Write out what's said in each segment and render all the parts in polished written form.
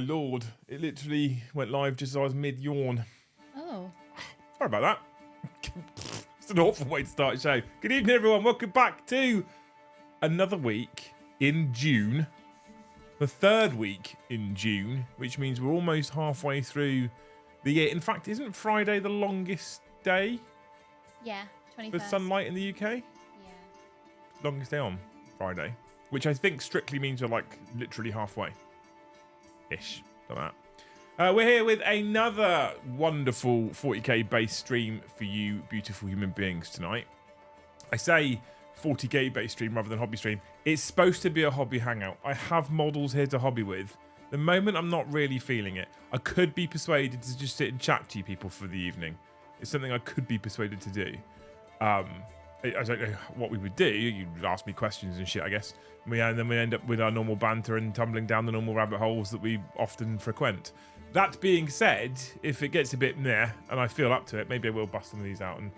lord. It literally went live just as I was mid-yawn. Oh. Sorry about that. It's an awful way to start a show. Good evening, everyone. Welcome back to another week in June. The third week in June, which means we're almost halfway through the year. In fact, isn't Friday the longest day? Yeah, 21st. For sunlight in the UK? Yeah. Longest day on Friday. Which I think strictly means we're like literally halfway-ish. Like that. We're here with another wonderful 40k base stream for you beautiful human beings tonight. I say 40k base stream rather than hobby stream. It's supposed to be a hobby hangout. I have models here to hobby with. The moment I'm not really feeling it. I could be persuaded to just sit and chat to you people for the evening. It's something I could be persuaded to do. I don't know what we would do. You'd ask me questions and shit, I guess. And then we end up with our normal banter and tumbling down the normal rabbit holes that we often frequent. That being said, if it gets a bit meh and I feel up to it, maybe I will bust some of these out and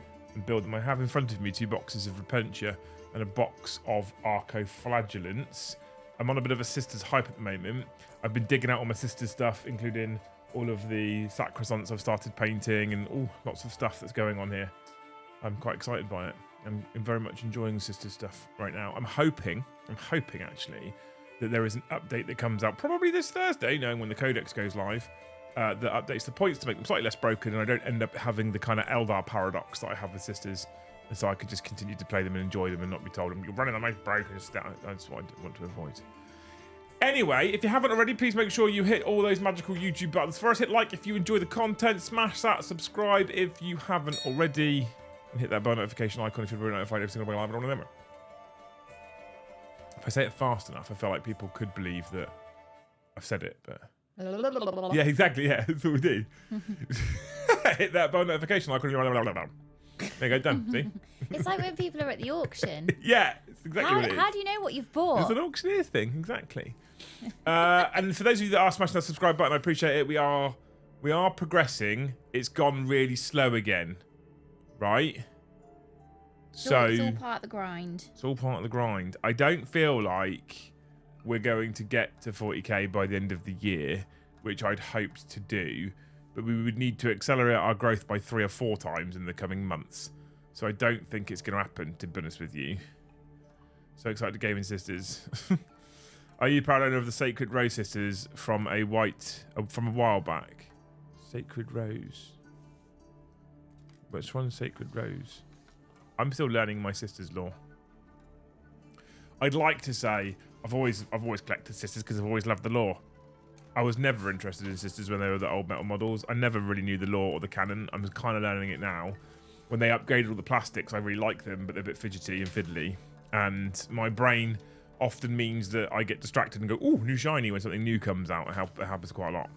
build them. I have in front of me 2 boxes of Repentia and a box of Arcoflagellants. I'm on a bit of a sister's hype at the moment. I've been digging out all my sister's stuff, including all of the sacrosants I've started painting and lots of stuff that's going on here. I'm quite excited by it. I'm very much enjoying sister's stuff right now. I'm hoping actually that there is an update that comes out probably this Thursday, knowing when the codex goes live, that updates the points to make them slightly less broken and I don't end up having the kind of Eldar paradox that I have with sisters. And so I could just continue to play them and enjoy them and not be told, you're running on my broken stuff. That's what I want to avoid. Anyway, if you haven't already, please make sure you hit all those magical YouTube buttons. First, hit like if you enjoy the content. Smash that subscribe if you haven't already. And hit that bell notification icon if you're notified every single way live on Remember. If I say it fast enough, I feel like people could believe that I've said it, but... Yeah, exactly, yeah, that's what we do. Hit that bell notification icon. There you go, done, see? It's like when people are at the auction. Yeah, it's exactly what it is. How do you know what you've bought? It's an auctioneer's thing, exactly. And for those of you that are smashing that subscribe button, I appreciate it. We are progressing. It's gone really slow again. Right? So it's all part of the grind. It's all part of the grind. I don't feel like we're going to get to 40k by the end of the year, which I'd hoped to do, but we would need to accelerate our growth by 3 or 4 times in the coming months. So I don't think it's going to happen, to be honest with you. So excited, Gaming Sisters. Are you proud owner of the Sacred Rose Sisters from a while back? Sacred Rose. Which one's Sacred Rose? I'm still learning my sister's lore. I'd like to say I've always collected sisters because I've always loved the lore. I was never interested in sisters when they were the old metal models. I never really knew the lore or the canon. I'm kind of learning it now. When they upgraded all the plastics, I really like them, but they're a bit fidgety and fiddly. And my brain often means that I get distracted and go, ooh, new shiny when something new comes out. It happens quite a lot.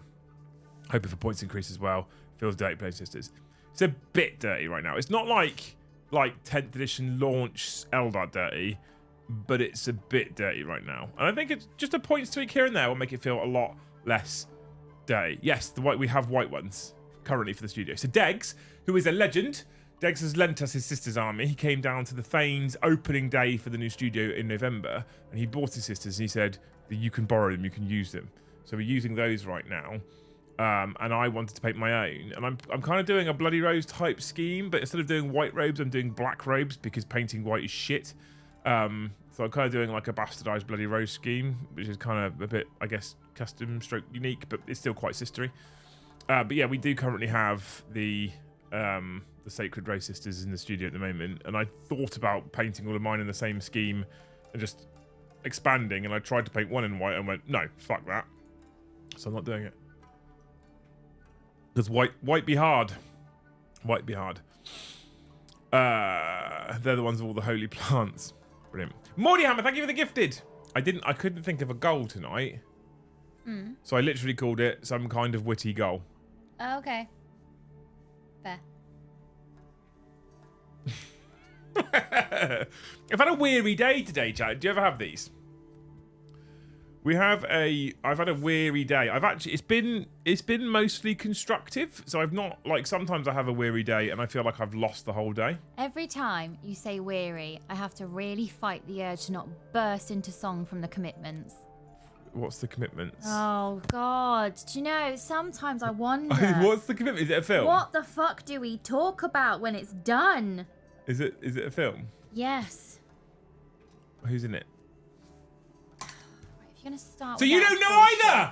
Hoping for points increase as well. Feels dirty playing sisters. It's a bit dirty right now. It's not like 10th edition launch Eldar dirty, but it's a bit dirty right now. And I think it's just a points tweak here and there will make it feel a lot less dirty. Yes, we have white ones currently for the studio. So Degs, who is a legend, Degs has lent us his sister's army. He came down to the Thane's opening day for the new studio in November, and he bought his sisters, and he said that you can borrow them, you can use them. So we're using those right now. And I wanted to paint my own, and I'm kind of doing a Bloody Rose type scheme, but instead of doing white robes, I'm doing black robes because painting white is shit. So I'm kind of doing like a bastardized Bloody Rose scheme, which is kind of a bit, I guess, custom stroke unique, but it's still quite sistery. But yeah, we do currently have the Sacred Rose Sisters in the studio at the moment, and I thought about painting all of mine in the same scheme and just expanding, and I tried to paint one in white and went, no, fuck that. So I'm not doing it. Because white be hard. White be hard. They're the ones with all the holy plants. Brilliant. Warhammer, thank you for the gifted. I couldn't think of a goal tonight. So I literally called it some kind of witty goal. Oh, okay. Fair. I've had a weary day today, Chad. Do you ever have these? I've had a weary day. It's been mostly constructive. So I've not, like, sometimes I have a weary day and I feel like I've lost the whole day. Every time you say weary, I have to really fight the urge to not burst into song from the commitments. What's the commitments? Oh, God. Do you know, sometimes I wonder... What's the commitment? Is it a film? What the fuck do we talk about when it's done? Is it a film? Yes. Who's in it? Right, if you're going to start So with you that don't know bullshit- either!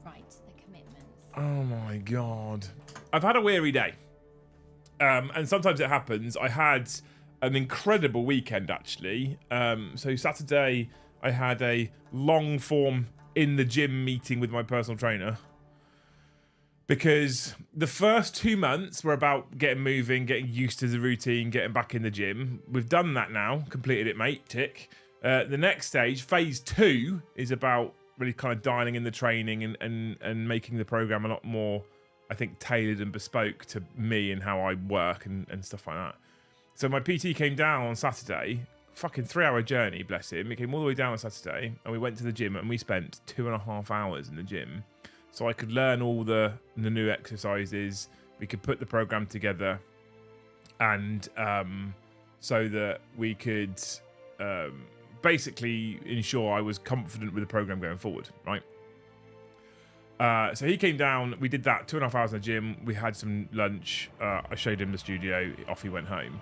Right, the commitments. Oh my god. I've had a weary day. And sometimes it happens. I had an incredible weekend, actually. So Saturday, I had a long form in the gym meeting with my personal trainer. Because the first 2 months were about getting moving, getting used to the routine, getting back in the gym. We've done that now. Completed it, mate. Tick. The next stage, phase 2, is about really kind of dialing in the training and making the program a lot more, I think, tailored and bespoke to me and how I work and stuff like that. So my PT came down on Saturday, fucking 3-hour journey, bless him. He came all the way down on Saturday, and we went to the gym, and we spent 2.5 hours in the gym. So I could learn all the new exercises. We could put the program together, and so that we could basically ensure I was confident with the program going forward, right? So he came down, we did that 2.5 hours in the gym, we had some lunch, I showed him the studio, off he went home.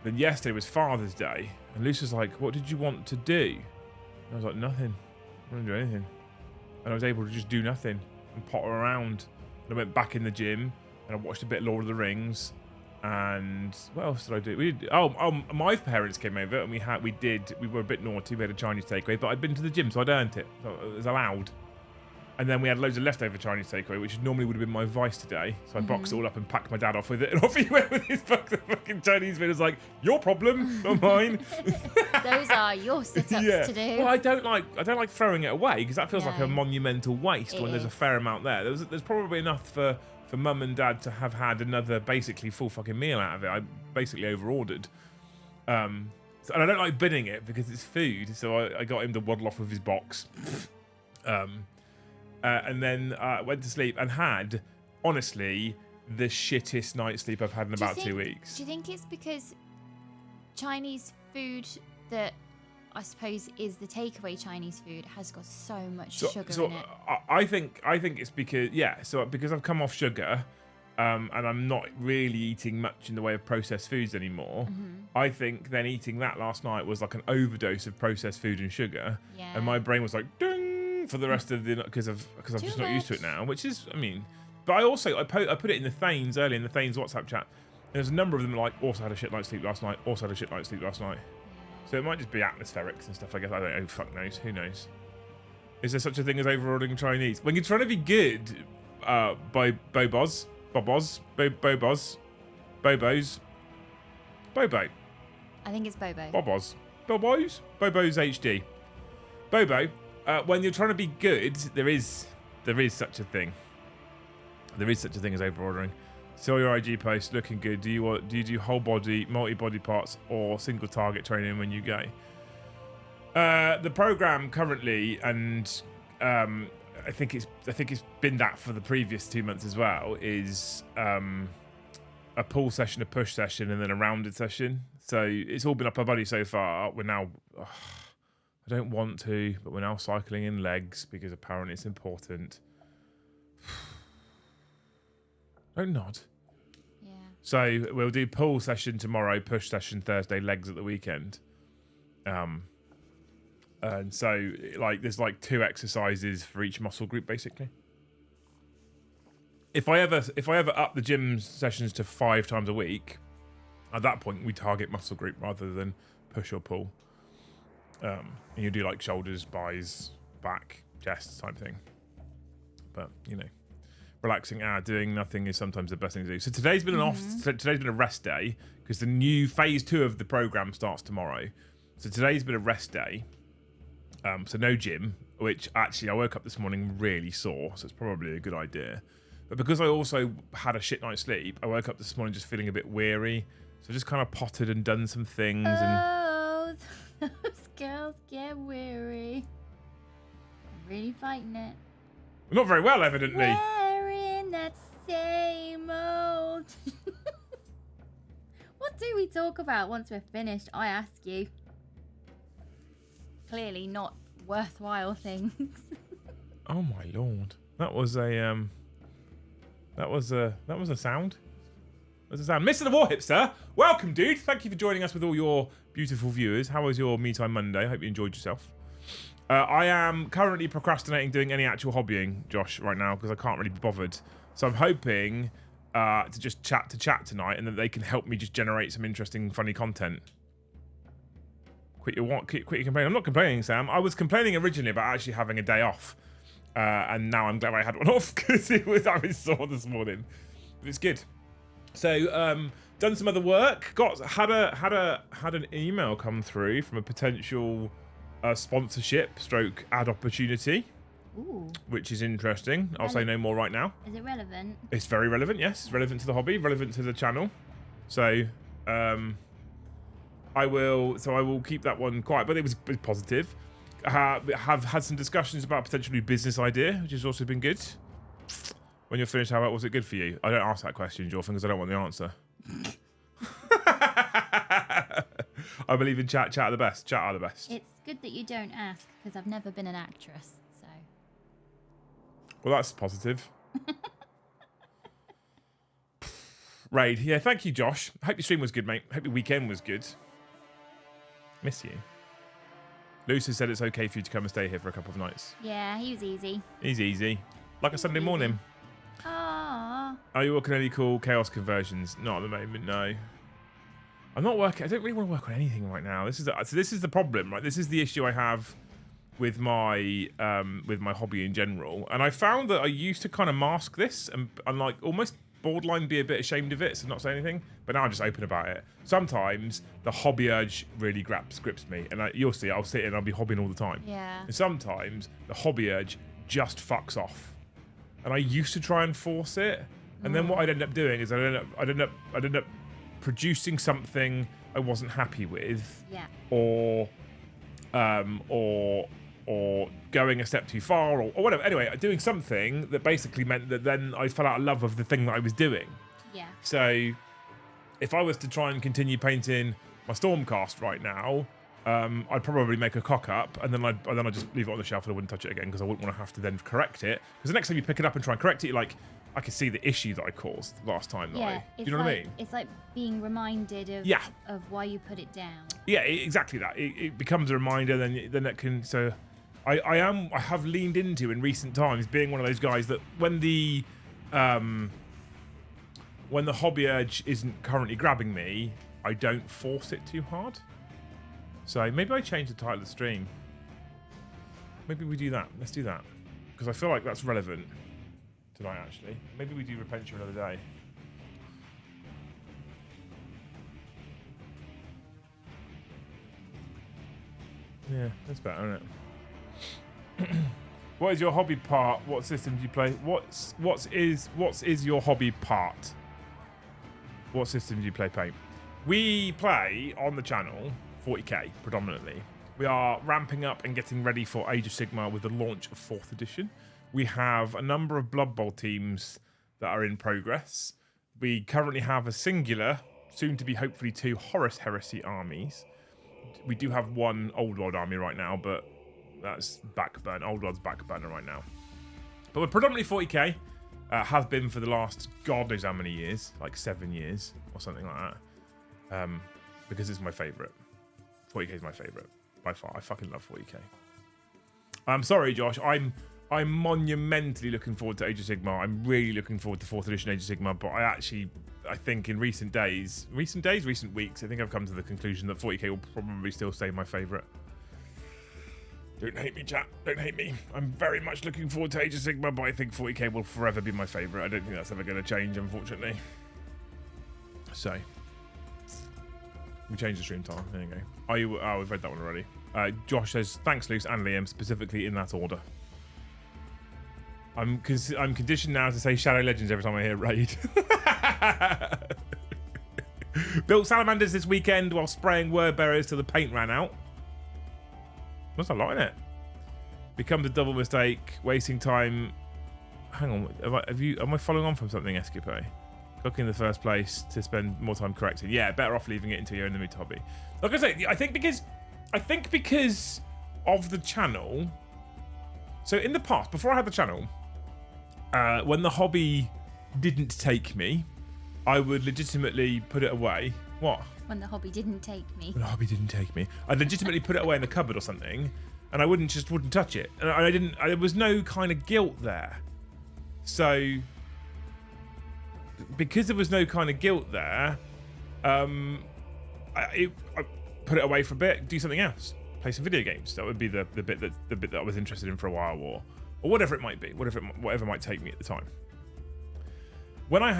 Then yesterday was Father's Day, and Luce was like, what did you want to do? And I was like, nothing, I don't do anything. And I was able to just do nothing and potter around. And I went back in the gym, and I watched a bit of Lord of the Rings, and what else did I do? We did, my parents came over, and we were a bit naughty, we had a Chinese takeaway, but I'd been to the gym, so I'd earned it, so it was allowed. And then we had loads of leftover Chinese takeaway, which normally would have been my vice today. So I boxed it all up and packed my dad off with it. And off he went with his fucking Chinese food. It was like, your problem, not mine. Those are your sit-ups to do. Well, I don't like throwing it away, because that feels like a No. monumental waste when there's a fair amount there. There's probably enough for mum and dad to have had another basically full fucking meal out of it. I basically over-ordered. And I don't like binning it because it's food. So I got him to waddle off with his box. And then went to sleep and had, honestly, the shittest night's sleep I've had in about 2 weeks. Do you think it's because Chinese food that I suppose is the takeaway Chinese food has got so much sugar in it? I think it's because, because I've come off sugar and I'm not really eating much in the way of processed foods anymore. I think then eating that last night was like an overdose of processed food and sugar. Yeah. And my brain was like, ding! For the rest of the because I'm just not used to it now, which is, I mean, but I put it in the Thanes early in the Thanes WhatsApp chat. There's a number of them like also had a shit night's sleep last night, also had a shit night's sleep last night. So it might just be atmospherics and stuff. I guess I don't know. Fuck knows. Who knows? Is there such a thing as overordering Chinese when you're trying to be good? Bobos, Bobo. I think it's Bobo. Bobos HD. Bobo. When you're trying to be good, there is such a thing. There is such a thing as overordering. Saw your IG post, looking good. Do you do whole body, multi-body parts, or single target training when you go? The program currently, and I think it's been that for the previous 2 months as well, is a pull session, a push session, and then a rounded session. So it's all been upper body so far. We're now. I don't want to, but we're now cycling in legs because apparently it's important. Don't nod. Yeah. So we'll do pull session tomorrow, push session Thursday, legs at the weekend. And so like there's like 2 exercises for each muscle group basically. If I ever up the gym sessions to 5 times a week, at that point we target muscle group rather than push or pull. And you do like shoulders, buys, back, chest type thing. But you know, relaxing, doing nothing is sometimes the best thing to do. So today's been today's been a rest day because the new phase 2 of the program starts tomorrow. So today's been a rest day. So no gym, which actually I woke up this morning really sore, so it's probably a good idea. But because I also had a shit night's sleep, I woke up this morning just feeling a bit weary. So I just kind of potted and done some things Oh, those girls get weary. I'm really fighting it. not very well, evidently. We're in that same old. What do we talk about once we're finished? I ask you. Clearly not worthwhile things. Oh my lord, that was a sound. That was a sound. Mr. the War Hipster, welcome, dude. Thank you for joining us with all your beautiful viewers. How was your Me Time Monday? Hope you enjoyed yourself. I am currently procrastinating doing any actual hobbying, Josh, right now because I can't really be bothered. So I'm hoping to just chat tonight, and that they can help me just generate some interesting, funny content. Quit your complaining. I'm not complaining, Sam. I was complaining originally about actually having a day off, and now I'm glad I had one off because I was sore this morning. But it's good. So done some other work. Had an email come through from a potential sponsorship / ad opportunity. Ooh. Which is interesting. I'll say no more right now. Is it relevant? It's very relevant, yes. It's relevant to the hobby, relevant to the channel. So I will keep that one quiet, but it was positive. Have had some discussions about a potential new business idea, which has also been good. When you're finished, how was it good for you? I don't ask that question, Jordan, because I don't want the answer. I believe in chat are the best. Chat are the best. It's good that you don't ask, because I've never been an actress, so. Well, that's positive. Raid. Yeah, thank you, Josh. Hope your stream was good, mate. Hope your weekend was good. Miss you. Lucy said it's okay for you to come and stay here for a couple of nights. Yeah, he was easy. He's easy. Like a Sunday morning. Aww. Are you working any cool chaos conversions? Not at the moment, no. I'm not working. I don't really want to work on anything right now. This is the problem, right? This is the issue I have with my hobby in general. And I found that I used to kind of mask this and like almost borderline be a bit ashamed of it, so not say anything. But now I'm just open about it. Sometimes the hobby urge really grips me, and you'll see. I'll sit and I'll be hobbying all the time. Yeah. And sometimes the hobby urge just fucks off. And I used to try and force it, and then what I'd end up doing is I'd end up producing something I wasn't happy with, yeah, or going a step too far, or whatever. Anyway, doing something that basically meant that then I fell out of love of the thing that I was doing. Yeah. So if I was to try and continue painting my Stormcast right now, I'd probably make a cock up, and then I'd just leave it on the shelf and I wouldn't touch it again because I wouldn't want to have to then correct it. Because the next time you pick it up and try and correct it, like I could see the issue that I caused last time. Yeah, do you know what I mean? It's like being reminded of of why you put it down. Yeah, exactly that. It becomes a reminder. Then it can. So I have leaned into in recent times being one of those guys that when the hobby urge isn't currently grabbing me, I don't force it too hard. So maybe I change the title of the stream. Maybe we do that. Let's do that. Because I feel like that's relevant tonight, actually. Maybe we do Repentia another day. Yeah, that's better, isn't it? What is your hobby part? What system do you play? What is your hobby part? What system do you play paint? We play on the channel 40k predominantly. We are ramping up and getting ready for Age of Sigmar with the launch of 4th edition. We have a number of Blood Bowl teams that are in progress. We currently have a singular, soon to be hopefully 2 Horus Heresy armies. We do have 1 Old World army right now, but that's backburn. Old World's backburner right now. But we're predominantly 40k. Have been for the last God knows how many years, like 7 years or something like that. Because it's my favourite. 40k is my favourite by far. I fucking love 40k. I'm sorry, Josh. I'm monumentally looking forward to Age of Sigmar. I'm really looking forward to 4th edition Age of Sigmar. But I think in recent weeks, I think I've come to the conclusion that 40k will probably still stay my favourite. Don't hate me, chat. Don't hate me. I'm very much looking forward to Age of Sigmar, but I think 40k will forever be my favourite. I don't think that's ever going to change, unfortunately. So we changed the stream time. There you go. Oh, we've read that one already. Josh says, thanks, Luce and Liam, specifically in that order. I'm conditioned now to say Shadow Legends every time I hear raid. Built salamanders this weekend while spraying word bearers till the paint ran out. That's a lot, isn't it? Becomes a double mistake, wasting time. Hang on, am I following on from something, Escape? Looking in the first place to spend more time correcting. Yeah, better off leaving it until you're in the mid hobby. Like I say, I think because of the channel. So in the past, before I had the channel, when the hobby didn't take me, I would legitimately put it away. What? When the hobby didn't take me. When the hobby didn't take me, I'd legitimately put it away in the cupboard or something, and I wouldn't touch it. And I didn't. There was no kind of guilt there. So because there was no kind of guilt there, I put it away for a bit, do something else, play some video games. That would be the bit that I was interested in for a while, or whatever it might be, whatever might take me at the time.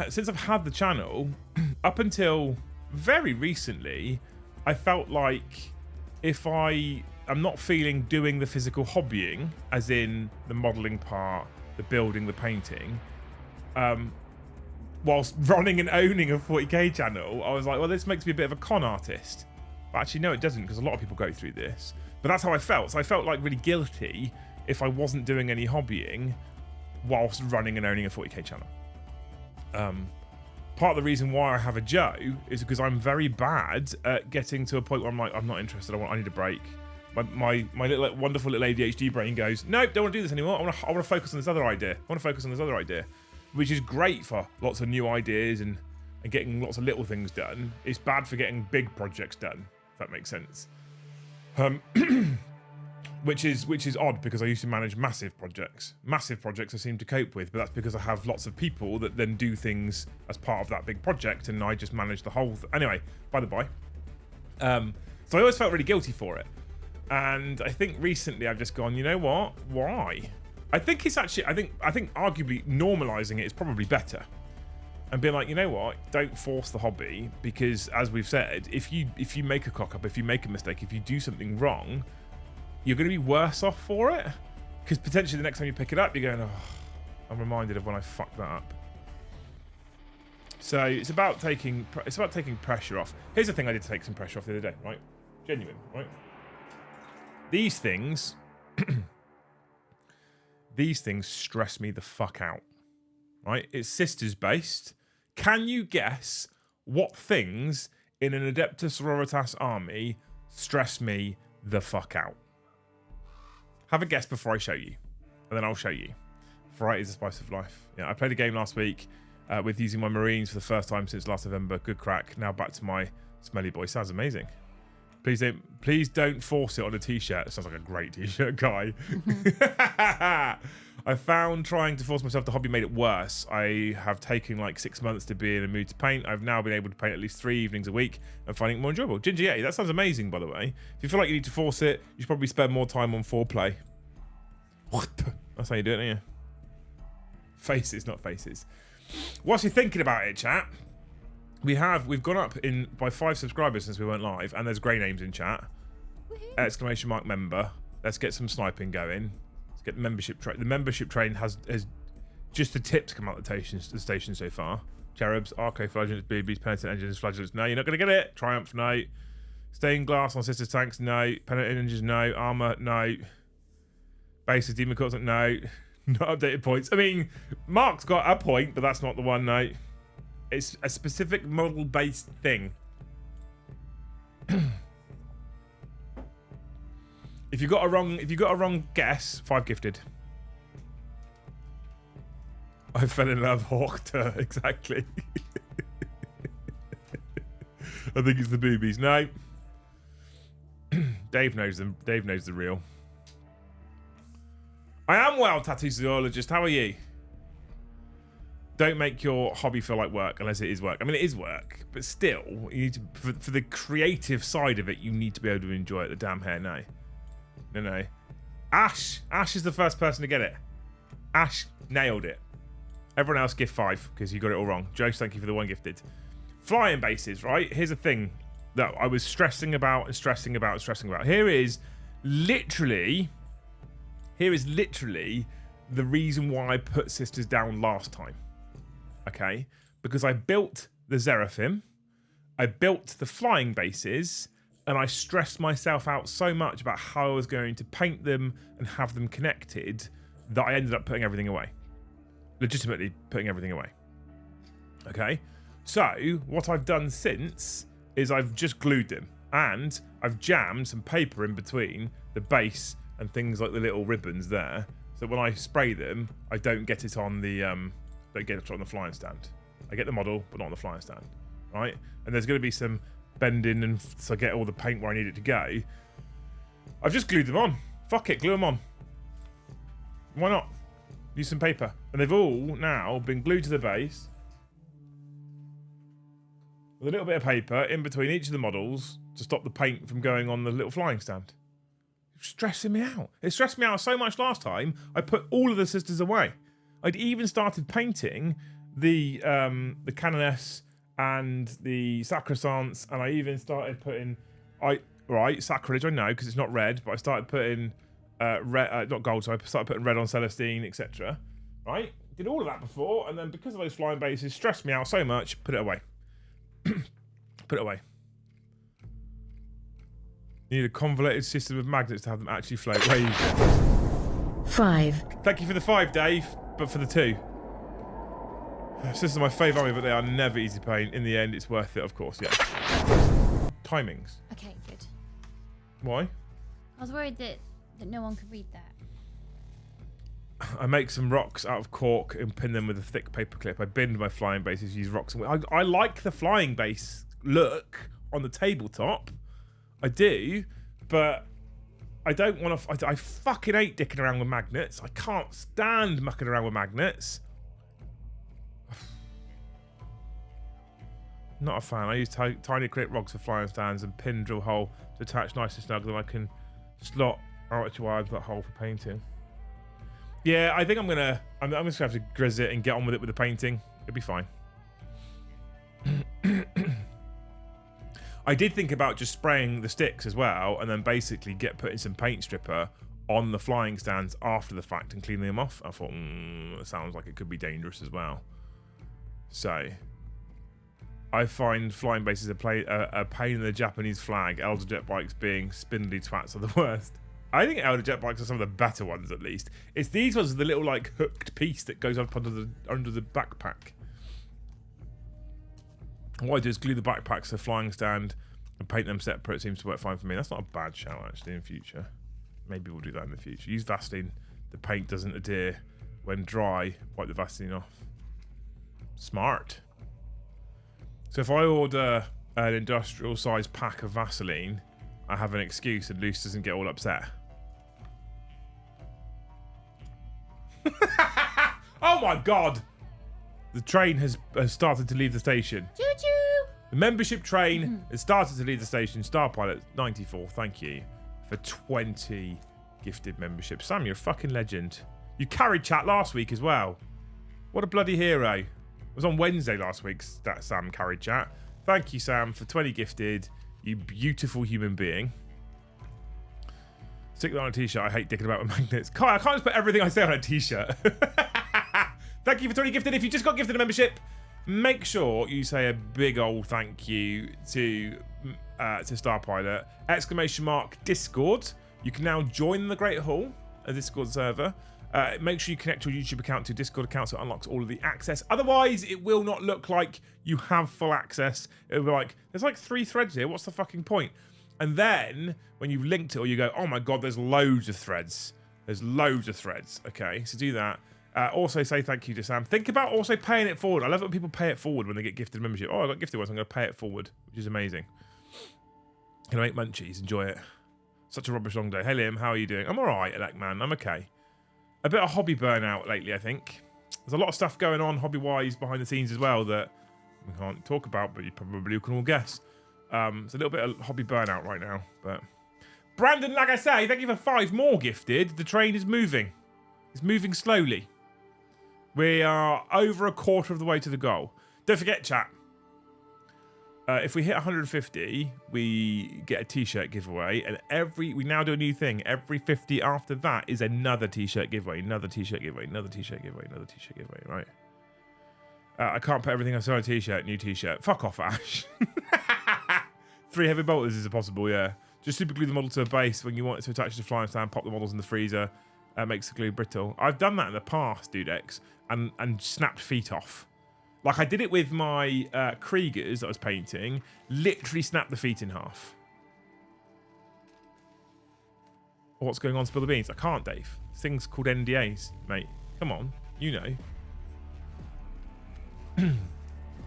Since I've had the channel, up until very recently, I felt like if I am not feeling doing the physical hobbying, as in the modelling part, the building, the painting, whilst running and owning a 40k channel, I was like, well, this makes me a bit of a con artist. But actually, no, it doesn't, because a lot of people go through this. But that's how I felt. So I felt like really guilty if I wasn't doing any hobbying whilst running and owning a 40k channel. Part of the reason why I have a Joe is because I'm very bad at getting to a point where I'm like, I'm not interested. I need a break. My little wonderful little ADHD brain goes, nope, don't want to do this anymore. I want to focus on this other idea. Which is great for lots of new ideas and getting lots of little things done. It's bad for getting big projects done, if that makes sense. Which is odd, because I used to manage massive projects. Massive projects I seem to cope with, but that's because I have lots of people that then do things as part of that big project, and I just manage the whole anyway, by the by. So I always felt really guilty for it. And I think recently I've just gone, you know what? Why? I think it's actually, I think arguably normalizing it is probably better. And being like, you know what? Don't force the hobby, because as we've said, if you make a cock up, if you make a mistake, if you do something wrong, you're going to be worse off for it, because potentially the next time you pick it up, you're going, oh, I'm reminded of when I fucked that up. So it's about taking pressure off. Here's the thing I did to take some pressure off the other day, right? Genuine, right? These things, these things stress me the fuck out, right? It's sisters based. Can you guess what things in an Adeptus Sororitas army stress me the fuck out? Have a guess before I show you, and then I'll show you. Variety is the spice of life. Yeah, I played a game last week with using my Marines for the first time since last November. Good crack. Now back to my smelly boy. Sounds amazing. Please don't force it on a t-shirt. It sounds like a great t-shirt, guy. I found trying to force myself to hobby made it worse. I have taken like 6 months to be in a mood to paint. I've now been able to paint at least 3 evenings a week and finding it more enjoyable. Ginger, yeah, that sounds amazing, by the way. If you feel like you need to force it, you should probably spend more time on foreplay. That's how you do it, don't you? Faces, not faces. Whilst you're thinking about it, chat, we've gone up by 5 subscribers since we went live, and there's grey names in chat. Exclamation mark member. Let's get some sniping going. Let's get the membership train. The membership train has just the tips come out the station so far. Cherubs, Arco, Flagellants, BBs, Penitent Engines, Flagellants. No, you're not going to get it. Triumph, no. Stained Glass on Sisters Tanks, no. Penitent Engines, no. Armor, no. Bases, Demon Courts, no. Not updated points. I mean, Mark's got a point, but that's not the one, no. It's a specific model-based thing. If you got a wrong guess, 5 gifted. I fell in love, Hawked. Exactly. I think it's the boobies. No. Dave knows them. Dave knows the real. I am well, tattoo zoologist. How are you? Don't make your hobby feel like work unless it is work. I mean, it is work, but still, you need to, for the creative side of it, you need to be able to enjoy it. The damn hair, no. No. Ash is the first person to get it. Ash nailed it. Everyone else gift 5 because you got it all wrong. Jokes, thank you for the 1 gifted. Flying bases, right? Here's a thing that I was stressing about. Here is literally the reason why I put Sisters down last time. Okay? Because I built the Seraphim, I built the flying bases, and I stressed myself out so much about how I was going to paint them and have them connected that I ended up putting everything away. Legitimately putting everything away. Okay? So, what I've done since is I've just glued them. And I've jammed some paper in between the base and things like the little ribbons there, so when I spray them, I don't get it on the flying stand. I get the model, but not on the flying stand, right? And there's going to be some bending, and so I get all the paint where I need it to go. I've just glued them on. Fuck it, glue them on. Why not? Use some paper. And they've all now been glued to the base with a little bit of paper in between each of the models to stop the paint from going on the little flying stand. It's stressing me out. It stressed me out so much last time, I put all of the sisters away. I'd even started painting the Canoness and the Sacrosancts, and I even started putting... sacrilege, I know, because it's not red, but I started putting red, not gold, so I started putting red on Celestine, etc. Right? Did all of that before, and then because of those flying bases, stressed me out so much, put it away. Put it away. You need a convoluted system of magnets to have them actually float. Where are you? 5. Thank you for the 5, Dave, but for the 2. This is my favourite army, but they are never easy to paint. In the end, it's worth it, of course, yeah. Timings. Okay, good. Why? I was worried that no one could read that. I make some rocks out of cork and pin them with a thick paper clip. I bend my flying bases, use rocks. I like the flying base look on the tabletop. I do, but I don't want to... I fucking hate dicking around with magnets. I can't stand mucking around with magnets. Not a fan. I use tiny acrylic rocks for flying stands and pin drill hole to attach nice and snug, then I can slot arch wires that hole for painting. Yeah, I think I'm just gonna have to grizz it and get on with it with the painting. It'll be fine. I did think about just spraying the sticks as well, and then basically putting some paint stripper on the flying stands after the fact and cleaning them off. I thought, it sounds like it could be dangerous as well. So, I find flying bases a pain in the Japanese flag. Elder jet bikes being spindly twats are the worst. I think Elder jet bikes are some of the better ones, at least. It's these ones with the little like hooked piece that goes up under the backpack. What I do is glue the backpacks to the flying stand and paint them separate. It seems to work fine for me. That's not a bad shout, actually, in future. Maybe we'll do that in the future. Use Vaseline. The paint doesn't adhere when dry. Wipe the Vaseline off. Smart. So if I order an industrial size pack of Vaseline, I have an excuse and Luce doesn't get all upset. Oh my god! The train has started to leave the station. Choo-choo! The membership train has started to leave the station. Star Pilot 94, thank you for 20 gifted memberships. Sam, you're a fucking legend. You carried chat last week as well. What a bloody hero. It was on Wednesday last week that Sam carried chat. Thank you, Sam, for 20 gifted. You beautiful human being. Stick that on a t-shirt. I hate dicking about with magnets. I can't just put everything I say on a t-shirt. Thank you for 20 gifted. If you just got gifted a membership, make sure you say a big old thank you to Starpilot. ! Discord. You can now join the Great Hall, a Discord server. Make sure you connect your YouTube account to Discord account so it unlocks all of the access. Otherwise, it will not look like you have full access. It'll be like, there's like 3 threads here. What's the fucking point? And then, when you've linked it, or you go, oh my god, there's loads of threads. There's loads of threads. Okay, so do that. Also say thank you to Sam. Think about also paying it forward. I love it when people pay it forward when they get gifted membership. Oh, I got gifted once, I'm going to pay it forward, which is amazing. Can I make munchies? Enjoy it. Such a rubbish long day. Hey Liam, how are you doing? I'm alright, Elect Man. I'm okay. A bit of hobby burnout lately, I think. There's a lot of stuff going on hobby-wise behind the scenes as well that we can't talk about, but you probably can all guess. It's a little bit of hobby burnout right now, but... Brandon, like I say, thank you for 5 more gifted. The train is moving. It's moving slowly. We are over a quarter of the way to the goal. Don't forget, chat. If we hit 150, we get a t-shirt giveaway, and we now do a new thing. Every 50 after that is another t-shirt giveaway, another t-shirt giveaway, another t-shirt giveaway, another t-shirt giveaway, right? I can't put everything I say on a t-shirt, new t-shirt. Fuck off, Ash. 3 heavy bolters is possible, yeah. Just super glue the model to a base when you want it to attach to the flying stand, pop the models in the freezer, makes the glue brittle. I've done that in the past, Dudex, and snapped feet off. Like I did it with my Kriegers that I was painting, literally snapped the feet in half. What's going on? Spill the beans. I can't, Dave. This thing's called NDAs, mate. Come on. You know.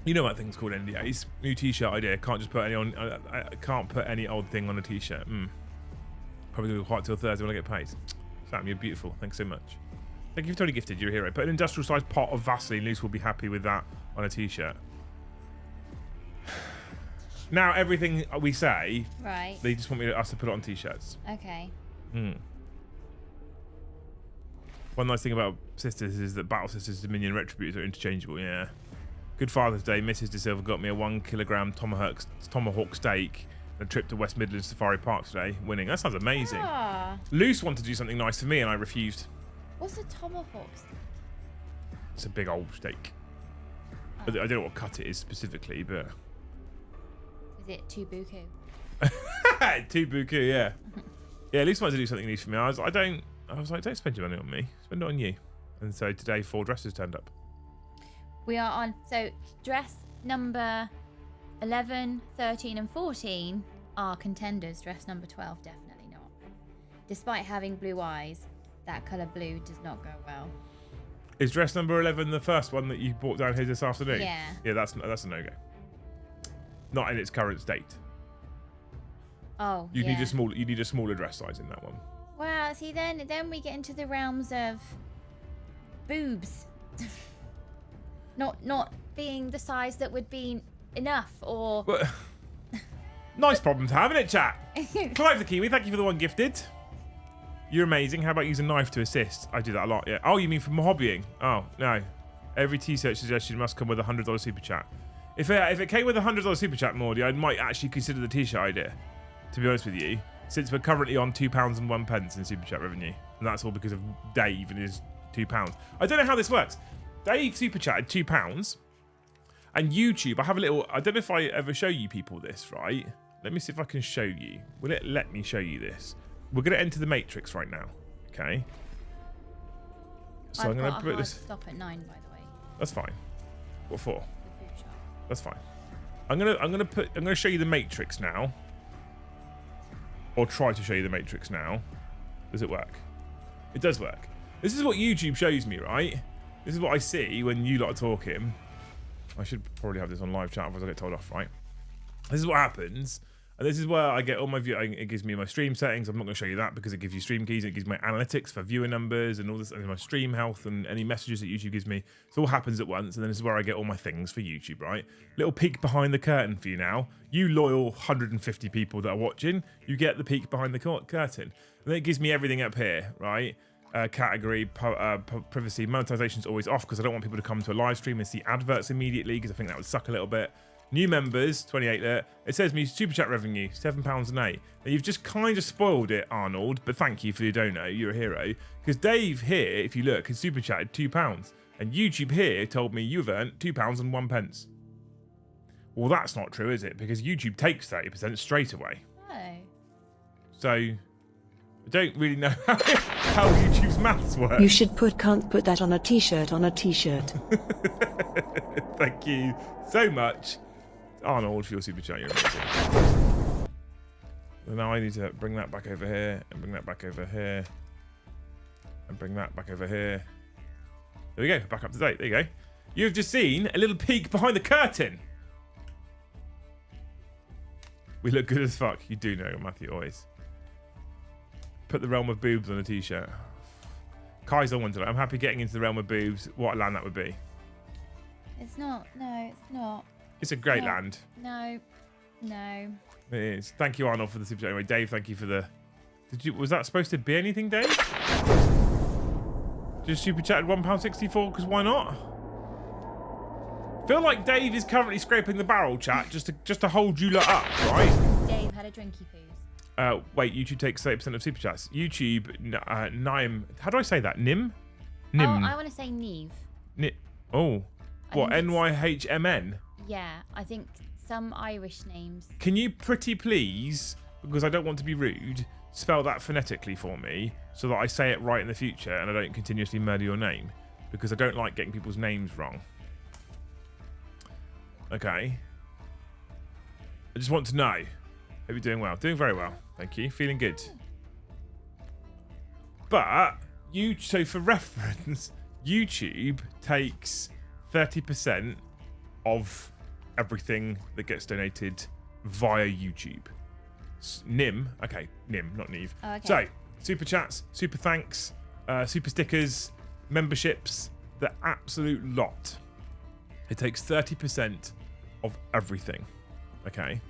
You know what thing's called NDAs. New t-shirt idea. Can't just put any on. I can't put any old thing on a t-shirt. Probably going to be quiet till Thursday when I get paid. Sam, you're beautiful. Thanks so much. Thank you for totally gifted. You're a hero. Put an industrial-sized pot of Vaseline. Luce will be happy with that on a t-shirt. Now everything we say, right? They just want us to put it on t-shirts. Okay. One nice thing about Sisters is that Battle Sisters, Dominion, and Retributors are interchangeable. Yeah. Good Father's Day. Mrs. De Silva got me a 1 kilogram tomahawk steak and a trip to West Midlands Safari Park today. Winning. That sounds amazing. Ah. Luce wanted to do something nice for me and I refused. What's a tomahawk steak? It's a big old steak. Oh. I don't know what cut it is specifically, but... Is it too buku? Too buku, yeah. Yeah, Luce wanted to do something nice for me. I was like, don't spend your money on me. Spend it on you. And so today 4 dresses turned up. We are on, so dress number 11, 13 and 14 are contenders. Dress number 12, definitely not. Despite having blue eyes, that colour blue does not go well. Is dress number 11 the first one that you brought down here this afternoon? Yeah. Yeah, that's a no-go. Not in its current state. Oh, You need a smaller dress size in that one. Well, see, then we get into the realms of boobs. not being the size that would be enough, or... Well, nice problem to have, isn't it, chat? Clive the Kiwi, thank you for the 1 gifted. You're amazing. How about using a knife to assist? I do that a lot, yeah. Oh, you mean for hobbying? Oh, no. Every T-search suggestion must come with a $100 super chat. If it came with a $100 super chat, Mordy, I might actually consider the T-shirt idea, to be honest with you, since we're currently on £2.01 in super chat revenue. And that's all because of Dave and his £2. I don't know how this works. Dave super chatted £2, and YouTube, I have a little, I don't know if I ever show you people this, right? Let me see if I can show you. Will it let me show you this? We're going to enter the matrix right now, okay? So I'm going to put this. Stop at 9, by the way. That's fine. What for? The food shop. That's fine. I'm gonna show you the matrix now, or try to show you the matrix now. Does it work? It does work. This is what YouTube shows me, right? This is what I see when you lot are talking. I should probably have this on live chat, otherwise I get told off, right? This is what happens. And this is where I get all my view. It gives me my stream settings. I'm not going to show you that because it gives you stream keys. And it gives my analytics for viewer numbers and all this, and my stream health and any messages that YouTube gives me. It all happens at once. And then this is where I get all my things for YouTube, right? Little peek behind the curtain for you now. You loyal 150 people that are watching, you get the peek behind the curtain. And then it gives me everything up here, right? Category, privacy, monetization's always off because I don't want people to come to a live stream and see adverts immediately because I think that would suck a little bit. New members, 28 there. It says me super chat revenue, £7 an 8. Now you've just kind of spoiled it, Arnold, but thank you for your dono. You're a hero. Because Dave here, if you look, has super chatted £2. And YouTube here told me you've earned £2 and 1 pence. Well, that's not true, is it? Because YouTube takes 30% straight away. Oh. So, I don't really know how YouTube's maths work. You should can't put that on a t-shirt on a t-shirt. Thank you so much. Arnold, for your super chat, you're amazing. And now I need to bring that back over here, and bring that back over here, and bring that back over here. There we go, back up to date. There you go. You've just seen a little peek behind the curtain. We look good as fuck. You do know, Matthew, always. Put the realm of boobs on a t-shirt. Kai's on one tonight. I'm happy getting into the realm of boobs. What land that would be? It's not. No, it's not. It's a great land. No. No. It is. Thank you, Arnold, for the super chat. Anyway, Dave, thank you for the... Was that supposed to be anything, Dave? Just super chatted £1.64 because why not? Feel like Dave is currently scraping the barrel, chat, just to hold you lot up, right? Dave had a drinky poos. Wait, YouTube takes 30% of super chats. YouTube, Nim. How do I say that? Nim? Nim. Oh, I want to say Neve. Oh. What, NYHMN? Yeah, I think some Irish names. Can you pretty please, because I don't want to be rude, spell that phonetically for me so that I say it right in the future and I don't continuously murder your name? Because I don't like getting people's names wrong. Okay. I just want to know. Hope you're doing well. Doing very well. Thank you. Feeling good. But so for reference, YouTube takes 30% of everything that gets donated via YouTube. NIM, not Neve. Oh, okay. So, super chats, super thanks, super stickers, memberships, the absolute lot. It takes 30% of everything. Okay.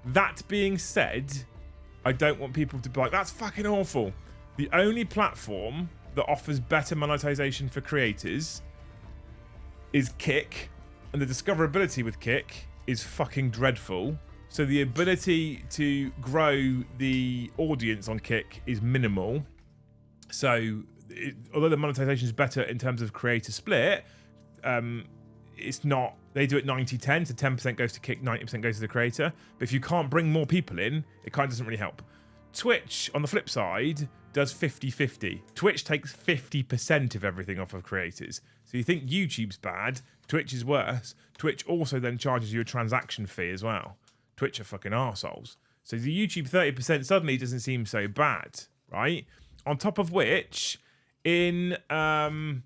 That being said, I don't want people to be like, that's fucking awful. The only platform that offers better monetization for creators is Kick, and the discoverability with Kick is fucking dreadful. So the ability to grow the audience on Kick is minimal. So although the monetization is better in terms of creator split, it's not. They do it 90-10, so 10% goes to Kick, 90% goes to the creator. But if you can't bring more people in, it kind of doesn't really help. Twitch, on the flip side, does 50-50. Twitch takes 50% of everything off of creators. So you think YouTube's bad, Twitch is worse. Twitch also then charges you a transaction fee as well. Twitch are fucking arseholes. So the YouTube 30% suddenly doesn't seem so bad, right? On top of which, in the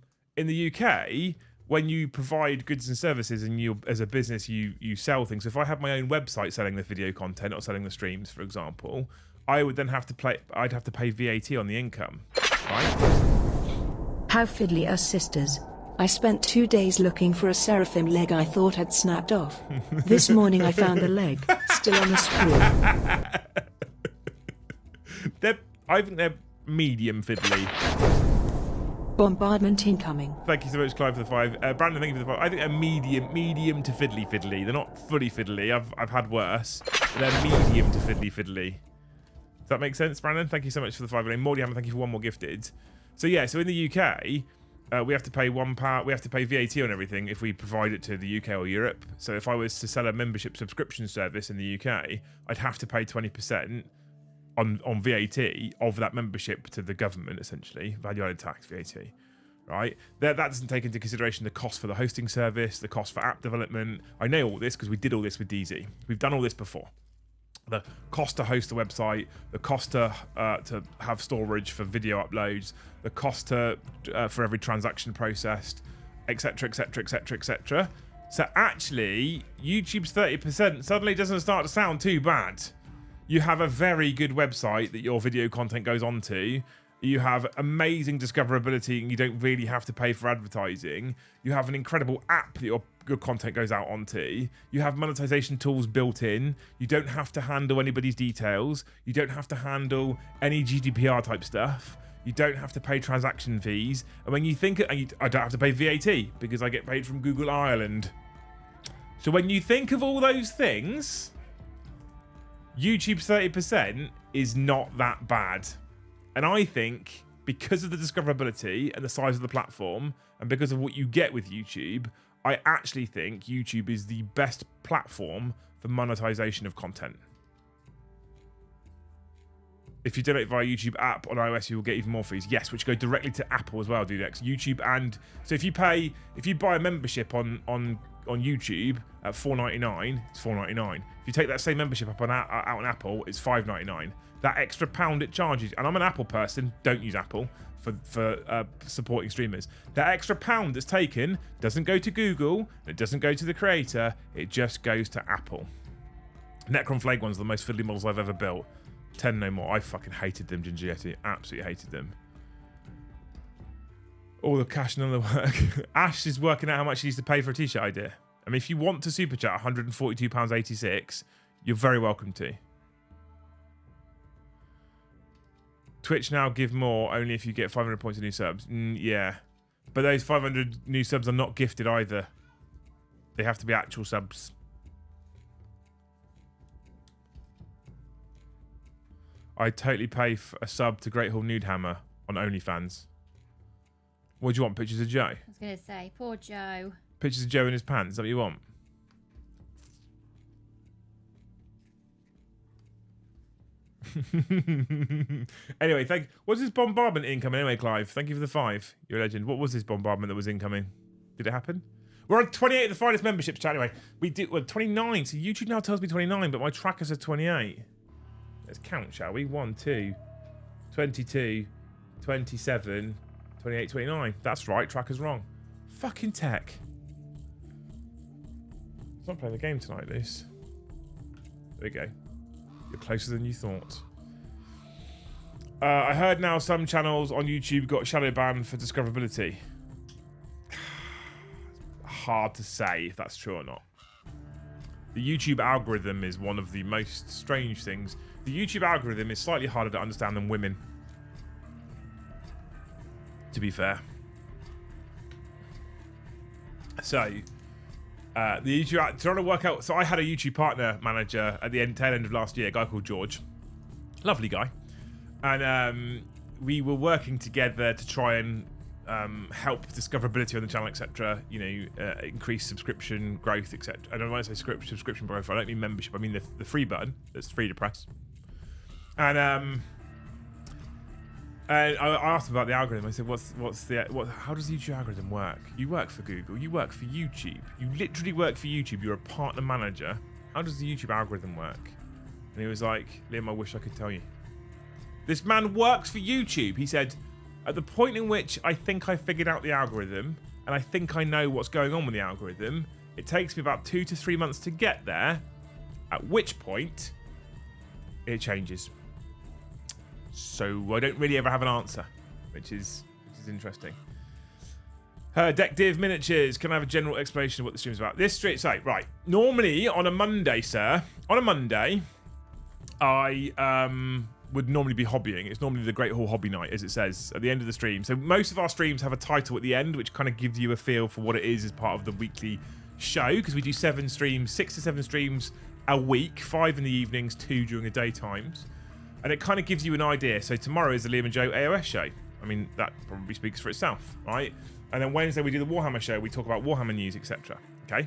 UK, when you provide goods and services and you, as a business, you sell things. So if I have my own website selling the video content or selling the streams, for example, I would then have to pay VAT on the income, right? How fiddly are sisters? I spent 2 days looking for a seraphim leg I thought had snapped off. This morning I found the leg, still on the screw. I think they're medium fiddly. Bombardment incoming. Thank you so much, Clive, for the 5. Brandon, thank you for the 5. I think they're medium to fiddly. They're not fully fiddly. I've had worse. But they're medium to fiddly. Does that make sense, Brandon? Thank you so much for the 5. And Mordy Hammer, thank you for 1 more gifted. So yeah, so in the UK, we have to pay £1. We have to pay VAT on everything if we provide it to the UK or Europe. So if I was to sell a membership subscription service in the UK, I'd have to pay 20% on VAT of that membership to the government, essentially, value-added tax, VAT, right? That doesn't take into consideration the cost for the hosting service, the cost for app development. I know all this because we did all this with DZ. We've done all this before. The cost to host a website, the cost to have storage for video uploads, the cost for every transaction processed, etc., etc., etc., etc. So actually, YouTube's 30% suddenly doesn't start to sound too bad. You have a very good website that your video content goes onto. You have amazing discoverability and you don't really have to pay for advertising. You have an incredible app that your content goes out onto. You have monetization tools built in. You don't have to handle anybody's details. You don't have to handle any GDPR type stuff. You don't have to pay transaction fees. And when you think, I don't have to pay VAT because I get paid from Google Ireland. So when you think of all those things, YouTube's 30% is not that bad. And I think because of the discoverability and the size of the platform and because of what you get with YouTube, I actually think YouTube is the best platform for monetization of content. If you donate via YouTube app on iOS, you will get even more fees. Yes, which go directly to Apple as well, Dudex. YouTube and so if you buy a membership on YouTube at $4.99, it's $4.99. If you take that same membership up out on Apple, it's $5.99. That extra £1 it charges, and I'm an Apple person, don't use Apple for supporting streamers. That extra £1 that's taken doesn't go to Google, it doesn't go to the creator, it just goes to Apple. Necron Flag one's the most fiddly models I've ever built. 10 no more. I fucking hated them, Ginger Yeti. Absolutely hated them. All the cash, none of the work. Ash is working out how much he needs to pay for a t-shirt idea. I mean, if you want to super chat £142.86, you're very welcome to. Twitch now give more only if you get 500 points of new subs. Yeah. But those 500 new subs are not gifted either. They have to be actual subs. I'd totally pay for a sub to Great Hall Nude Hammer on OnlyFans. What do you want? Pictures of Joe? I was going to say, poor Joe. Pictures of Joe in his pants? Is that what you want? Anyway, what's this bombardment incoming anyway, Clive? Thank you for the 5. You're a legend. What was this bombardment that was incoming? Did it happen? We're on 28 of the finest memberships chat anyway. We did 29. So YouTube now tells me 29, but my tracker says 28. Let's count, shall we? 1, 2, 22, 27, 28, 29. That's right, tracker's wrong. Fucking tech. It's not playing the game tonight, Luce. There we go. You're closer than you thought. I heard now some channels on YouTube got shadow banned for discoverability. Hard to say if that's true or not. The YouTube algorithm is one of the most strange things. The YouTube algorithm is slightly harder to understand than women. To be fair. So, the YouTube, trying to work out. So I had a YouTube partner manager at the tail end of last year, a guy called George. Lovely guy. And we were working together to try and help discoverability on the channel, etc. You know, increase subscription growth, etc. And when I say subscription growth, I don't mean membership. I mean the free button that's free to press. And I asked him about the algorithm. I said, how does the YouTube algorithm work? You work for Google. You work for YouTube. You literally work for YouTube. You're a partner manager. How does the YouTube algorithm work? And he was like, Liam, I wish I could tell you. This man works for YouTube. He said, at the point in which I think I figured out the algorithm and I think I know what's going on with the algorithm, it takes me about 2 to 3 months to get there, at which point it changes. So I don't really ever have an answer, which is interesting. Deck Div Miniatures, can I have a general explanation of what the stream is about? This stream, so, right, normally on a Monday, sir, on a Monday, I would normally be hobbying. It's normally the Great Hall Hobby Night, as it says at the end of the stream. So most of our streams have a title at the end, which kind of gives you a feel for what it is as part of the weekly show, because we do 6 to 7 streams a week, 5 in the evenings, 2 during the daytimes. And it kind of gives you an idea. So tomorrow is the Liam and Joe AOS show. I mean, that probably speaks for itself, right? And then Wednesday we do the Warhammer show. We talk about Warhammer news, etc. Okay?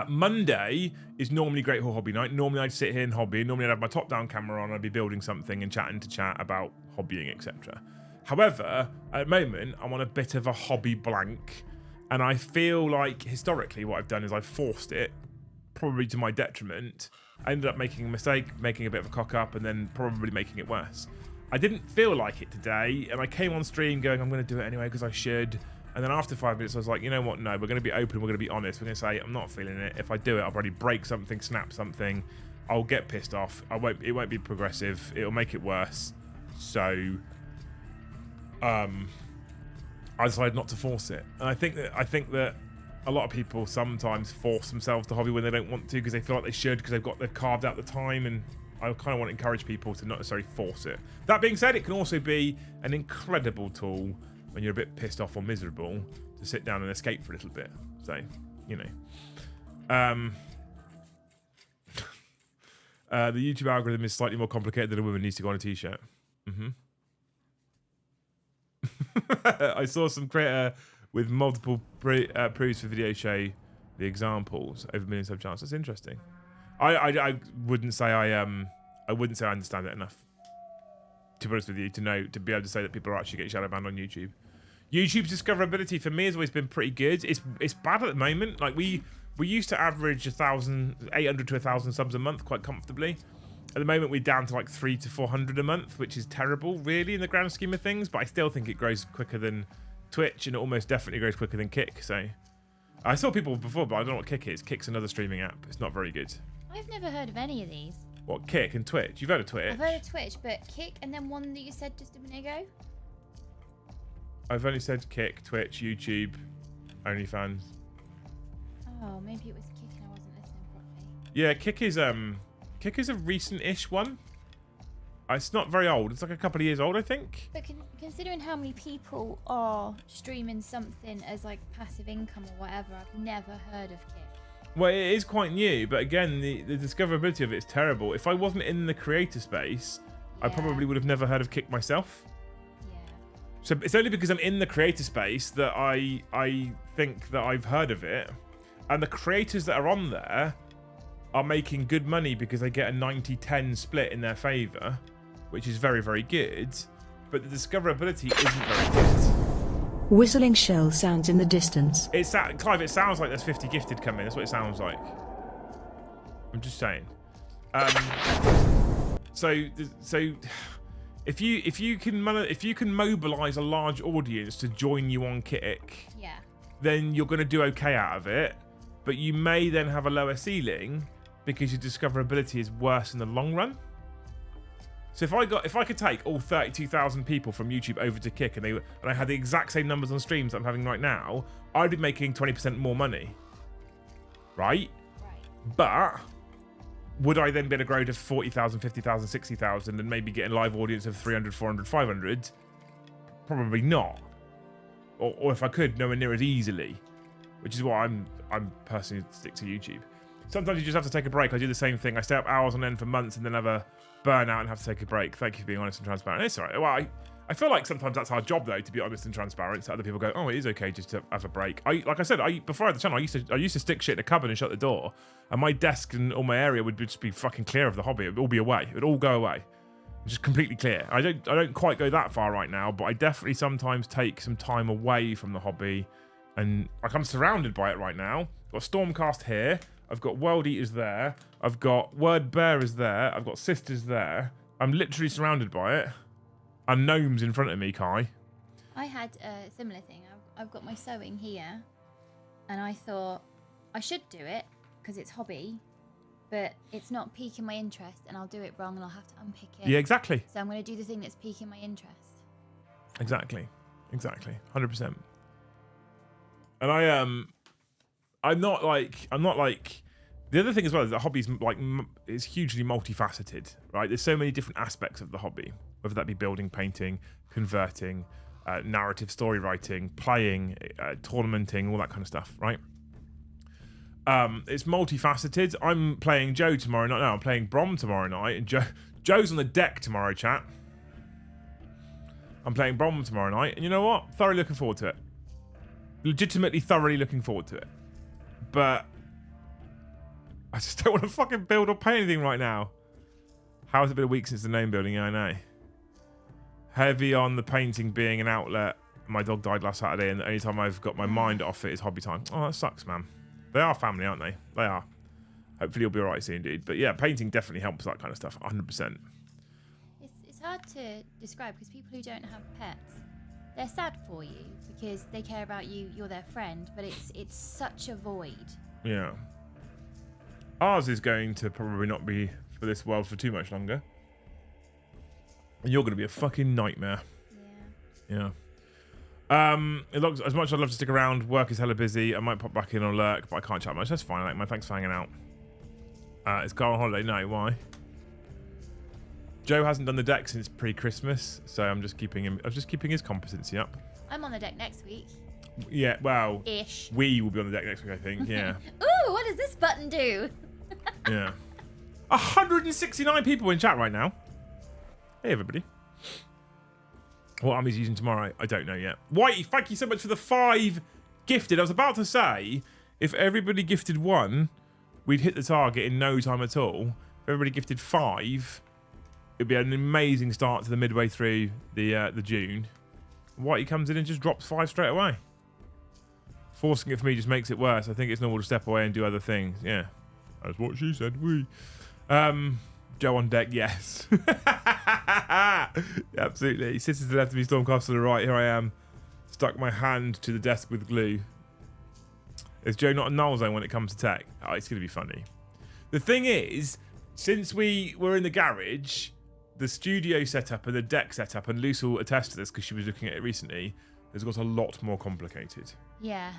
Monday is normally Great Hall Hobby Night. Normally I'd sit here and hobby. Normally I'd have my top-down camera on. I'd be building something and chatting to chat about hobbying, etc. However, at the moment, I'm on a bit of a hobby blank. And I feel like, historically, what I've done is I've forced it, probably to my detriment. I ended up making a mistake, making a bit of a cock-up, and then probably making it worse. I didn't feel like it today, and I came on stream going, I'm going to do it anyway because I should. And then after 5 minutes, I was like, you know what? No, we're going to be open. We're going to be honest. We're going to say, I'm not feeling it. If I do it, I'll probably break something, snap something. I'll get pissed off. It won't be progressive. It'll make it worse. So, I decided not to force it. And I think that a lot of people sometimes force themselves to hobby when they don't want to because they feel like they should because they've carved out the time. And I kind of want to encourage people to not necessarily force it. That being said, it can also be an incredible tool when you're a bit pissed off or miserable to sit down and escape for a little bit. So, you know. The YouTube algorithm is slightly more complicated than a woman needs to go on a t-shirt. I saw some creator with multiple proofs for video show the examples over million sub channels. That's interesting. I wouldn't say I wouldn't say I understand it enough, to be honest with you, to be able to say that people are actually getting shadow banned on YouTube. YouTube's discoverability for me has always been pretty good. It's bad at the moment. Like we used to average 800 to 1,000 subs a month quite comfortably. At the moment we're down to like 300 to 400 a month, which is terrible really in the grand scheme of things, but I still think it grows quicker than Twitch and it almost definitely grows quicker than Kick. So I saw people before, but I don't know what Kick is. Kick's another streaming app. It's not very good. I've never heard of any of these. What, Kick and Twitch? You've heard of Twitch? I've heard of Twitch, but Kick and then one that you said just a minute ago? I've only said Kick, Twitch, YouTube, OnlyFans. Oh, maybe it was Kick and I wasn't listening properly. Yeah, Kick is a recent-ish one. It's not very old. It's like a couple of years old, I think. But considering how many people are streaming something as like passive income or whatever, I've never heard of Kick. Well, it is quite new, but again, the discoverability of it is terrible. If I wasn't in the creator space, I probably would have never heard of Kick myself. Yeah. So it's only because I'm in the creator space that I think that I've heard of it. And the creators that are on there are making good money because they get a 90-10 split in their favour, which is very, very good. But the discoverability isn't very good. Whistling shell sounds in the distance. Clive, it sounds like there's 50 gifted coming. That's what it sounds like. I'm just saying. So if you can mobilize a large audience to join you on Kick, Yeah. then you're going to do okay out of it. But you may then have a lower ceiling because your discoverability is worse in the long run. So if I could take all 32,000 people from YouTube over to Kick and I had the exact same numbers on streams that I'm having right now, I'd be making 20% more money. Right? But would I then be able to grow to 40,000, 50,000, 60,000 and maybe get a live audience of 300, 400, 500? Probably not. Or if I could, nowhere near as easily. Which is why I'm personally stick to YouTube. Sometimes you just have to take a break. I do the same thing. I stay up hours on end for months and then have a burnout and have to take a break. Thank you for being honest and transparent. It's all right. Well, I feel like sometimes that's our job, though, to be honest and transparent. So other people go, oh, it is okay just to have a break. Like I said, before I had the channel, I used to stick shit in a cupboard and shut the door. And my desk and all my area would just be fucking clear of the hobby. It would all be away. It would all go away. Just completely clear. I don't quite go that far right now, but I definitely sometimes take some time away from the hobby. And like I'm surrounded by it right now. I've got Stormcast here. I've got World Eaters there. I've got Word Bearers there. I've got Sisters there. I'm literally surrounded by it. And gnomes in front of me, Kai. I had a similar thing. I've got my sewing here, and I thought I should do it because it's hobby, but it's not piquing my interest, and I'll do it wrong, and I'll have to unpick it. Yeah, exactly. So I'm going to do the thing that's piquing my interest. Exactly. 100%. And I'm not like the other thing as well is that hobby's like is hugely multifaceted, right? There's so many different aspects of the hobby, whether that be building, painting, converting, narrative story writing, playing, tournamenting, all that kind of stuff, right? It's multifaceted. I'm playing Joe tomorrow night. No, I'm playing Brom tomorrow night, and Joe's on the deck tomorrow, chat. I'm playing Brom tomorrow night, and you know what? Thoroughly looking forward to it. Legitimately thoroughly looking forward to it. But I just don't want to fucking build or paint anything right now. How has it been a week since the name building? Yeah, I know. Heavy on the painting being an outlet. My dog died last Saturday, and the only time I've got my mind off it is hobby time. Oh, that sucks, man. They are family, aren't they? They are. Hopefully you'll be alright soon, dude. But yeah, painting definitely helps that kind of stuff, 100%. It's hard to describe because people who don't have pets, they're sad for you because they care about you, you're their friend, but it's such a void. Yeah. Ours is going to probably not be for this world for too much longer. And you're going to be a fucking nightmare. Yeah. It looks, as much as I'd love to stick around, work is hella busy. I might pop back in or lurk, but I can't chat much. That's fine, like, man. Thanks for hanging out. It's Carl on holiday. No, why? Joe hasn't done the deck since pre-Christmas, so I'm just keeping his competency up. I'm on the deck next week. Yeah, well, Ish. We will be on the deck next week, I think. Yeah. Ooh, what does this button do? Yeah. 169 people in chat right now. Hey, everybody. What Ami's using tomorrow, I don't know yet. Whitey, thank you so much for the 5 gifted. I was about to say, if everybody gifted 1, we'd hit the target in no time at all. If everybody gifted 5, it'd be an amazing start to the midway through the June. Whitey comes in and just drops 5 straight away. Forcing it for me just makes it worse. I think it's normal to step away and do other things. Yeah. That's what she said. Joe on deck, yes. Absolutely. Sisters to the left of me, Stormcast to the right. Here I am. Stuck my hand to the desk with glue. Is Joe not a null zone when it comes to tech? Oh, it's going to be funny. The thing is, since we were in the garage, the studio setup and the deck setup, and Luce will attest to this because she was looking at it recently, has got a lot more complicated. Yeah.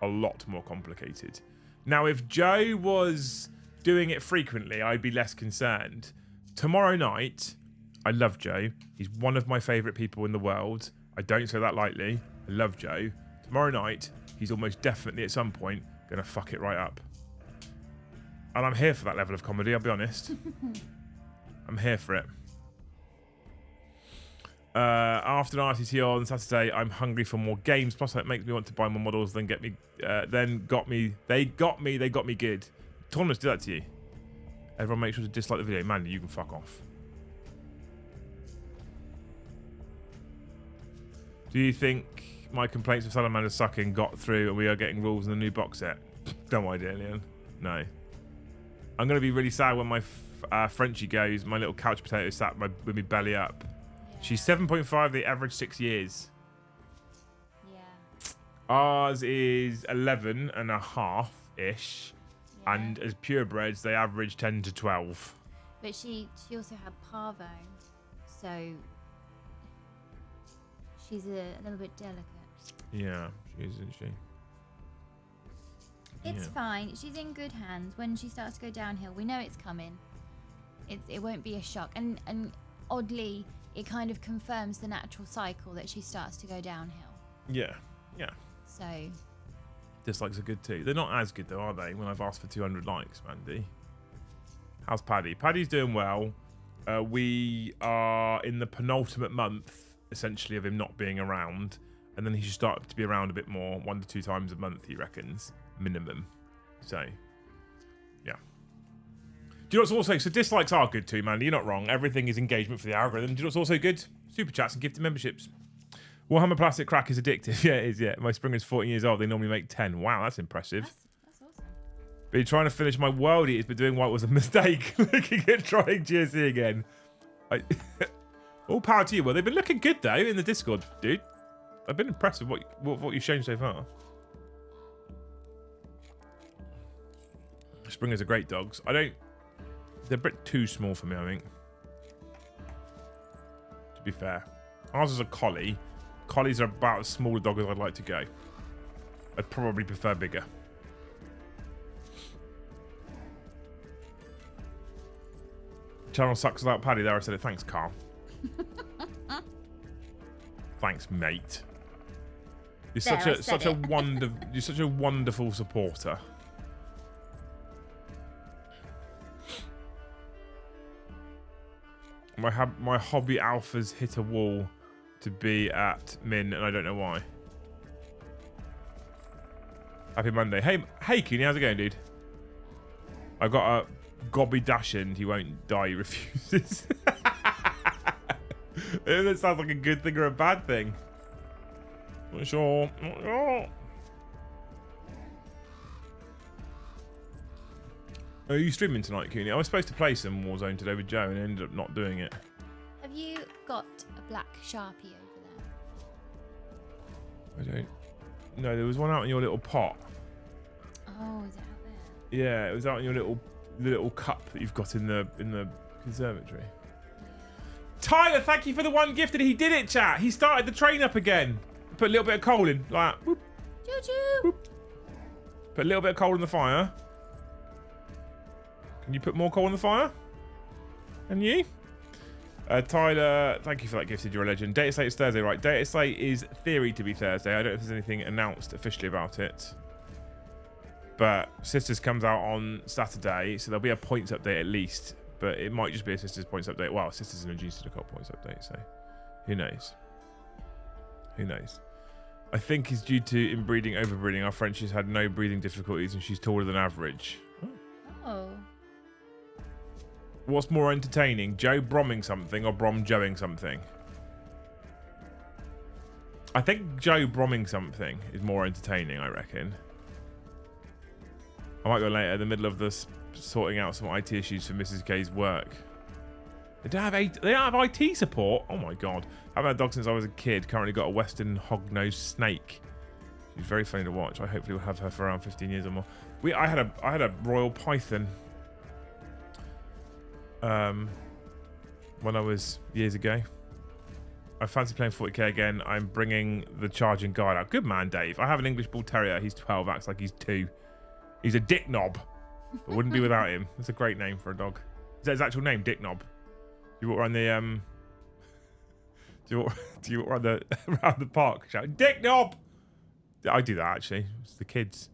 A lot more complicated. Now, if Joe was doing it frequently, I'd be less concerned. Tomorrow night, I love Joe. He's one of my favourite people in the world. I don't say that lightly. I love Joe. Tomorrow night, he's almost definitely at some point going to fuck it right up. And I'm here for that level of comedy, I'll be honest. I'm here for it. After an RTT on Saturday, I'm hungry for more games. Plus, it makes me want to buy more models. They got me good. Tournaments do that to you. Everyone, make sure to dislike the video. Man, you can fuck off. Do you think my complaints of Salamander sucking got through and we are getting rules in the new box set? Don't idea, Leon. No. I'm going to be really sad when my Frenchie goes. My little couch potato sat with me belly up. She's 7.5. The average 6 years. Yeah. Ours is 11 and a half ish, Yeah. and as purebreds they average 10 to 12. But she also had parvo, so she's a little bit delicate. Yeah, she is, isn't she? It's Yeah. fine. She's in good hands. When she starts to go downhill, we know it's coming. It won't be a shock. And oddly, it kind of confirms the natural cycle that she starts to go downhill. Yeah, yeah. So Dislikes are good too. They're not as good though, are they? When I've asked for 200 likes, Mandy. How's Paddy? Paddy's doing well. We are in the penultimate month, essentially, of him not being around. And then he should start to be around a bit more, 1 to 2 times a month, he reckons. Minimum. So, yeah. Do you know what's also... So dislikes are good too, Mandy. You're not wrong. Everything is engagement for the algorithm. Do you know what's also good? Super chats and gifted memberships. Warhammer Plastic Crack is addictive. Yeah, it is, yeah. My Springer's 14 years old. They normally make 10. Wow, that's impressive. that's awesome. Been trying to finish my World Eaters, but doing what was a mistake. Looking at trying GSE again. All power to you. Well, they've been looking good, though, in the Discord, dude. I've been impressed with what you've shown so far. Springers are great dogs. They're a bit too small for me, I think. To be fair. Ours is a collie. Collies are about as small a dog as I'd like to go. I'd probably prefer bigger. Channel sucks without Paddy there. I said it. Thanks, Carl. Thanks, mate. You're such a wonderful supporter. My hobby alphas hit a wall to be at Min, and I don't know why. Happy Monday. Hey, Cooney, how's it going, dude? I've got a gobby dash and he won't die, he refuses. That sounds like a good thing or a bad thing. Not sure. Not sure. Are you streaming tonight, Cooney? I was supposed to play some Warzone today with Joe and ended up not doing it. Have you got a black Sharpie over there? I don't. No, there was one out in your little pot. Oh, is it out there? Yeah, it was out in your little cup that you've got in the conservatory. Tyler, thank you for the 1 gifted. He did it, chat. He started the train up again. Put a little bit of coal in, like whoop, Choo choo. whoop. Put a little bit of coal in the fire. Can you put more coal in the fire? And you? Tyler, thank you for that gifted. You're a legend. Data Slate is Thursday, right? Data Slate is theory to be Thursday. I don't know if there's anything announced officially about it. But Sisters comes out on Saturday, so there'll be a points update at least. But it might just be a Sisters points update. Well, Sisters and a G Studicot points update, so who knows? Who knows? I think it's due to inbreeding, overbreeding. Our French has had no breathing difficulties and she's taller than average. Oh. What's more entertaining, Joe bromming something or Brom joeing something? I think Joe bromming something is more entertaining, I reckon. I might go later in the middle of this sorting out some IT issues for Mrs. K's work. They don't have IT support? Oh my god. I've had a dog since I was a kid. Currently got a Western hog-nosed snake. She's very funny to watch. I hopefully will have her for around 15 years or more. I had a royal python. When I was years ago. I fancy playing 40k again. I'm bringing the charging guide out. Good man, Dave. I have an English Bull Terrier. He's 12, acts like he's 2. He's a dick knob. But wouldn't be without him. That's a great name for a dog. Is that his actual name, Dick Knob? Do you walk around the do you walk around the park shouting Dick Knob? I do that actually. It's the kids.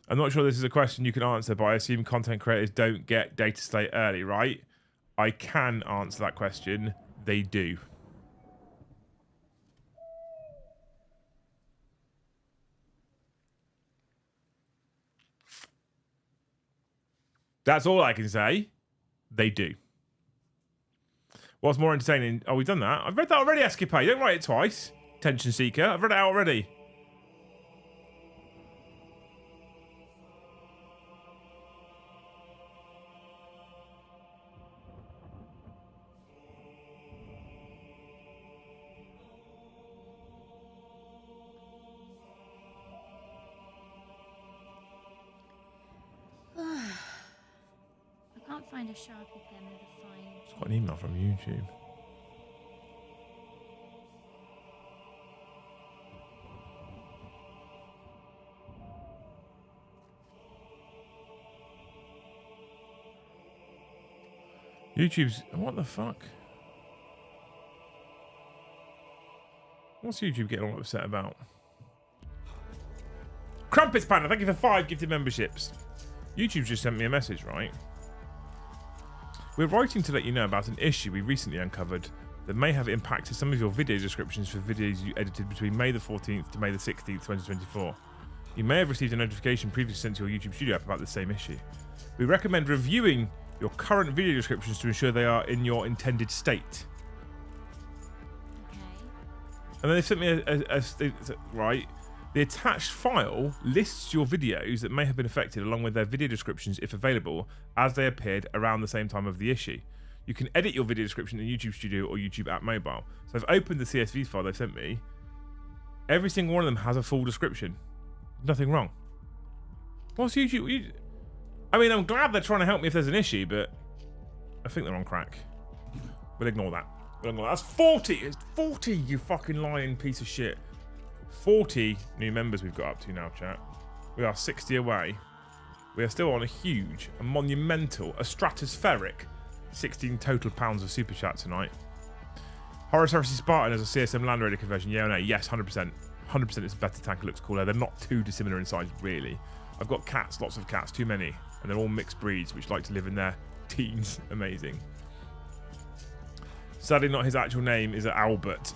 I'm not sure this is a question you can answer, but I assume content creators don't get data slate early, right? I can answer that question. They do. That's all I can say. They do. What's more entertaining? Oh, we've done that. I've read that already, Escapade. Don't write it twice. Attention seeker. I've read it out already. can't find a Sharpie pen with a fine. Just got an email from YouTube. YouTube's... What the fuck? What's YouTube getting all upset about? Crumpets Panda, thank you for 5 gifted memberships. YouTube just sent me a message, right? We're writing to let you know about an issue we recently uncovered that may have impacted some of your video descriptions for videos you edited between May the 14th to May the 16th, 2024. You may have received a notification previously sent to your YouTube Studio app about the same issue. We recommend reviewing your current video descriptions to ensure they are in your intended state. Okay. And then they sent me right. The attached file lists your videos that may have been affected along with their video descriptions if available as they appeared around the same time of the issue. You can edit your video description in YouTube Studio or YouTube App Mobile. So I've opened the CSV file they've sent me. Every single one of them has a full description. Nothing wrong. What's YouTube? I mean, I'm glad they're trying to help me if there's an issue, but I think they're on crack. We'll ignore that. That's 40. It's 40, you fucking lying piece of shit. 40 new members we've got up to now, chat. We are 60 away. We are still on a huge, a monumental, a stratospheric 16 total pounds of super chat tonight. Horus Heresy Spartan as a CSM Land Raider conversion. Yeah or no? Yes, 100%. 100% it's a better tank. It looks cooler. They're not too dissimilar in size, really. I've got cats, lots of cats, too many. And they're all mixed breeds, which like to live in their teens. Amazing. Sadly, not his actual name is Albert.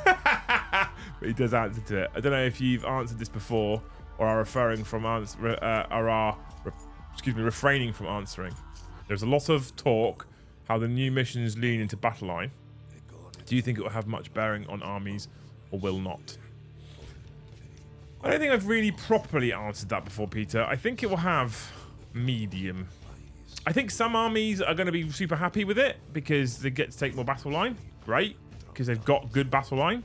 But he does answer to it. I don't know if you've answered this before or are refraining from answering. There's a lot of talk how the new missions lean into battle line. Do you think it will have much bearing on armies or will not? I don't think I've really properly answered that before, Peter. I think it will have medium. I think some armies are going to be super happy with it because they get to take more battle line. Great, because they've got good battle line.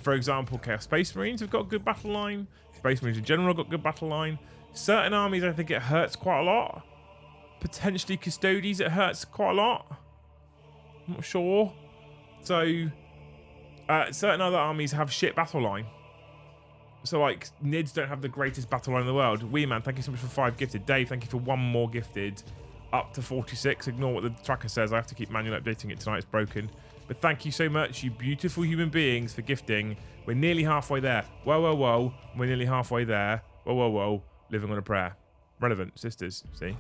For example, Chaos Space Marines have got good battle line. Space Marines in general have got good battle line. Certain armies, I think it hurts quite a lot. Potentially Custodies, it hurts quite a lot. I'm not sure. So, certain other armies have shit battle line. So, like, Nids don't have the greatest battle line in the world. Wee Man, thank you so much for 5 gifted. Dave, thank you for 1 more gifted. Up to 46. Ignore what the tracker says. I have to keep manually updating it tonight. It's broken. But thank you so much, you beautiful human beings, for gifting. We're nearly halfway there. Whoa, whoa, whoa. We're nearly halfway there. Whoa, whoa, whoa. Living on a prayer. Relevant, sisters. See?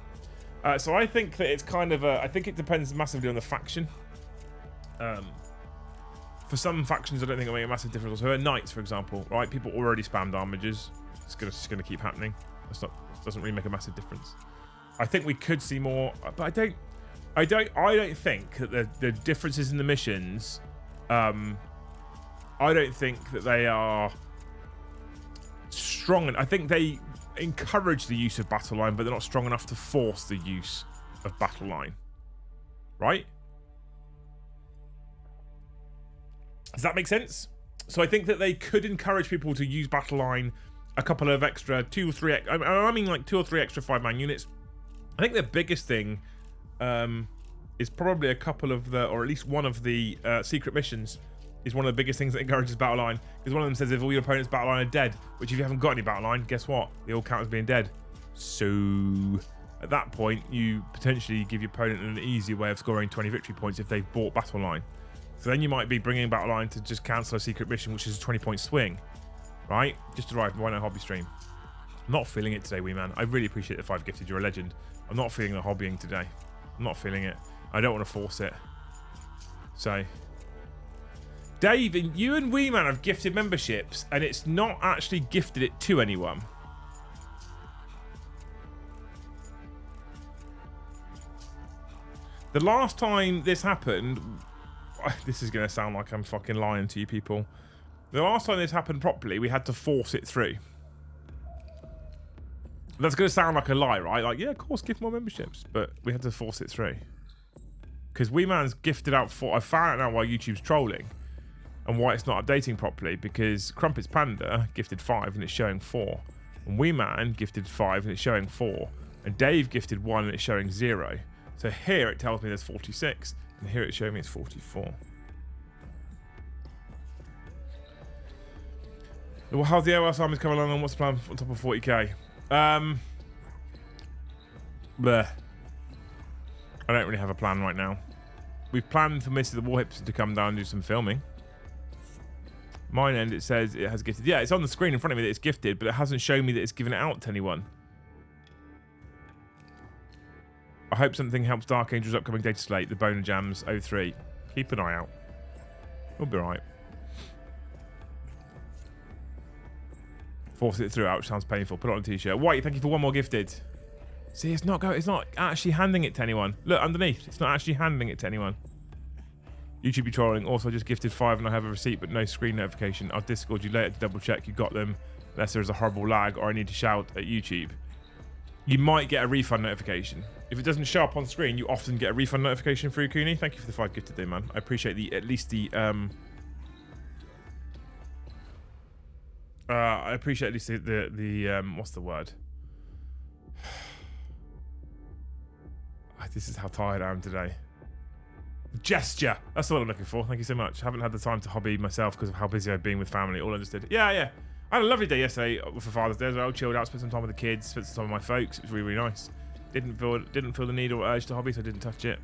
So I think that it's kind of a... I think it depends massively on the faction. For some factions, I don't think it'll make a massive difference. So at Knights, for example, right? People already spammed armages. It's gonna keep happening. It doesn't really make a massive difference. I think we could see more, but I don't think that the differences in the missions, I don't think that they are strong. I think they encourage the use of battle line, but they're not strong enough to force the use of battle line. Right? Does that make sense? So I think that they could encourage people to use battle line, a couple of extra, 2 or 3, I mean like 2 or 3 extra 5-man units. I think the biggest thing is probably a couple of the, or at least one of the secret missions is one of the biggest things that encourages battle line. Because one of them says if all your opponent's battle line are dead, which if you haven't got any battle line, guess what? They all count as being dead. So at that point, you potentially give your opponent an easy way of scoring 20 victory points if they've bought battle line. So then you might be bringing battle line to just cancel a secret mission, which is a 20-point swing, right? Just arrived. Why no hobby stream? I'm not feeling it today, wee man. I really appreciate the 5 gifted. You're a legend. I'm not feeling the hobbying today. I'm not feeling it. I don't want to force it. So, Dave, you and Wee Man have gifted memberships, and it's not actually gifted it to anyone. The last time this happened, this is going to sound like I'm fucking lying to you people. The last time this happened properly, we had to force it through. That's going to sound like a lie, right? Like, yeah, of course, gift more memberships. But we had to force it through. Because Wee Man's gifted out 4. I found out why YouTube's trolling. And why it's not updating properly. Because Crumpets Panda gifted 5 and it's showing 4. And Wee Man gifted 5 and it's showing 4. And Dave gifted 1 and it's showing 0. So here it tells me there's 46, and here it's showing me it's 44. Well, how's the OS armies coming along, and what's the plan on top of 40k? Bleh. I don't really have a plan right now. We've planned for Mr. the Warhips to come down and do some filming. Mine end, it says it has gifted. Yeah, it's on the screen in front of me that it's gifted, but it hasn't shown me that it's given it out to anyone. I hope something helps Dark Angel's upcoming data slate, the Boner Jams 03. Keep an eye out. We'll be right. Force it through. Ouch, sounds painful. Put it on a t-shirt. White, thank you for one more gifted. See, it's not actually handing it to anyone. Look underneath. It's not actually handing it to anyone. YouTube be trolling. Also, I just gifted 5 and I have a receipt but no screen notification. I'll Discord you later to double check you got them, unless there's a horrible lag or I need to shout at YouTube. You might get a refund notification. If it doesn't show up on screen, you often get a refund notification through Cooney. Thank you for the 5 gifted there, man. I appreciate I appreciate at least the what's the word? This is how tired I am today. Gesture. That's what I'm looking for. Thank you so much. Haven't had the time to hobby myself because of how busy I've been with family. All I just did. Yeah. I had a lovely day yesterday for Father's Day as well. Chilled out, spent some time with the kids, spent some time with my folks. It was really, really nice. Didn't feel the need or urge to hobby, so I didn't touch it.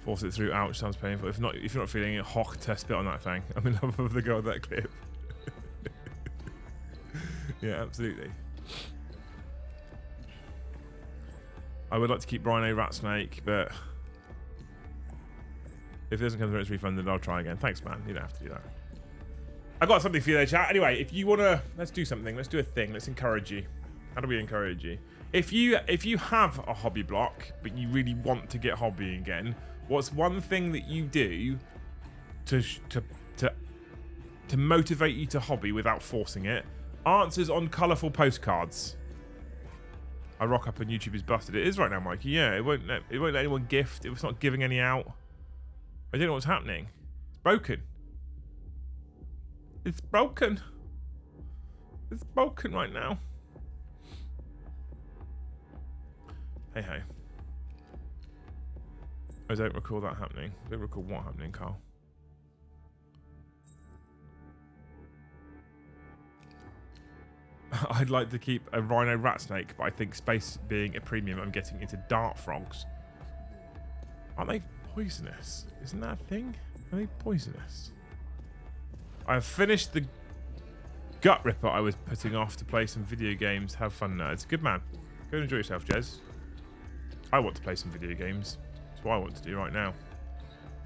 Force it through. Ouch, sounds painful. If you're not feeling it, hock to spit on that thing. I'm in love with the girl of that clip. Yeah, absolutely. I would like to keep Rhino Rat Snake, but if it doesn't come through, it's refunded. I'll try again. Thanks, man. You don't have to do that. I got something for you there, chat. Anyway, if you wanna, let's do something. Let's do a thing. Let's encourage you. How do we encourage you? If you have a hobby block, but you really want to get hobbying again, what's one thing that you do to motivate you to hobby without forcing it? Answers on colourful postcards. I rock up and YouTube is busted. It is right now, Mikey. Yeah, it won't let anyone gift. It's not giving any out. I don't know what's happening. It's broken. It's broken. It's broken right now. Hey ho. I don't recall that happening. I don't recall what happening, Carl. I'd like to keep a rhino rat snake, but I think space being a premium, I'm getting into dart frogs. Aren't they poisonous? Isn't that a thing? Are they poisonous? I've finished the gut ripper I was putting off to play some video games. Have fun, nerds. Good man. Go and enjoy yourself, Jez. I want to play some video games. That's what I want to do right now.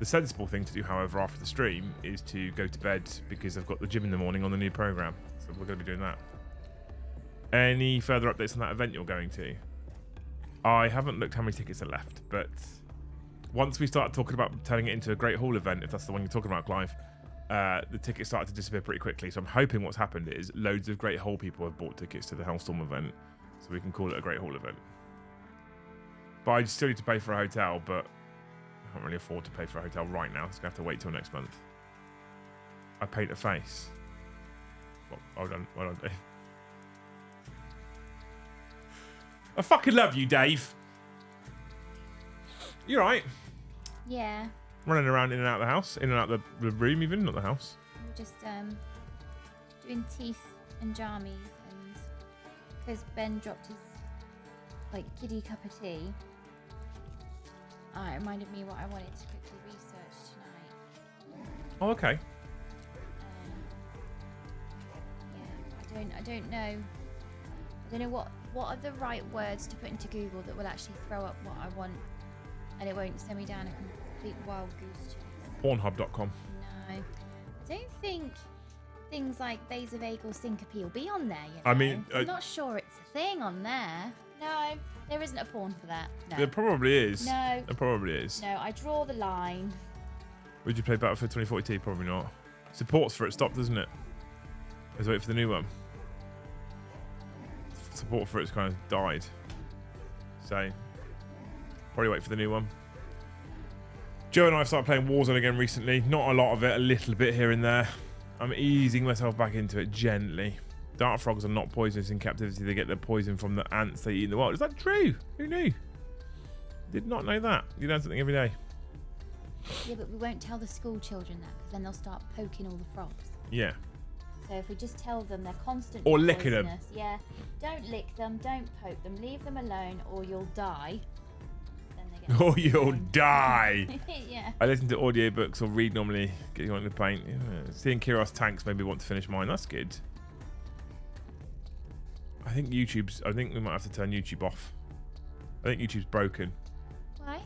The sensible thing to do, however, after the stream is to go to bed because I've got the gym in the morning on the new program. So we're going to be doing that. Any further updates on that event you're going to? I haven't looked how many tickets are left, but once we start talking about turning it into a Great Hall event, if that's the one you're talking about, Clive, the tickets started to disappear pretty quickly. So I'm hoping what's happened is loads of Great Hall people have bought tickets to the Hellstorm event, so we can call it a Great Hall event. But I still need to pay for a hotel, but I can't really afford to pay for a hotel right now. So I'm going to have to wait till next month. I paint a face. Well done, Dave. I fucking love you, Dave. You right? Yeah. Running around in and out of the house, in and out of the room, even not the house. We're just doing teeth and jammies, and because Ben dropped his kiddie cup of tea, it reminded me what I wanted to quickly research tonight. Oh, okay. Yeah, I don't know what are the right words to put into Google that will actually throw up what I want, and it won't send me down a complete wild goose chase. Pornhub.com. No, I don't think things like vasovagal syncope will be on there. You know? I mean, I'm not sure it's a thing on there. No, there isn't a porn for that. No. There probably is. No. There probably is. No, I draw the line. Would you play Battlefield 2042? Probably not. Supports for it stopped, doesn't it? Let's wait for the new one. Support for it's kind of died. So, probably wait for the new one. Joe and I have started playing Warzone again recently. Not a lot of it, a little bit here and there. I'm easing myself back into it gently. Dart frogs are not poisonous in captivity. They get their poison from the ants they eat in the wild. Is that true? Who knew? Did not know that. You learn something every day. Yeah, but we won't tell the school children that because then they'll start poking all the frogs. Yeah. So if we just tell them they're constantly Or licking them. Yeah, don't lick them, don't poke them, leave them alone or you'll die. Then they get Or you'll die. Yeah. I listen to audiobooks or read normally, get you on the paint. Yeah. Seeing Kiros Tanks made me want to finish mine. That's good. I think we might have to turn YouTube off. I think YouTube's broken. Why?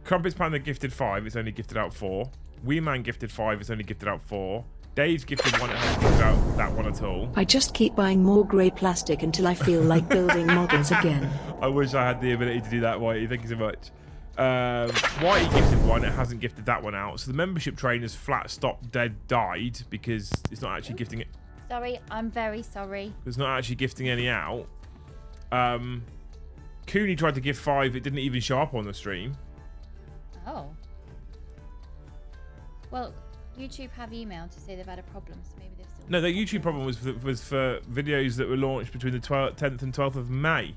Crumpets Panda gifted 5, it's only gifted out 4. Wee Man gifted 5, it's only gifted out 4. Dave's gifted 1, it hasn't gifted out that one at all. I just keep buying more grey plastic until I feel like building models again. I wish I had the ability to do that, Whitey. Thank you so much. Whitey gifted 1, it hasn't gifted that one out. So the membership train is flat, stopped, dead, died because it's not actually gifting it. Sorry, I'm very sorry. It's not actually gifting any out. Cooney tried to give 5, it didn't even show up on the stream. Oh. Well, YouTube have emailed to say they've had a problem, so maybe they've still... No, the YouTube problem was for videos that were launched between the 10th and 12th of May.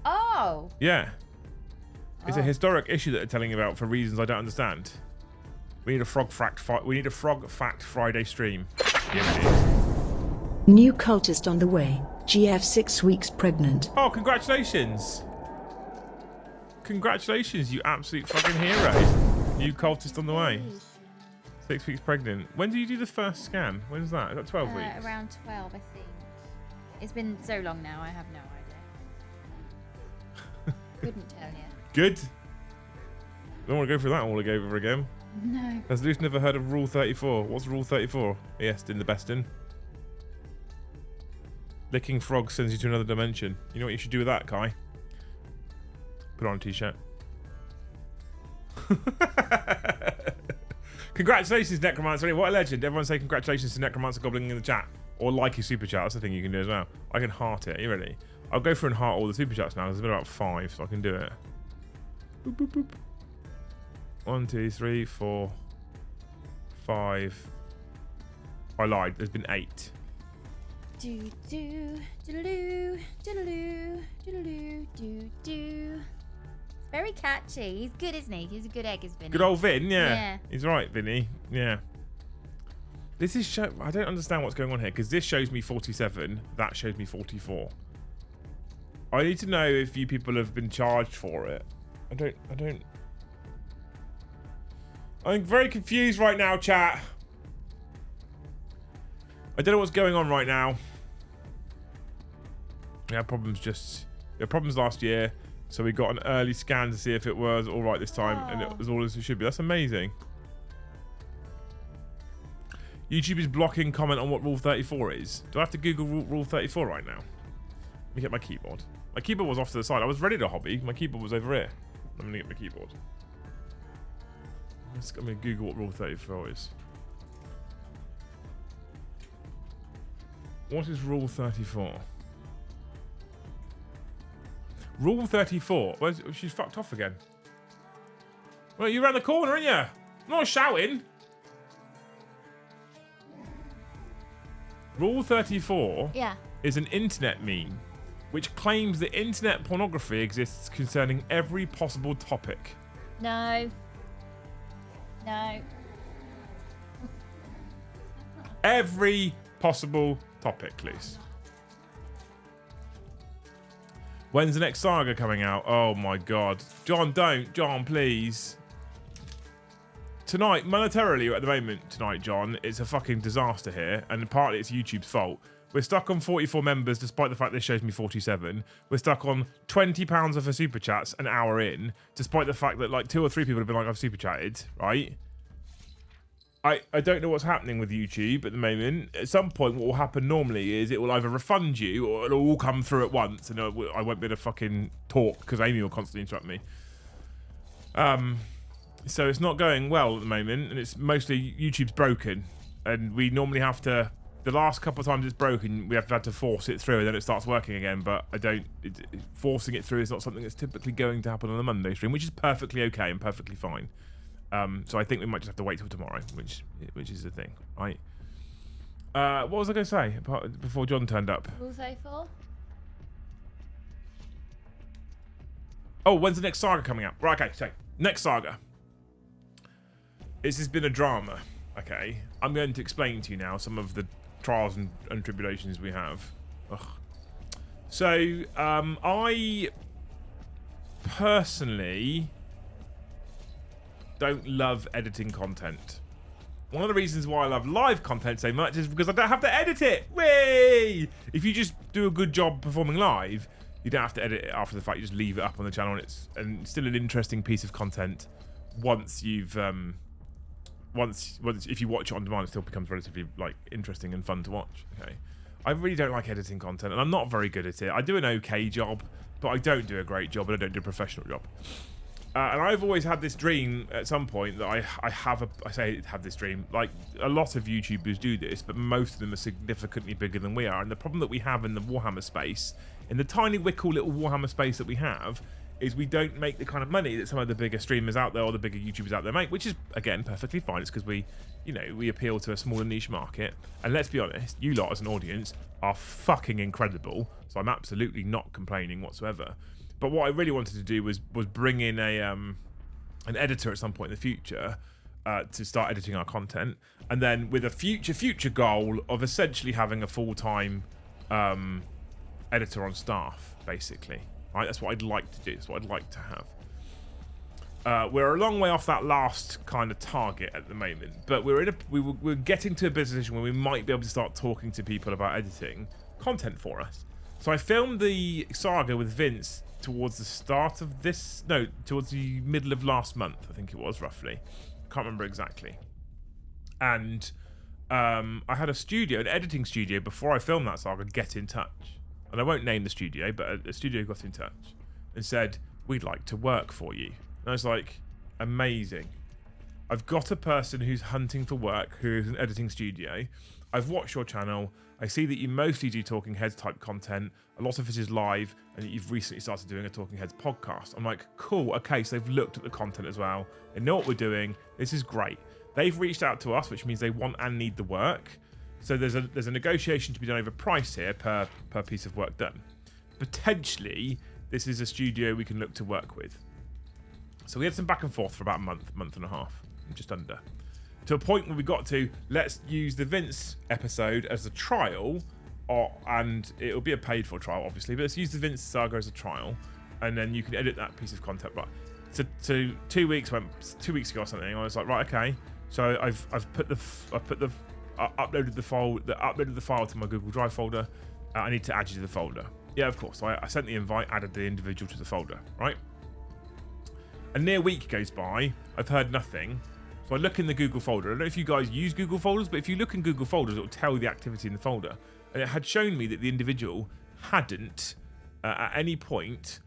Oh! Yeah. It's a historic issue that they're telling about for reasons I don't understand. We need a Frog Fact Friday stream. Yeah, we do. New cultist on the way. GF 6 weeks pregnant. Oh, congratulations. Congratulations, you absolute fucking hero. New cultist on the way. 6 weeks pregnant. When did you do the first scan? When was that? Is that 12 weeks? Around 12, I think. It's been so long now, I have no idea. Couldn't tell you. Good. Don't want to go through that all over again. No. Has Luce never heard of Rule 34? What's Rule 34? Yes, in the bestin. Licking frogs sends you to another dimension. You know what you should do with that, Kai? Put on a t-shirt. Congratulations, Necromancer. What a legend. Everyone say congratulations to Necromancer Goblin in the chat. Or like his super chat. That's the thing you can do as well. I can heart it. Are you ready? I'll go through and heart all the super chats now. There's been about 5, so I can do it. Boop, boop, boop. 1, 2, 3, 4, 5. I lied. There's been 8. Do do do do do do do. It's very catchy. He's good, isn't he? He's a good egg, is Vinny. Good old Vin, yeah. Yeah. He's right, Vinny. Yeah. This is I don't understand what's going on here because this shows me 47. That shows me 44. I need to know if you people have been charged for it. I'm very confused right now, chat. I don't know what's going on right now. We had problems last year, so we got an early scan to see if it was all right this time, and it was all as it should be. That's amazing. YouTube is blocking comment on what Rule 34 is. Do I have to Google Rule 34 right now? Let me get my keyboard. My keyboard was off to the side. I was ready to hobby. My keyboard was over here. I'm gonna get my keyboard. I'm gonna Google what Rule 34 is. What is Rule 34? Rule 34. Well, she's fucked off again. Well, you're around the corner, aren't you? I'm not shouting. Rule 34 is an internet meme which claims that internet pornography exists concerning every possible topic. No. No. Every possible topic, Luce. When's the next saga coming out? Oh my god. John, don't. John, please. Tonight, monetarily at the moment, John, it's a fucking disaster here, and partly it's YouTube's fault. We're stuck on 44 members, despite the fact this shows me 47. We're stuck on £20 worth of super chats an hour in, despite the fact that like 2 or 3 people have been like, I've super chatted, right? I don't know what's happening with YouTube at the moment. At some point, what will happen normally is it will either refund you or it'll all come through at once, and I won't be able to fucking talk because Amy will constantly interrupt me. So it's not going well at the moment, and it's mostly YouTube's broken, and we normally have to. The last couple of times it's broken, we have had to force it through, and then it starts working again. But forcing it through is not something that's typically going to happen on a Monday stream, which is perfectly okay and perfectly fine. So I think we might just have to wait till tomorrow, which is the thing, right? What was I going to say before John turned up? Rule 34? Oh, when's the next saga coming out? Right, okay, so next saga. This has been a drama, okay? I'm going to explain to you now some of the trials and tribulations we have. Ugh. So, I personally don't love editing content. One of the reasons why I love live content so much is because I don't have to edit it. Whee! If you just do a good job performing live, you don't have to edit it after the fact. You just leave it up on the channel, and it's still an interesting piece of content. Once you've once if you watch it on demand, it still becomes relatively like interesting and fun to watch. Okay, I really don't like editing content, and I'm not very good at it. I do an okay job, but I don't do a great job, and I don't do a professional job. And I've always had this dream at some point that I have this dream. Like, a lot of YouTubers do this, but most of them are significantly bigger than we are. And the problem that we have in the Warhammer space, in the tiny wickle little Warhammer space that we have, is we don't make the kind of money that some of the bigger streamers out there or the bigger YouTubers out there make, which is, again, perfectly fine. It's because we appeal to a smaller niche market. And let's be honest, you lot as an audience are fucking incredible. So I'm absolutely not complaining whatsoever. But what I really wanted to do was bring in an editor at some point in the future to start editing our content, and then with a future goal of essentially having a full-time editor on staff, basically. Right, that's what I'd like to do. That's what I'd like to have. We're a long way off that last kind of target at the moment, but we're getting to a position where we might be able to start talking to people about editing content for us. So I filmed the saga with Vince towards the start of towards the middle of last month, I think it was, roughly. Can't remember exactly. And I had an editing studio before I filmed that saga get in touch. And I won't name the studio, but a studio got in touch and said, we'd like to work for you. And I was like, amazing. I've got a person who's hunting for work, who is an editing studio. I've watched your channel. I see that you mostly do Talking Heads type content. A lot of it is live, and you've recently started doing a Talking Heads podcast. I'm like, cool, okay, so they've looked at the content as well. They know what we're doing. This is great. They've reached out to us, which means they want and need the work. So there's a negotiation to be done over price here per piece of work done. Potentially, this is a studio we can look to work with. So we had some back and forth for about a month and a half, just under. To a point where we got to, let's use the Vince episode as a trial, and it'll be a paid for trial, obviously, but let's use the Vince saga as a trial, and then you can edit that piece of content. Right. So 2 weeks ago or something, I was like, right, okay. So I've uploaded the file to my Google Drive folder. I need to add you to the folder. Yeah, of course. So I sent the invite, added the individual to the folder, right? A near week goes by. I've heard nothing. So I look in the Google folder. I don't know if you guys use Google folders, but if you look in Google folders, it will tell you the activity in the folder. And it had shown me that the individual hadn't, at any point,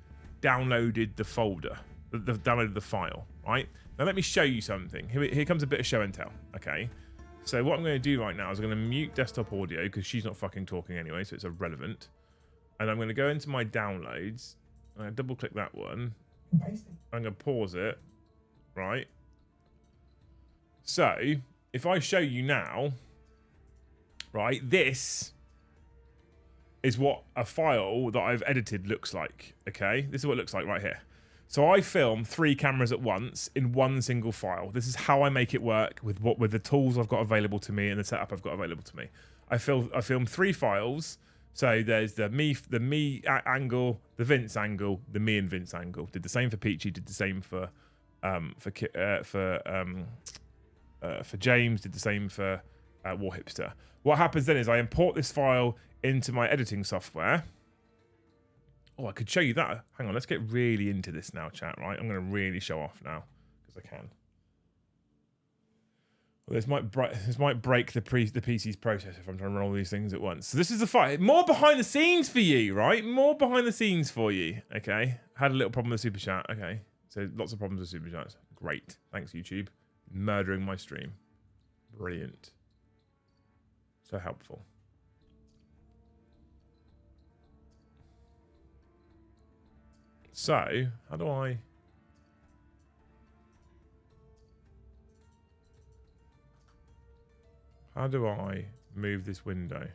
downloaded the folder, downloaded the file, right? Now let me show you something. Here comes a bit of show and tell, okay? So what I'm going to do right now is I'm going to mute desktop audio because she's not fucking talking anyway, so it's irrelevant. And I'm going to go into my downloads. And I double click that one. I'm going to pause it, right? So, if I show you now, right, this is what a file that I've edited looks like, okay? This is what it looks like right here. So I film 3 cameras at once in one single file. This is how I make it work with the tools I've got available to me and the setup I've got available to me. I filmed 3 files. So there's the me angle, the Vince angle, the me and Vince angle. Did the same for Peachy, did the same for James, did the same for War Hipster. What happens then is I import this file into my editing software. Oh, I could show you that. Hang on, let's get really into this now, chat, right? I'm going to really show off now, because I can. Well, this might break the PC's process if I'm trying to run all these things at once. So this is the fight. More behind the scenes for you, right? More behind the scenes for you, okay? Had a little problem with Super Chat, okay? So lots of problems with Super Chats. Great. Thanks, YouTube. Murdering my stream. Brilliant. So helpful. So, how do I move this window?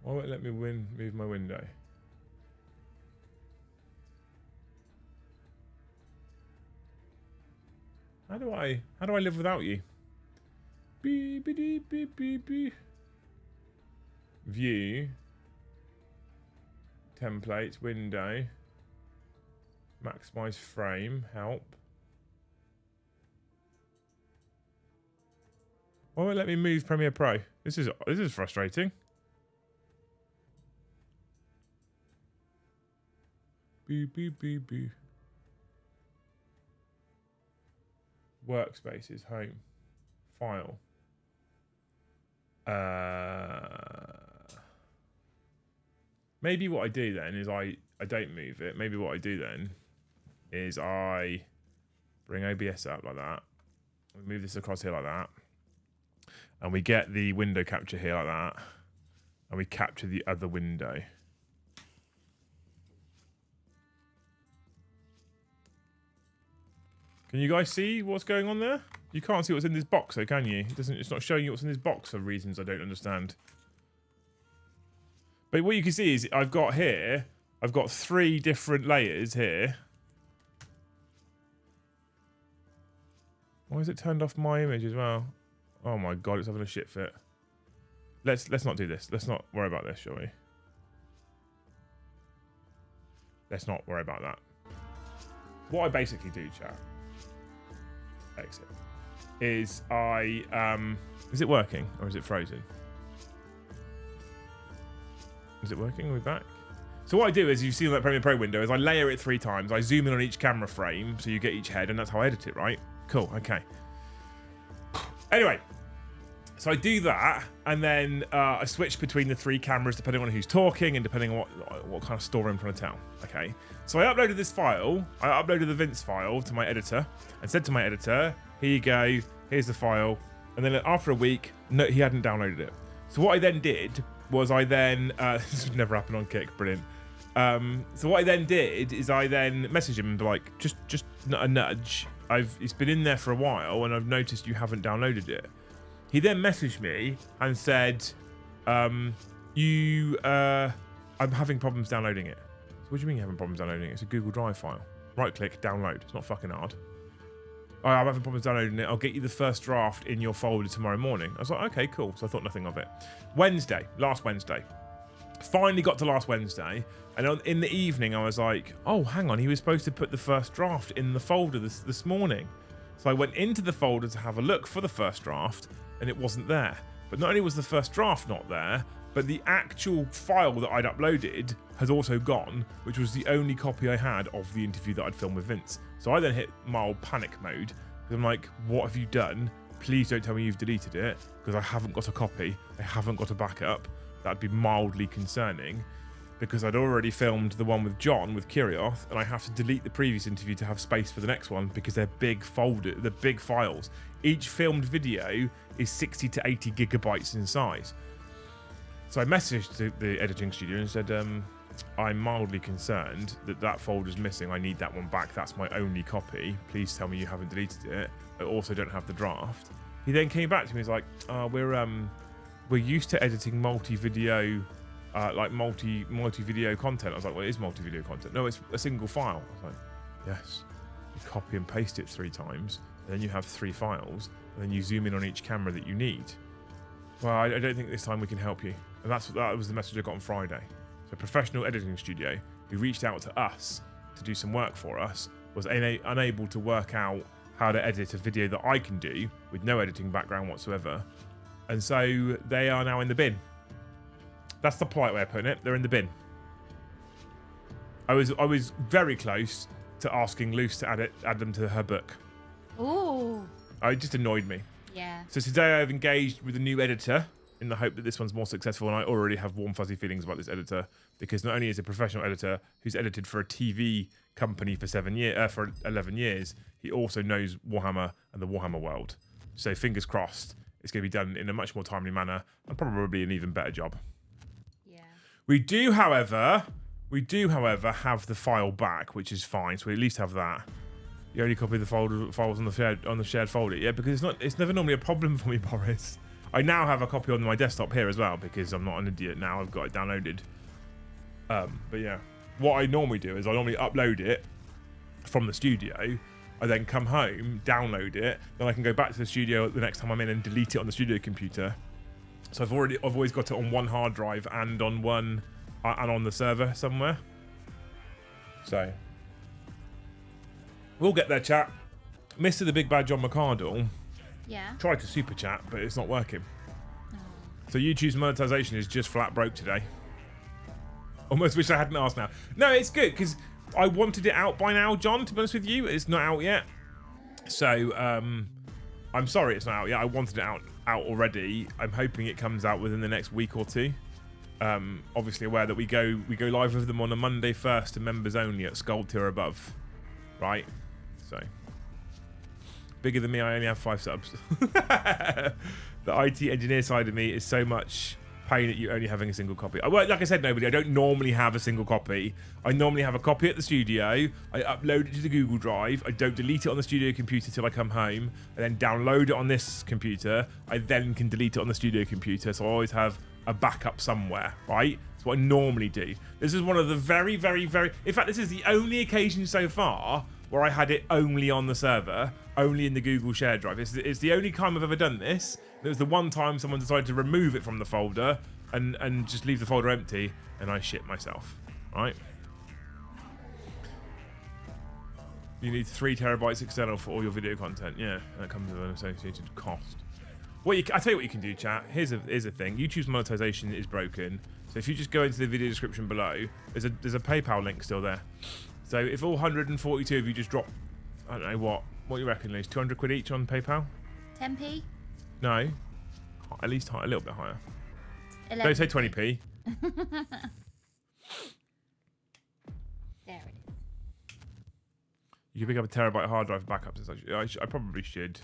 Why won't it let me move my window? How do I live without you? Beep, beep, beep, beep, beep. View. Templates, window. Maximize frame, help. Why won't it let me move Premiere Pro? This is frustrating. Beep, beep, beep, beep. Workspaces, home, file. Maybe what I do then is I don't move it. Maybe what I do then is I bring OBS up like that. We move this across here like that. And we get the window capture here like that. And we capture the other window. Can you guys see what's going on there? You can't see what's in this box though, can you? It's not showing you what's in this box for reasons I don't understand. But what you can see is I've got 3 different layers here. Why has it turned off my image as well? Oh my god, it's having a shit fit. Let's not do this. Let's not worry about this, shall we? Let's not worry about that. What I basically do, chat, exit, is is it working or is it frozen? Is it working? Are we back? So what I do is, you see on that Premiere Pro window, is I layer it 3 times. I zoom in on each camera frame so you get each head, and that's how I edit it, right? Cool, okay. Anyway, so I do that, and then I switch between the 3 cameras depending on who's talking and depending on what kind of story I'm trying to tell. Okay, so I uploaded this file. I uploaded the Vince file to my editor and said to my editor, "Here you go. Here's the file." And then after a week, no, he hadn't downloaded it. So what I then did was this would never happen on Kick. Brilliant. So what I then did is I then messaged him and be like, just a nudge. It's been in there for a while and I've noticed you haven't downloaded it. He then messaged me and said, I'm having problems downloading it. So what do you mean you're having problems downloading it? It's a Google Drive file. Right click, download. It's not fucking hard. Oh, I'm having problems downloading it. I'll get you the first draft in your folder tomorrow morning. I was like, okay, cool. So I thought nothing of it. Last Wednesday. Finally got to last Wednesday. And in the evening, I was like, oh, hang on. He was supposed to put the first draft in the folder this morning. So I went into the folder to have a look for the first draft, and it wasn't there. But not only was the first draft not there, but the actual file that I'd uploaded has also gone, which was the only copy I had of the interview that I'd filmed with Vince. So I then hit mild panic mode, because I'm like, what have you done? Please don't tell me you've deleted it, because I haven't got a copy. I haven't got a backup. That'd be mildly concerning, because I'd already filmed the one with John, with Kirioth, and I have to delete the previous interview to have space for the next one, because they're big files. Each filmed video is 60 to 80 gigabytes in size. So I messaged the editing studio and said, I'm mildly concerned that folder's missing. I need that one back. That's my only copy. Please tell me you haven't deleted it. I also don't have the draft. He then came back to me. He's like, we're used to editing multi-video, multi-video content. I was like, well, it is multi-video content. No, it's a single file. I was like, yes. You copy and paste it 3 times, and then you have 3 files, and then you zoom in on each camera that you need. Well, I don't think this time we can help you. And that was the message I got on Friday. So a professional editing studio who reached out to us to do some work for us was unable to work out how to edit a video that I can do with no editing background whatsoever. And so they are now in the bin. That's the polite way of putting it. They're in the bin. I was very close to asking Luce to add them to her book. Ooh. It just annoyed me. Yeah. So today I've engaged with a new editor in the hope that this one's more successful, and I already have warm fuzzy feelings about this editor, because not only is he a professional editor who's edited for a TV company for 11 years, he also knows Warhammer and the Warhammer world. So fingers crossed, it's going to be done in a much more timely manner and probably an even better job. Yeah. We do, however, have the file back, which is fine. So we at least have that. You only copy the files on the shared folder, yeah, because it's never normally a problem for me, Boris. I now have a copy on my desktop here as well because I'm not an idiot now. I've got it downloaded. But yeah, what I normally do is I normally upload it from the studio. I then come home, download it, then I can go back to the studio the next time I'm in and delete it on the studio computer. So I've always got it on one hard drive and on the server somewhere. So we'll get there, chat. Mr. the Big Bad John McCardle. Yeah. Tried to super chat, but it's not working. Oh. So YouTube's monetization is just flat broke today. Almost wish I hadn't asked now. No, it's good because I wanted it out by now, John, to be honest with you. It's not out yet. So I'm sorry it's not out yet. I wanted it out already. I'm hoping it comes out within the next week or two. Obviously aware that we go live with them on a Monday first to members only at Skull tier above. Right? So bigger than me, I only have 5 subs. The IT engineer side of me is so much pain at you only having a single copy. Like I said, I don't normally have a single copy. I normally have a copy at the studio. I upload it to the Google Drive. I don't delete it on the studio computer till I come home. I then download it on this computer. I then can delete it on the studio computer. So I always have a backup somewhere, right? That's what I normally do. This is one of the very, very, very... In fact, this is the only occasion so far where I had it only on the server, only in the Google Share Drive. It's the only time I've ever done this. It was the one time someone decided to remove it from the folder and just leave the folder empty, and I shit myself, right? You need 3 terabytes external for all your video content. Yeah, that comes with an associated cost. I tell you what you can do, chat. Here's a thing. YouTube's monetization is broken. So if you just go into the video description below, there's a PayPal link still there. So if all 142 of you just drop, I don't know what do you reckon, Liz? 200 quid each on PayPal? 10p? No, at least a little bit higher. 11p. Don't say 20p. There it is. You can pick up a terabyte hard drive for backups and such. I probably should.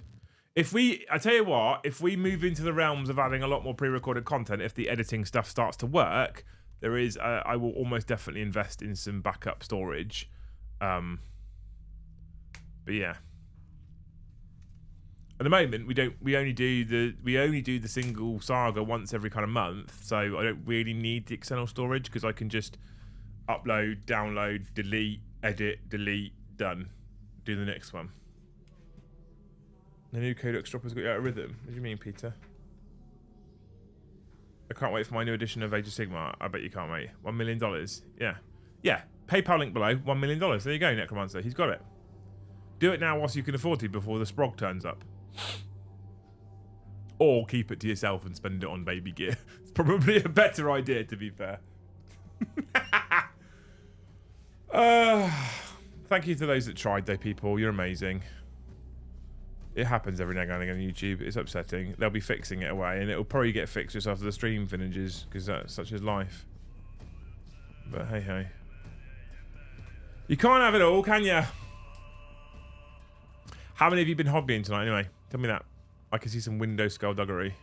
I tell you what, if we move into the realms of adding a lot more pre-recorded content, if the editing stuff starts to work, I will almost definitely invest in some backup storage. But yeah. At the moment, we only do the single saga once every kind of month, so I don't really need the external storage because I can just upload, download, delete, edit, delete, done. Do the next one. The new Codex dropper's got you out of rhythm. What do you mean, Peter? I can't wait for my new edition of Age of Sigmar. I bet you can't wait. $1 million. Yeah. Yeah. PayPal link below. $1 million. There you go, Necromancer. He's got it. Do it now whilst you can afford to before the Sprog turns up. Or keep it to yourself and spend it on baby gear. It's probably a better idea, to be fair. Thank you to those that tried, though, people. You're amazing. It happens every now and again on YouTube. It's upsetting. They'll be fixing it away, and it'll probably get fixed just after the stream finishes, because that's such is life. But hey, hey. You can't have it all, can you? How many of you been hobbying tonight, anyway? Tell me that. I can see some window skullduggery.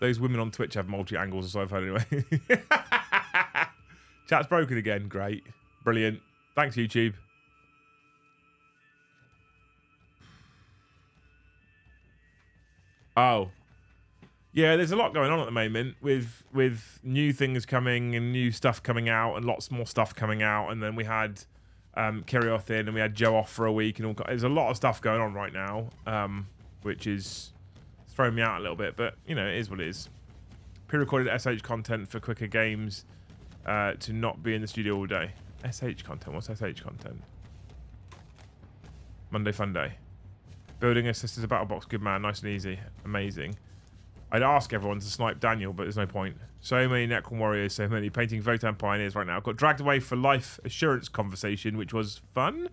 Those women on Twitch have multi-angles, as I've heard, anyway. Chat's broken again. Great. Brilliant. Thanks, YouTube. Oh. Yeah, there's a lot going on at the moment with new things coming and new stuff coming out and lots more stuff coming out. And then we had Kirioth in and we had Joe off for a week. And there's a lot of stuff going on right now, which is throwing me out a little bit. But, you know, it is what it is. Pre-recorded SH content for quicker games to not be in the studio all day. SH content? What's SH content? Monday Fun Day. Building a Sisters of Battle Box. Good man. Nice and easy. Amazing. I'd ask everyone to snipe Daniel, but there's no point. So many Necron Warriors, so many painting Votan Pioneers right now. Got dragged away for life assurance conversation, which was fun.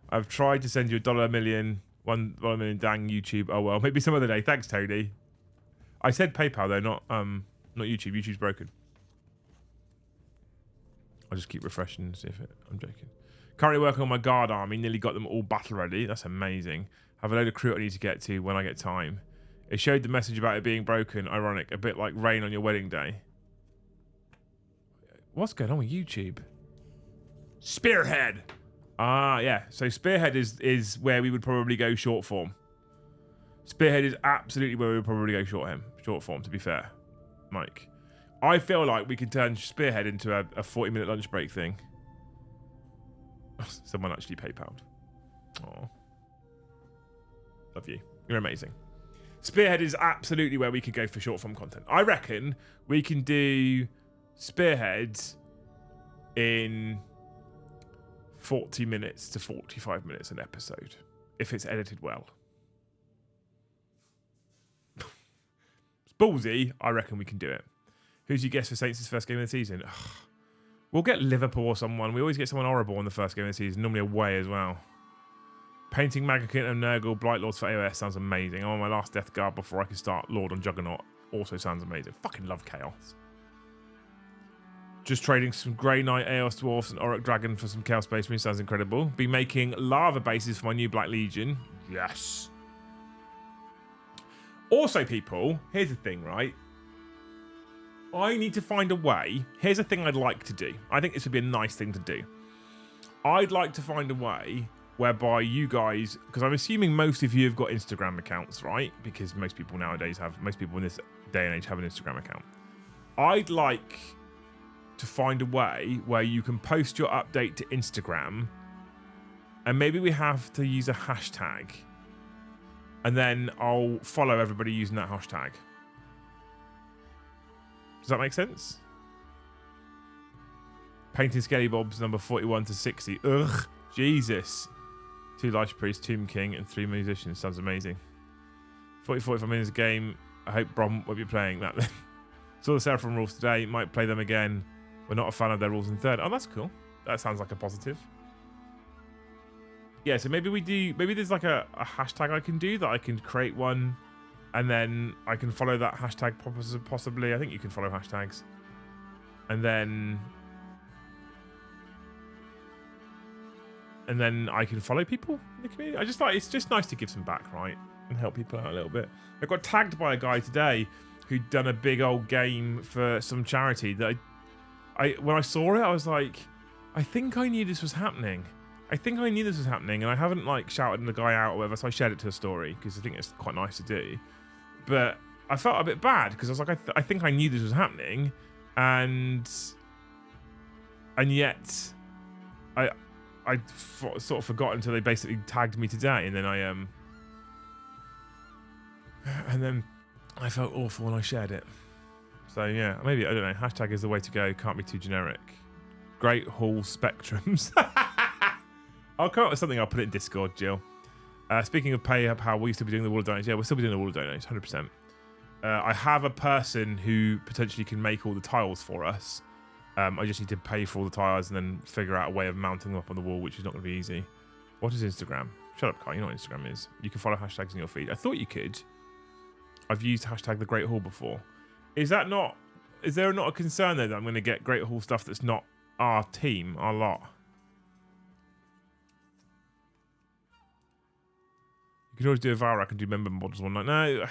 I've tried to send you $1 million, $1 million dang YouTube. Oh well, maybe some other day. Thanks, Tony. I said PayPal though, not YouTube. YouTube's broken. I'll just keep refreshing and see if I'm joking. Currently working on my guard army. Nearly got them all battle ready. That's amazing. Have a load of crew I need to get to when I get time. It showed the message about it being broken. Ironic. A bit like rain on your wedding day. What's going on with YouTube? Spearhead. Ah, yeah. So Spearhead is where we would probably go short form. Spearhead is absolutely where we would probably go short form, to be fair, Mike. I feel like we could turn Spearhead into a 40-minute lunch break thing. Someone actually PayPal'd. Aw. Love you. You're amazing. Spearhead is absolutely where we could go for short form content. I reckon we can do Spearhead in 40 minutes to 45 minutes an episode, if it's edited well. It's ballsy. I reckon we can do it. Who's your guess for Saints' first game of the season? Ugh. We'll get Liverpool or someone. We always get someone horrible in the first game of the season, normally away as well. Painting Magikant and Nurgle Blight Lords for AOS sounds amazing. I'm on my last Death Guard before I can start Lord on Juggernaut. Also sounds amazing. Fucking love Chaos. Just trading some Grey Knight, Aeos Dwarfs, and Auric Dragon for some Chaos Space Marine sounds incredible. Be making lava bases for my new Black Legion. Yes. Also, people, here's the thing, right? I need to find a way. Here's a thing I'd like to do. I think this would be a nice thing to do. I'd like to find a way whereby you guys, because I'm assuming most of you have got Instagram accounts, right? Because most people nowadays most people in this day and age have an Instagram account. I'd like to find a way where you can post your update to Instagram, and maybe we have to use a hashtag, and then I'll follow everybody using that hashtag. Does that make sense? Painting Skelly Bobs number 41 to 60. Ugh, Jesus. 2 Life Priests, Tomb King, and 3 Musicians. Sounds amazing. 45 minutes a game. I hope Brom won't be playing that then. Saw the Seraphim rules today. Might play them again. We're not a fan of their rules in third. Oh, that's cool. That sounds like a positive. Yeah, so maybe there's like a hashtag I can do that I can create one, and then I can follow that hashtag possibly. I think you can follow hashtags. And then I can follow people in the community. I just like, it's just nice to give some back, right? And help people out a little bit. I got tagged by a guy today who'd done a big old game for some charity that when I saw it, I was like, I think I knew this was happening. And I haven't like shouted the guy out or whatever, so I shared it to a story because I think it's quite nice to do. But I felt a bit bad because I was like, I think I knew this was happening, and yet I sort of forgot until they basically tagged me today, and then I felt awful when I shared it. So yeah, maybe, I don't know, hashtag is the way to go. Can't be too generic. Great Hall Spectrums. I'll come up with something. I'll put it in Discord, Jill. Speaking of PayPal, will you still be doing the wall of donations? Yeah, we'll still be doing the wall of donations, 100%. I have a person who potentially can make all the tiles for us. I just need to pay for all the tiles and then figure out a way of mounting them up on the wall, which is not going to be easy. What is Instagram? Shut up, Kai. You know what Instagram is. You can follow hashtags in your feed. I thought you could. I've used hashtag the Great Hall before. Is there not a concern there that I'm going to get Great Hall stuff that's not our team, our lot? You can always do a Valrak and do member models one night. No.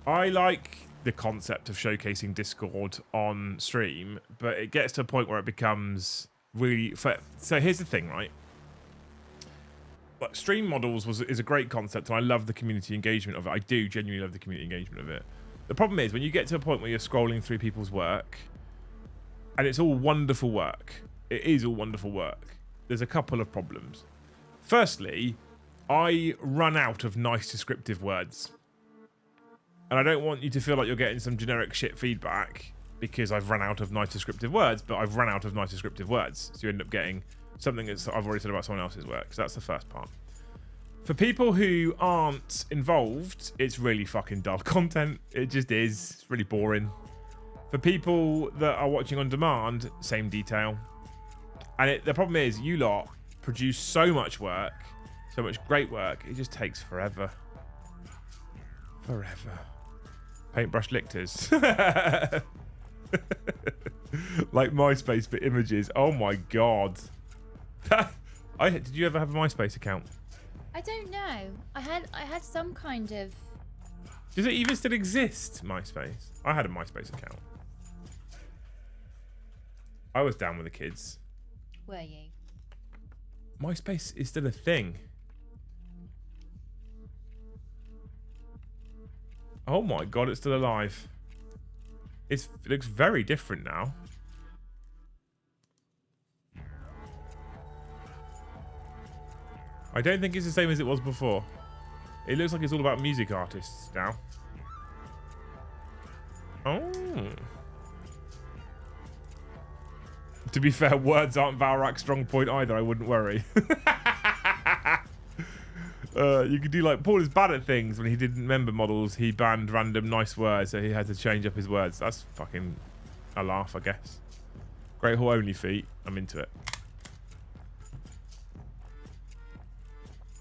I like the concept of showcasing Discord on stream, but it gets to a point where it becomes really... So here's the thing, right? But stream models is a great concept, and I love the community engagement of it. I do genuinely love the community engagement of it. The problem is, when you get to a point where you're scrolling through people's work, and it's all wonderful work. It is all wonderful work. There's a couple of problems. Firstly, I run out of nice descriptive words. And I don't want you to feel like you're getting some generic shit feedback because I've run out of nice descriptive words, but I've run out of nice descriptive words. So you end up getting something that I've already said about someone else's work. So that's the first part. For people who aren't involved, it's really fucking dull content. It just is. It's really boring. For people that are watching on demand, same detail. And the problem is, you lot produce so much work, so much great work, it just takes forever. Forever. Paintbrush lictors. Like MySpace for images. Oh my god. Did you ever have a MySpace account? I don't know. I had some kind of... Does it even still exist, MySpace? I had a MySpace account. I was down with the kids. Were you? MySpace is still a thing. Oh my god, it's still alive. It looks very different now. I don't think it's the same as it was before. It looks like it's all about music artists now. Oh. To be fair, words aren't Valrak's strong point either. I wouldn't worry. You could do like Paul is bad at things. When he did member models, he banned random nice words, so he had to change up his words. That's fucking a laugh, I guess. Great Hall only feat. I'm into it.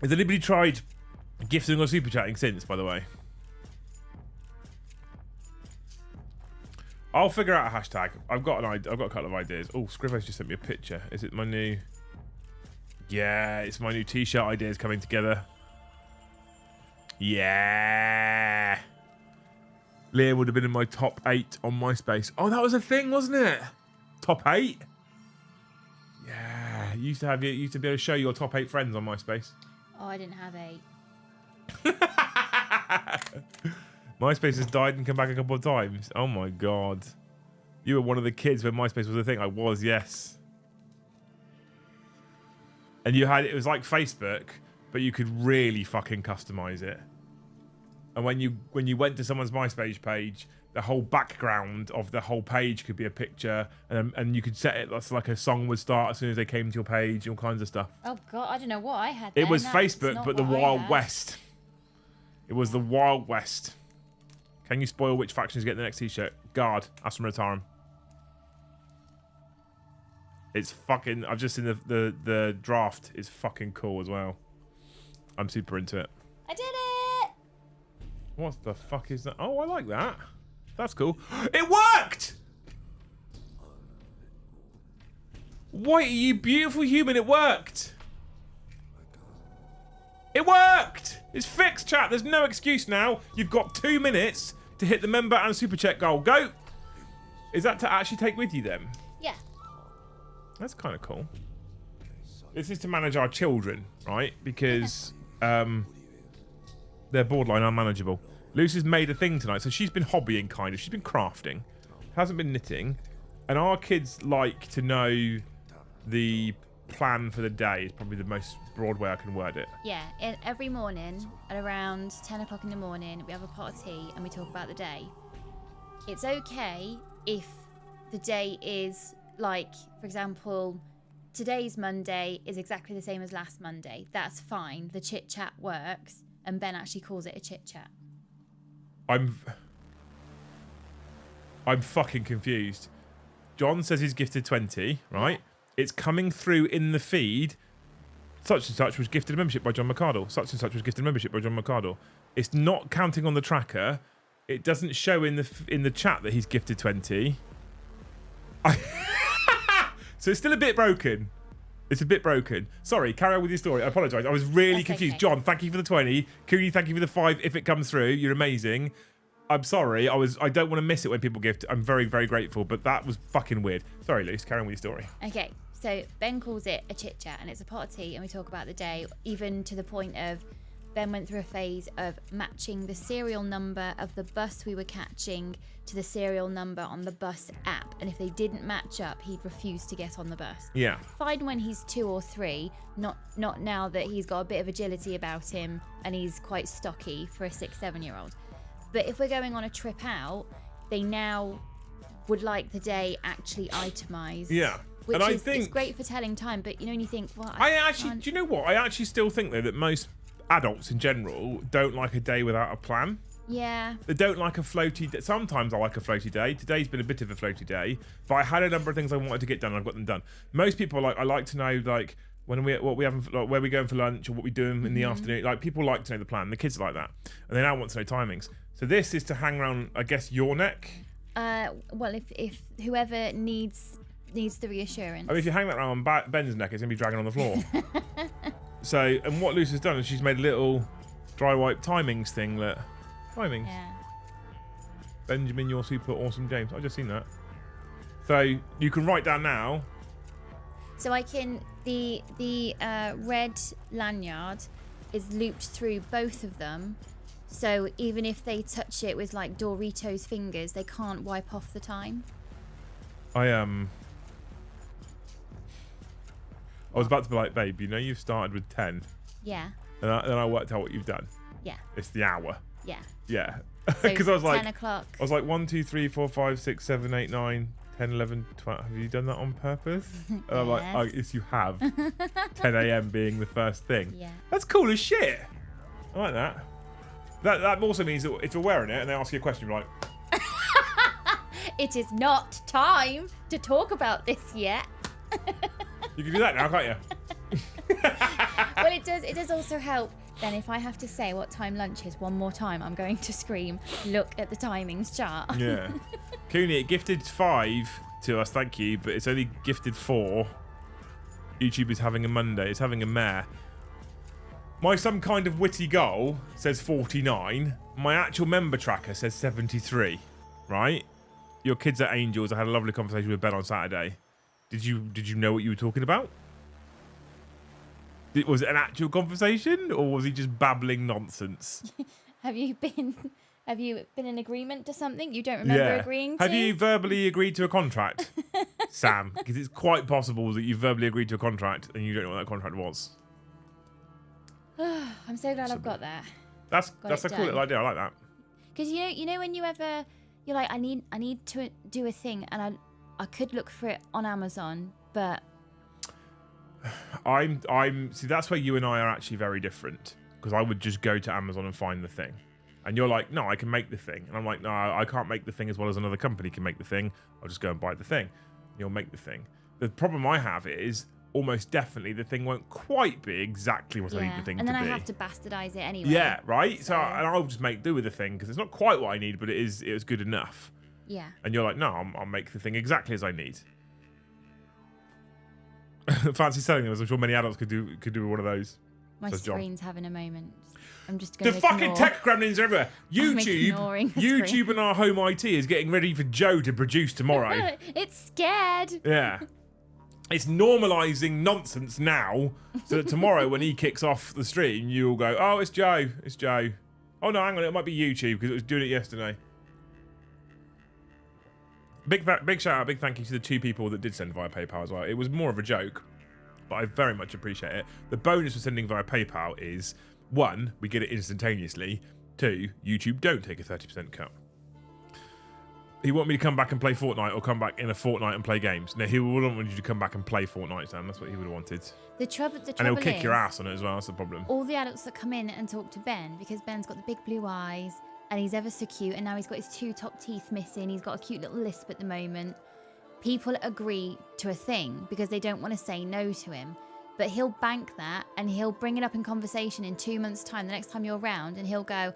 Has anybody tried gifting or super chatting since, by the way? I'll figure out a hashtag. I've got a couple of ideas. Oh, Scrivo's just sent me a picture. Is it my new? Yeah, it's my new t-shirt ideas coming together. Yeah. Liam would have been in my top 8 on MySpace. Oh, that was a thing, wasn't it? Top 8? Yeah. You used to be able to show your top 8 friends on MySpace. Oh, I didn't have 8. MySpace has died and come back a couple of times. Oh my god. You were one of the kids when MySpace was a thing. I was, yes. And it was like Facebook, but you could really fucking customize it. And when you went to someone's MySpace page, the whole background of the whole page could be a picture, and you could set it that's like a song would start as soon as they came to your page, all kinds of stuff. Oh god, I don't know what I had. It was Facebook, but the Wild West. It was the Wild West. Can you spoil which factions get the next t-shirt? Guard, Aston Ratarum. It's fucking. I've just seen the draft. Is fucking cool as well. I'm super into it. I did it. What the fuck is that? Oh, I like that. That's cool. It worked! White, you beautiful human, it worked! It worked! It's fixed, chat. There's no excuse now. You've got 2 minutes to hit the member and super chat goal. Go! Is that to actually take with you then? Yeah. That's kind of cool. This is to manage our children, right? Because they're borderline unmanageable. Lucy's made a thing tonight, so she's been hobbying, kind of. She's been crafting. Hasn't been knitting. And our kids like to know the plan for the day. Is probably the most broad way I can word it. Yeah, every morning at around 10 o'clock in the morning, we have a pot of tea and we talk about the day. It's okay if the day is like, for example, today's Monday is exactly the same as last Monday. That's fine. The chit chat works, and Ben actually calls it a chit chat. I'm fucking confused. John says he's gifted 20, right? Yeah. It's coming through in the feed. Such and such was gifted a membership by John McCardle. Such and such was gifted a membership by John McCardle. It's not counting on the tracker. It doesn't show in the chat that he's gifted 20. So it's still a bit broken. It's a bit broken. Sorry, carry on with your story. I apologise. I was really confused. Okay. John, thank you for the 20. Cooney, thank you for the 5 if it comes through. You're amazing. I'm sorry. I don't want to miss it when people gift. I'm very, very grateful, but that was fucking weird. Sorry, Luce. Carry on with your story. Okay, so Ben calls it a chit chat, and it's a pot of tea, and we talk about the day, even to the point of Ben went through a phase of matching the serial number of the bus we were catching to the serial number on the bus app, and if they didn't match up, he'd refuse to get on the bus. Yeah. Fine when he's 2 or 3, not now that he's got a bit of agility about him and he's quite stocky for a 6-7-year-old. But if we're going on a trip out, they now would like the day actually itemised. Yeah. Which and I is think it's great for telling time, but you know, when you think, well, do you know what? I actually still think though that most adults in general don't like a day without a plan. Yeah. They don't like a floaty day. Sometimes I like a floaty day. Today's been a bit of a floaty day, but I had a number of things I wanted to get done and I've got them done. Most people I like to know like what we have, like where we going for lunch or what we doing in the afternoon. Like people like to know the plan. The kids are like that, and they now want to know timings. So this is to hang around, I guess, your neck. Well, if whoever needs the reassurance. I mean, if you hang that around Ben's neck, it's gonna be dragging on the floor. So, and what Luce has done is she's made a little dry wipe timings thing. That timings. Yeah. Benjamin, you're super awesome, James. I just seen that. So you can write down now. So I can the red lanyard is looped through both of them, So even if they touch it with like Doritos fingers, they can't wipe off the time. I was about to be like, babe, you know you've started with 10. Yeah. And then I worked out what you've done. Yeah. It's the hour. Yeah. Yeah. So Because I was like 10 o'clock. I was like 1, 2, 3, 4, 5, 6, 7, 8, 9, 10, 11, 12. Have you done that on purpose? And I'm like, oh, yes, you have. 10 a.m. being the first thing. Yeah. That's cool as shit. I like that. That also means that if you're wearing it and they ask you a question, you're like, It is not time to talk about this yet. you can do that now, can't you? Well, it does also help. Then if I have to say what time lunch is one more time, I'm going to scream, look at the timings chart. Yeah. Cooney, it gifted 5 to us, thank you, but it's only gifted 4. YouTube is having a Monday. It's having a mare. My some kind of witty goal says 49. My actual member tracker says 73. Right? Your kids are angels. I had a lovely conversation with Ben on Saturday. Did you know what you were talking about? Was it an actual conversation, or was he just babbling nonsense? Have you been in agreement to something you don't remember agreeing to? Have you verbally agreed to a contract, Sam? Because it's quite possible that you verbally agreed to a contract and you don't know what that contract was. I'm so glad I've got that. That's a done. cool little idea. I like that. Because you know when you're like, I need to do a thing, and I could look for it on Amazon, but See, that's where you and I are actually very different, because I would just go to Amazon and find the thing, and you're like, no, I can make the thing, and I'm like, no, I can't make the thing as well as another company can make the thing. I'll just go and buy the thing. You'll make the thing. The problem I have is almost definitely the thing won't quite be exactly what I need the thing to be. And then I have to bastardize it anyway. Yeah, right? So and I'll just make do with the thing, because it's not quite what I need, but it was good enough. Yeah. And you're like, no, I'll make the thing exactly as I need. Fancy selling them, as I'm sure many adults could do with one of those. My Says John. screen's having a moment. I'm just going to The fucking tech gremlins are everywhere. ignoring the YouTube and our home IT is getting ready for Joe to produce tomorrow. It's scared. Yeah. It's normalising nonsense now, so that tomorrow when he kicks off the stream, you'll go, oh, it's Joe. It's Joe. Oh, no, hang on, it might be YouTube, because it was doing it yesterday. Big shout out, big thank you to the 2 people that did send via PayPal as well. It was more of a joke, but I very much appreciate it. The bonus for sending via PayPal is, 1, we get it instantaneously. 2, YouTube don't take a 30% cut. He wanted me to come back and play Fortnite, or come back in a fortnight and play games. No, he wouldn't want you to come back and play Fortnite, Sam. That's what he would have wanted. The trouble and he'll kick your ass on it as well. That's the problem. All the adults that come in and talk to Ben, because Ben's got the big blue eyes, and he's ever so cute, and now he's got his 2 top teeth missing. He's got a cute little lisp at the moment. People agree to a thing because they don't want to say no to him. But he'll bank that, and he'll bring it up in conversation in 2 months' time, the next time you're around, and he'll go,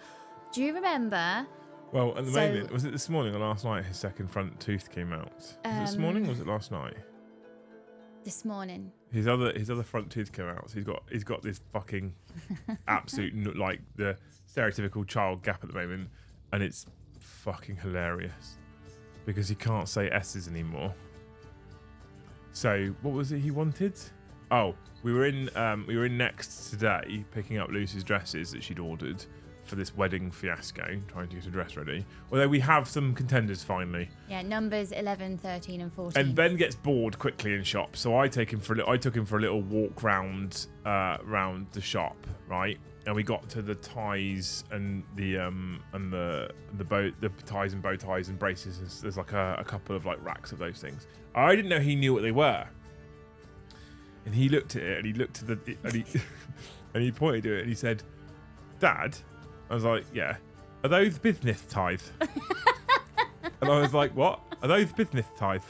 do you remember? Well, at the moment, was it this morning or last night his second front tooth came out? Was it this morning or was it last night? This morning. His other front tooth came out. So he's got this fucking absolute, like, the stereotypical child gap at the moment, and it's fucking hilarious because he can't say S's anymore. So what was it he wanted? Oh, we were in Next today picking up Lucy's dresses that she'd ordered for this wedding fiasco, trying to get a dress ready. Although we have some contenders finally. Yeah, numbers 11, 13, and 14. And Ben gets bored quickly in shop, so I took him for a little walk round the shop, right? And we got to the ties and the ties and bow ties and braces. There's like a couple of like racks of those things. I didn't know he knew what they were. And he looked at it, and he looked at and he pointed to it, and he said, "Dad." I was like, "Yeah. Are those business ties?" And I was like, "What? Are those business ties?"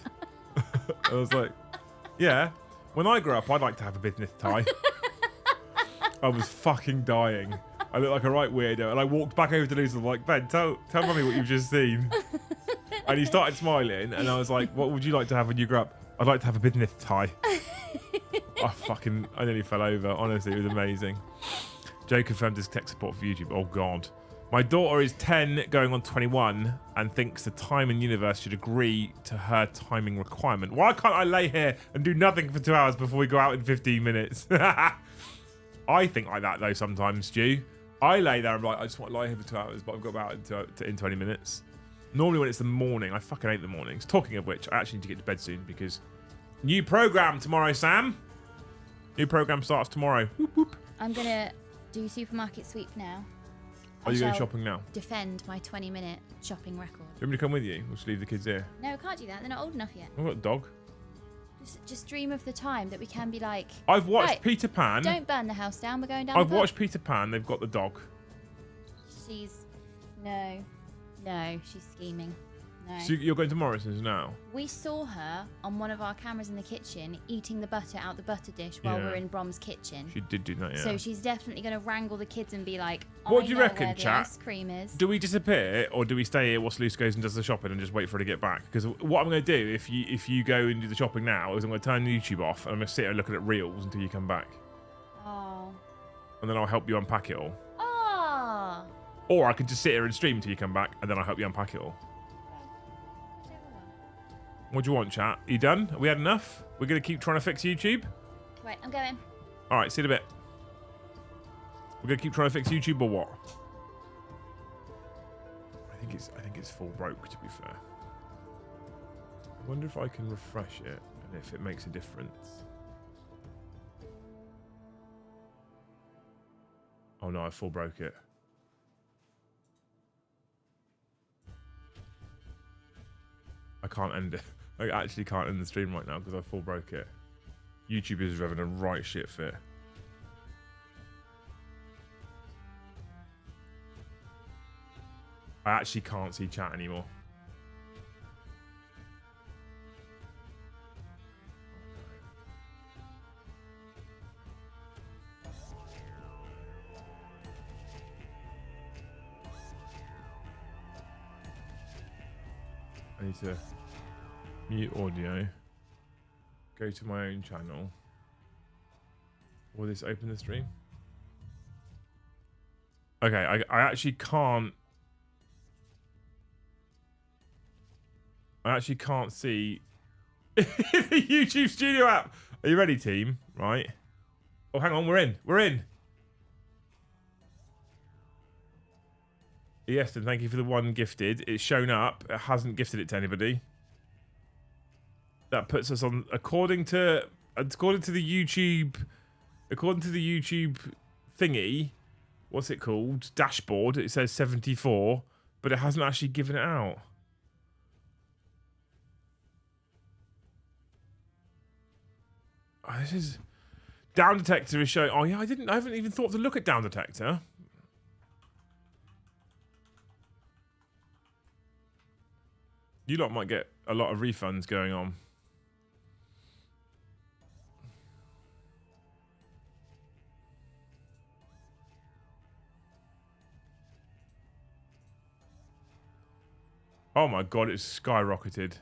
I was like, "Yeah. When I grow up, I'd like to have a business tie." I was fucking dying. I looked like a right weirdo, and I walked back over to Lucy and was like, "Ben, tell Mummy what you've just seen." And he started smiling, and I was like, "What would you like to have when you grow up?" "I'd like to have a business tie." I nearly fell over. Honestly, it was amazing. Joe confirmed his tech support for YouTube. Oh, God. My daughter is 10 going on 21 and thinks the time and universe should agree to her timing requirement. Why can't I lay here and do nothing for 2 hours before we go out in 15 minutes? I think like that, though, sometimes, Stu. I lay there and I'm like, I just want to lie here for 2 hours, but I've got about in 20 minutes. Normally when it's the morning, I fucking hate the mornings. Talking of which, I actually need to get to bed soon because new program tomorrow, Sam. New program starts tomorrow. Whoop, whoop. I'm going to do supermarket sweep now. Are you going shopping now? Defend my 20-minute shopping record. Do you want me to come with you? We'll just leave the kids here. No, I can't do that. They're not old enough yet. I've got a dog. Just dream of the time that we can be like... I've watched right, Peter Pan. Don't burn the house down. We're going down I've watched Peter Pan. They've got the dog. She's... No. No, she's scheming. No. So you're going to Morrison's now? We saw her on one of our cameras in the kitchen eating the butter out the butter dish while we're in Brom's kitchen. She did do that, yeah. So she's definitely going to wrangle the kids and be like, what do you reckon, where the chat? ice cream is. Do we disappear or do we stay here whilst Luce goes and does the shopping and just wait for her to get back? Because what I'm going to do if you go and do the shopping now is I'm going to turn YouTube off and I'm going to sit here looking at reels until you come back. Oh. And then I'll help you unpack it all. Oh. Or I can just sit here and stream until you come back and then I'll help you unpack it all. What do you want, chat? Are you done? Have we had enough? We're going to keep trying to fix YouTube? Right, I'm going. All right, see you in a bit. We're going to keep trying to fix YouTube or what? I think it's full broke, to be fair. I wonder if I can refresh it and if it makes a difference. Oh no, I full broke it. I can't end it. I actually can't end the stream right now because I full broke it. YouTube is having a right shit fit. I actually can't see chat anymore. I need to mute audio, go to my own channel. Will this open the stream? Okay, I actually can't. I actually can't see the YouTube Studio app. Are you ready, team? Right. Oh, hang on, we're in. We're in. Yes, and thank you for the one gifted. It's shown up. It hasn't gifted it to anybody. That puts us on according to the YouTube thingy. What's it called? Dashboard. It says 74, but it hasn't actually given it out. Oh, this is Down Detector is showing. Oh yeah, I haven't even thought to look at Down Detector. You lot might get a lot of refunds going on. Oh my god, it's skyrocketed.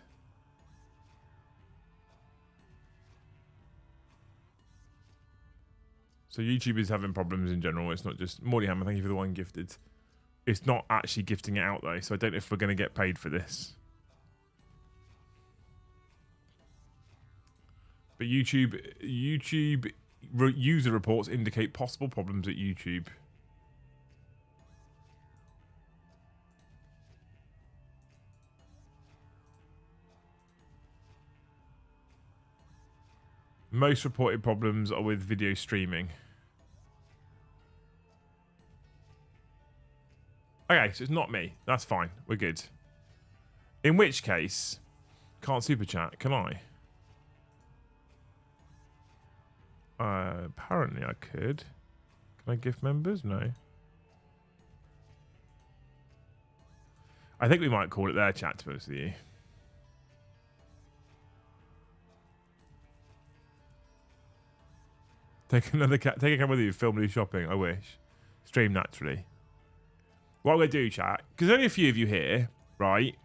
So YouTube is having problems in general. It's not just Warhammer. Thank you for the one gifted. It's not actually gifting it out though, so I don't know if we're going to get paid for this. But YouTube user reports indicate possible problems at YouTube. Most reported problems are with video streaming. Okay, so it's not me. That's fine. We're good. In which case, can't super chat, can I? Apparently I could. Can I gift members? No. I think we might call it their chat, to be honest with you. Take a camera with you, film me shopping. I wish. Stream naturally. What I'm going to do, chat, because only a few of you here, right?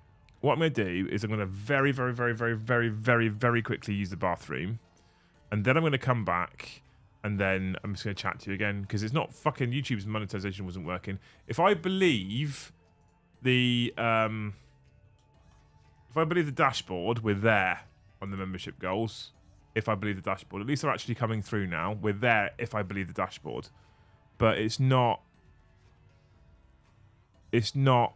What I'm going to do is I'm going to very quickly use the bathroom. And then I'm going to come back and then I'm just going to chat to you again because it's not fucking YouTube's monetization wasn't working. If I believe the dashboard, we're there on the membership goals. If I believe the dashboard, at least they're actually coming through now. We're there if I believe the dashboard, but it's not It's not.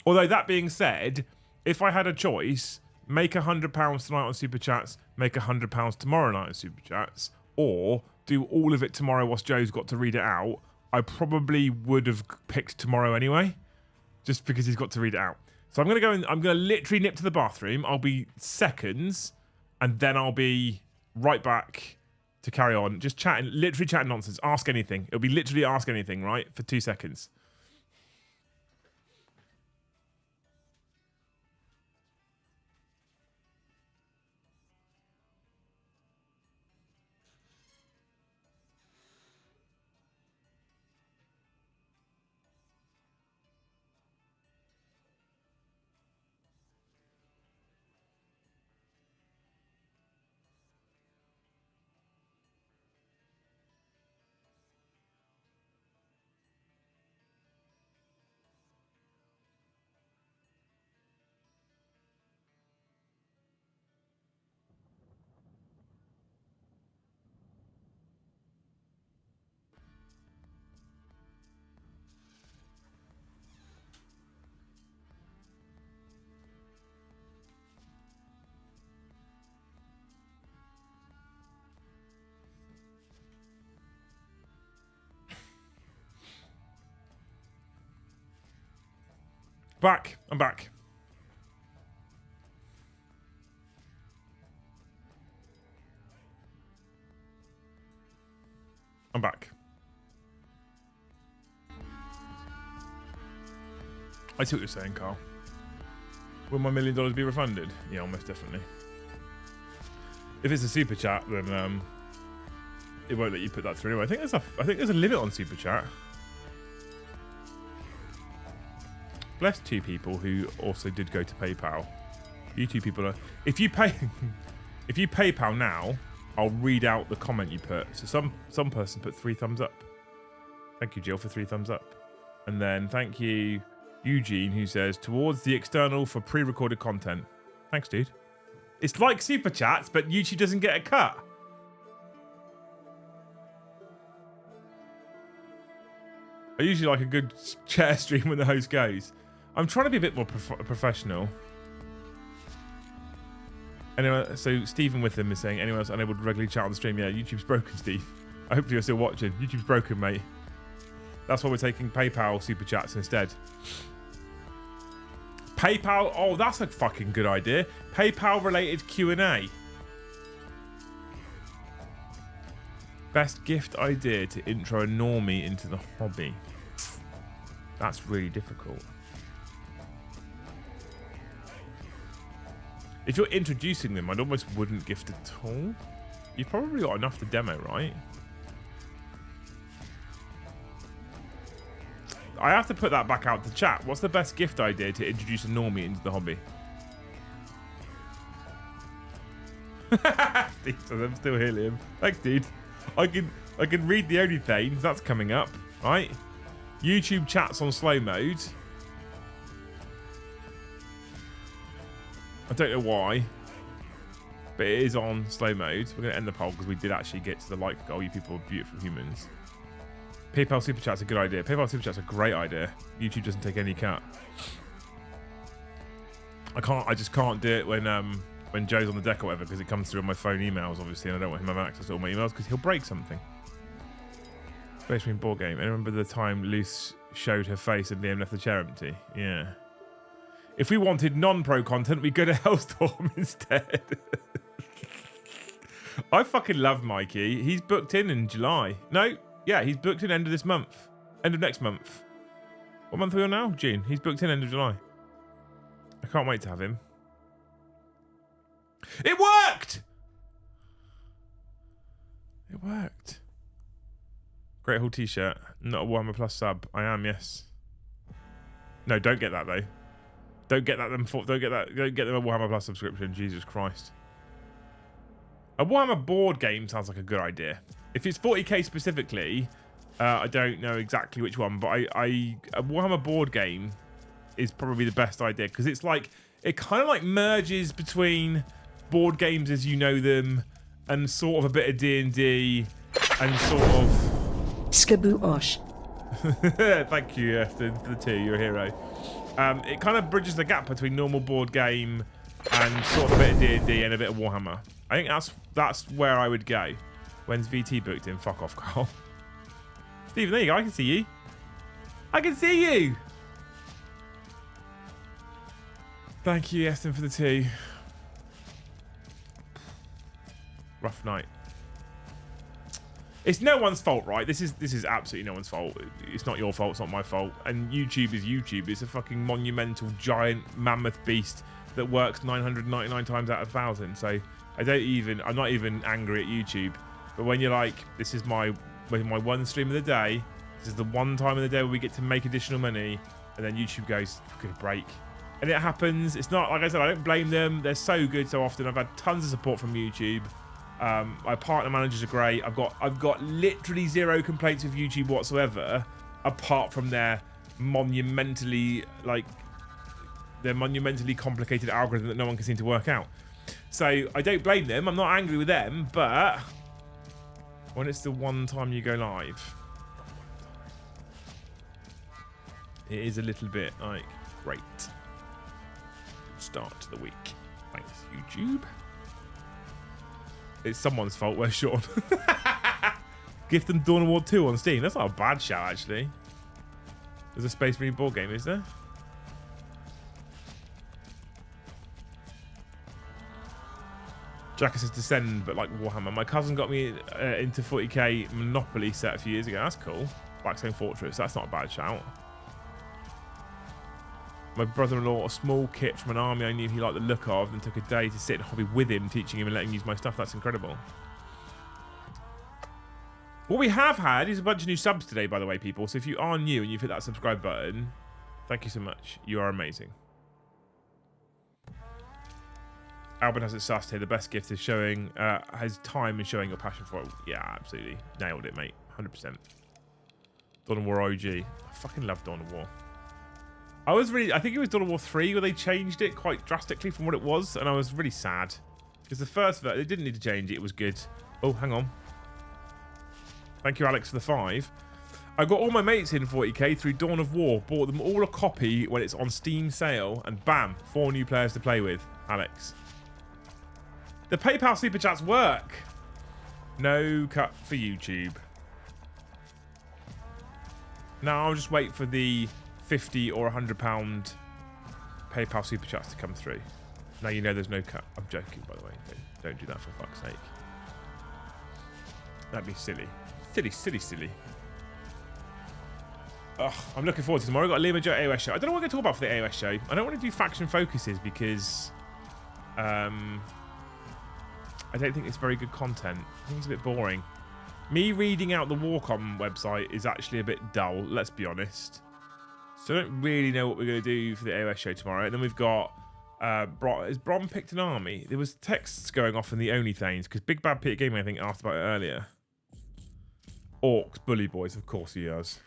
Although that being said, if I had a choice, make £100 tonight on Super Chats, make £100 tomorrow night on Super Chats, or do all of it tomorrow whilst Joe's got to read it out, I probably would have picked tomorrow anyway, just because he's got to read it out. So I'm going to go and I'm going to literally nip to the bathroom. I'll be seconds, and then I'll be right back to carry on. Just chatting, literally chatting nonsense. Ask anything. It'll be literally ask anything, right? For 2 seconds. Back. I'm back. I'm back. I see what you're saying, Carl. Will my $1 million be refunded? Yeah, almost definitely. If it's a super chat, then it won't let you put that through. I think there's a limit on super chat. Bless 2 people who also did go to PayPal. You 2 people are. If you PayPal now, I'll read out the comment you put. So some person put 3 thumbs up. Thank you, Jill, for 3 thumbs up. And then thank you, Eugene, who says towards the external for pre-recorded content. Thanks, dude. It's like super chats, but YouTube doesn't get a cut. I usually like a good chair stream when the host goes. I'm trying to be a bit more professional. Anyway, so Stephen with him is saying, anyone else unable to regularly chat on the stream? Yeah, YouTube's broken, Steve. I hope you're still watching. YouTube's broken, mate. That's why we're taking PayPal super chats instead. PayPal, oh, that's a fucking good idea. PayPal related Q&A. Best gift idea to intro a normie into the hobby. That's really difficult. If you're introducing them, I'd almost wouldn't gift at all. You've probably got enough to demo, right? I have to put that back out to chat. What's the best gift idea to introduce a normie into the hobby? Steve says I'm still here, Liam. Thanks, dude. I can read the only things. That's coming up, right? YouTube chats on slow mode. I don't know why, but it is on slow mode. We're going to end the poll because we did actually get to the like goal. You people are beautiful humans. PayPal Super Chat's a good idea. PayPal Super Chat's a great idea. YouTube doesn't take any cut. I just can't do it when Joe's on the deck or whatever because it comes through on my phone emails, obviously, and I don't want him having access to all my emails because he'll break something. Space Marine board game. I remember the time Luce showed her face and Liam left the chair empty. Yeah. If we wanted non-pro content, we'd go to Hellstorm instead. I fucking love Mikey. He's booked in July. No, yeah, he's booked in end of this month. End of next month. What month are we on now? June. He's booked in end of July. I can't wait to have him. It worked! It worked. Great Hall t-shirt. Not a Warhammer Plus sub. I am, yes. No, don't get that though. Don't get that them. Don't get that. Don't get them a Warhammer Plus subscription. Jesus Christ. A Warhammer board game sounds like a good idea. If it's 40k specifically, I don't know exactly which one, but a Warhammer board game is probably the best idea because it's like it kind of like merges between board games as you know them and sort of a bit of D&D and sort of Skaboo-osh. Thank you, Aston, for the 2. You're a hero. It kind of bridges the gap between normal board game and sort of a bit of D&D and a bit of Warhammer. I think that's where I would go. When's VT booked in? Fuck off, Carl. Stephen, there you go. I can see you. I can see you. Thank you, Aston, for the 2. Rough night. It's no one's fault, right? This is absolutely no one's fault. It's not your fault. It's not my fault. And YouTube is YouTube. It's a fucking monumental, giant, mammoth beast that works 999 times out of 1,000. So I'm not even angry at YouTube. But when you're like, this is my one stream of the day. This is the one time of the day where we get to make additional money. And then YouTube goes, give it a break. And it happens. It's not, like I said, I don't blame them. They're so good so often. I've had tons of support from YouTube. My partner managers are great. I've got literally 0 complaints with YouTube whatsoever, apart from their monumentally complicated algorithm that no one can seem to work out. So I don't blame them. I'm not angry with them, but when it's the one time you go live, it is a little bit like, great. Start to the week. Thanks, YouTube. It's someone's fault. Where's Sean? Gift them Dawn of War 2 on Steam. That's not a bad shout, actually. There's a Space Marine board game, is there? Jacka says Descend, but like Warhammer. My cousin got me into 40k Monopoly set a few years ago. That's cool. Blackstone Fortress. That's not a bad shout. My brother-in-law, a small kit from an army I knew he liked the look of, and took a day to sit and hobby with him, teaching him and letting him use my stuff. That's incredible. What we have had is a bunch of new subs today, by the way, people. So if you are new and you've hit that subscribe button, thank you so much. You are amazing. Albin has it sussed here. The best gift is showing his time and showing your passion for it. Yeah, absolutely. Nailed it, mate. 100%. Dawn of War OG. I fucking love Dawn of War. I think it was Dawn of War 3 where they changed it quite drastically from what it was, and I was really sad. Because the first version, they didn't need to change it, it was good. Oh, hang on. Thank you, Alex, for the 5. I got all my mates in 40k through Dawn of War, bought them all a copy when it's on Steam sale, and bam, 4 new players to play with. Alex. The PayPal Super Chats work. No cut for YouTube. Now I'll just wait for the £50 or £100 PayPal Super Chats to come through. Now you know there's no cut. I'm joking, by the way. Don't do that for fuck's sake. That'd be silly. Silly. Ugh, I'm looking forward to tomorrow. I've got a Lima Joe AOS show. I don't know what I'm going to talk about for the AOS show. I don't want to do faction focuses because I don't think it's very good content. I think it's a bit boring. Me reading out the Warcom website is actually a bit dull, let's be honest. So I don't really know what we're going to do for the AOS show tomorrow. And then we've got... has Bron picked an army? There was texts going off in the OnlyThanes because Big Bad Peter Gaming, I think, asked about it earlier. Orcs, bully boys, of course he does.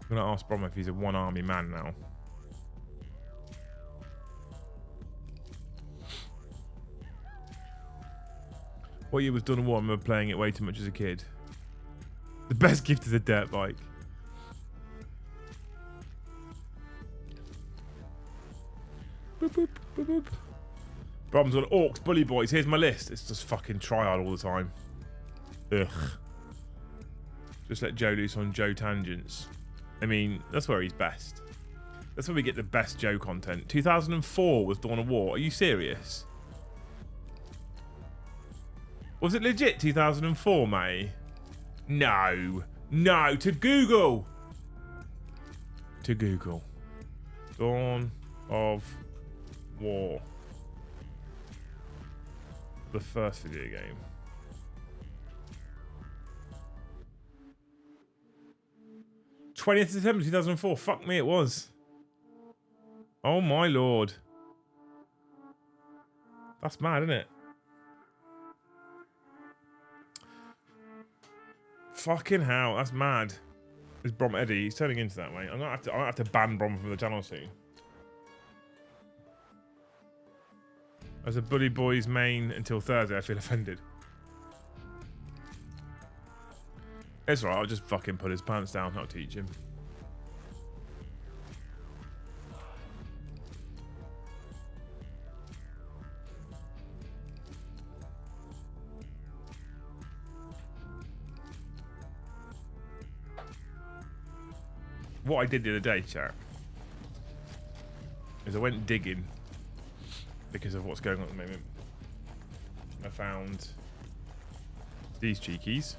I'm going to ask Brom if he's a one-army man now. What year was Dawn of War? I remember playing it way too much as a kid. The best gift is a dirt bike. Boop, boop, boop, boop. Brom's on Orcs, bully boys. Here's my list. It's just fucking tryhard all the time. Ugh. Just let Joe loose on Joe tangents. I mean, that's where he's best. That's where we get the best Joe content. 2004 was Dawn of War. Are you serious? Was it legit 2004, mate? No. No, to Google. To Google. Dawn of War. The first video game. 20th September 2004. Fuck me, it was. Oh my lord. That's mad, isn't it? Fucking hell, that's mad. Is Brom Eddie? He's turning into that, mate. I'm gonna have to ban Brom from the channel soon. As a Bully Boys main until Thursday, I feel offended. It's right, I'll just fucking put his pants down, not teach him. What I did the other day, chat, is I went digging because of what's going on at the moment. I found these cheekies,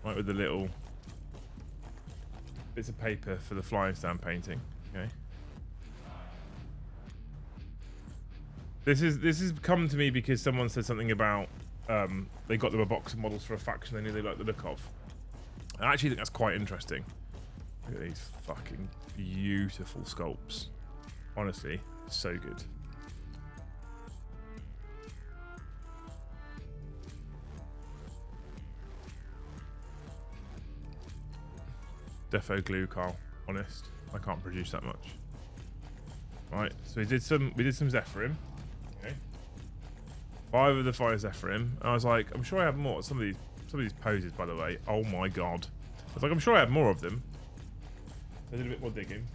right, with the little bits of paper for the flying stand painting. Okay, this has come to me because someone said something about they got them a box of models for a faction they knew they liked the look of. I actually think that's quite interesting. Look at these fucking beautiful sculpts. Honestly, so good. Defo glue, Carl. Honest, I can't produce that much. Right, so we did some Zephyrim. Okay, 5 of the 5 Zephyrim. I was like, I'm sure I have more. Some of these poses, by the way. Oh my god. I was like, I'm sure I have more of them. I did a bit more digging,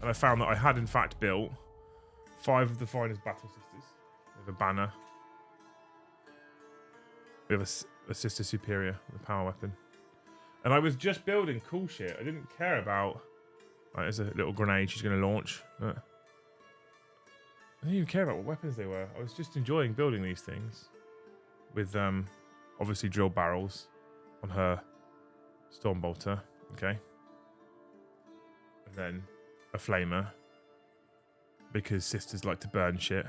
and I found that I had in fact built 5 of the finest battle sisters. We have a banner. We have a sister superior with a power weapon. And I was just building cool shit. I didn't care about... Right, there's a little grenade she's going to launch. I didn't even care about what weapons they were. I was just enjoying building these things. With, obviously, drill barrels on her Stormbolter. Okay. And then a flamer. Because sisters like to burn shit.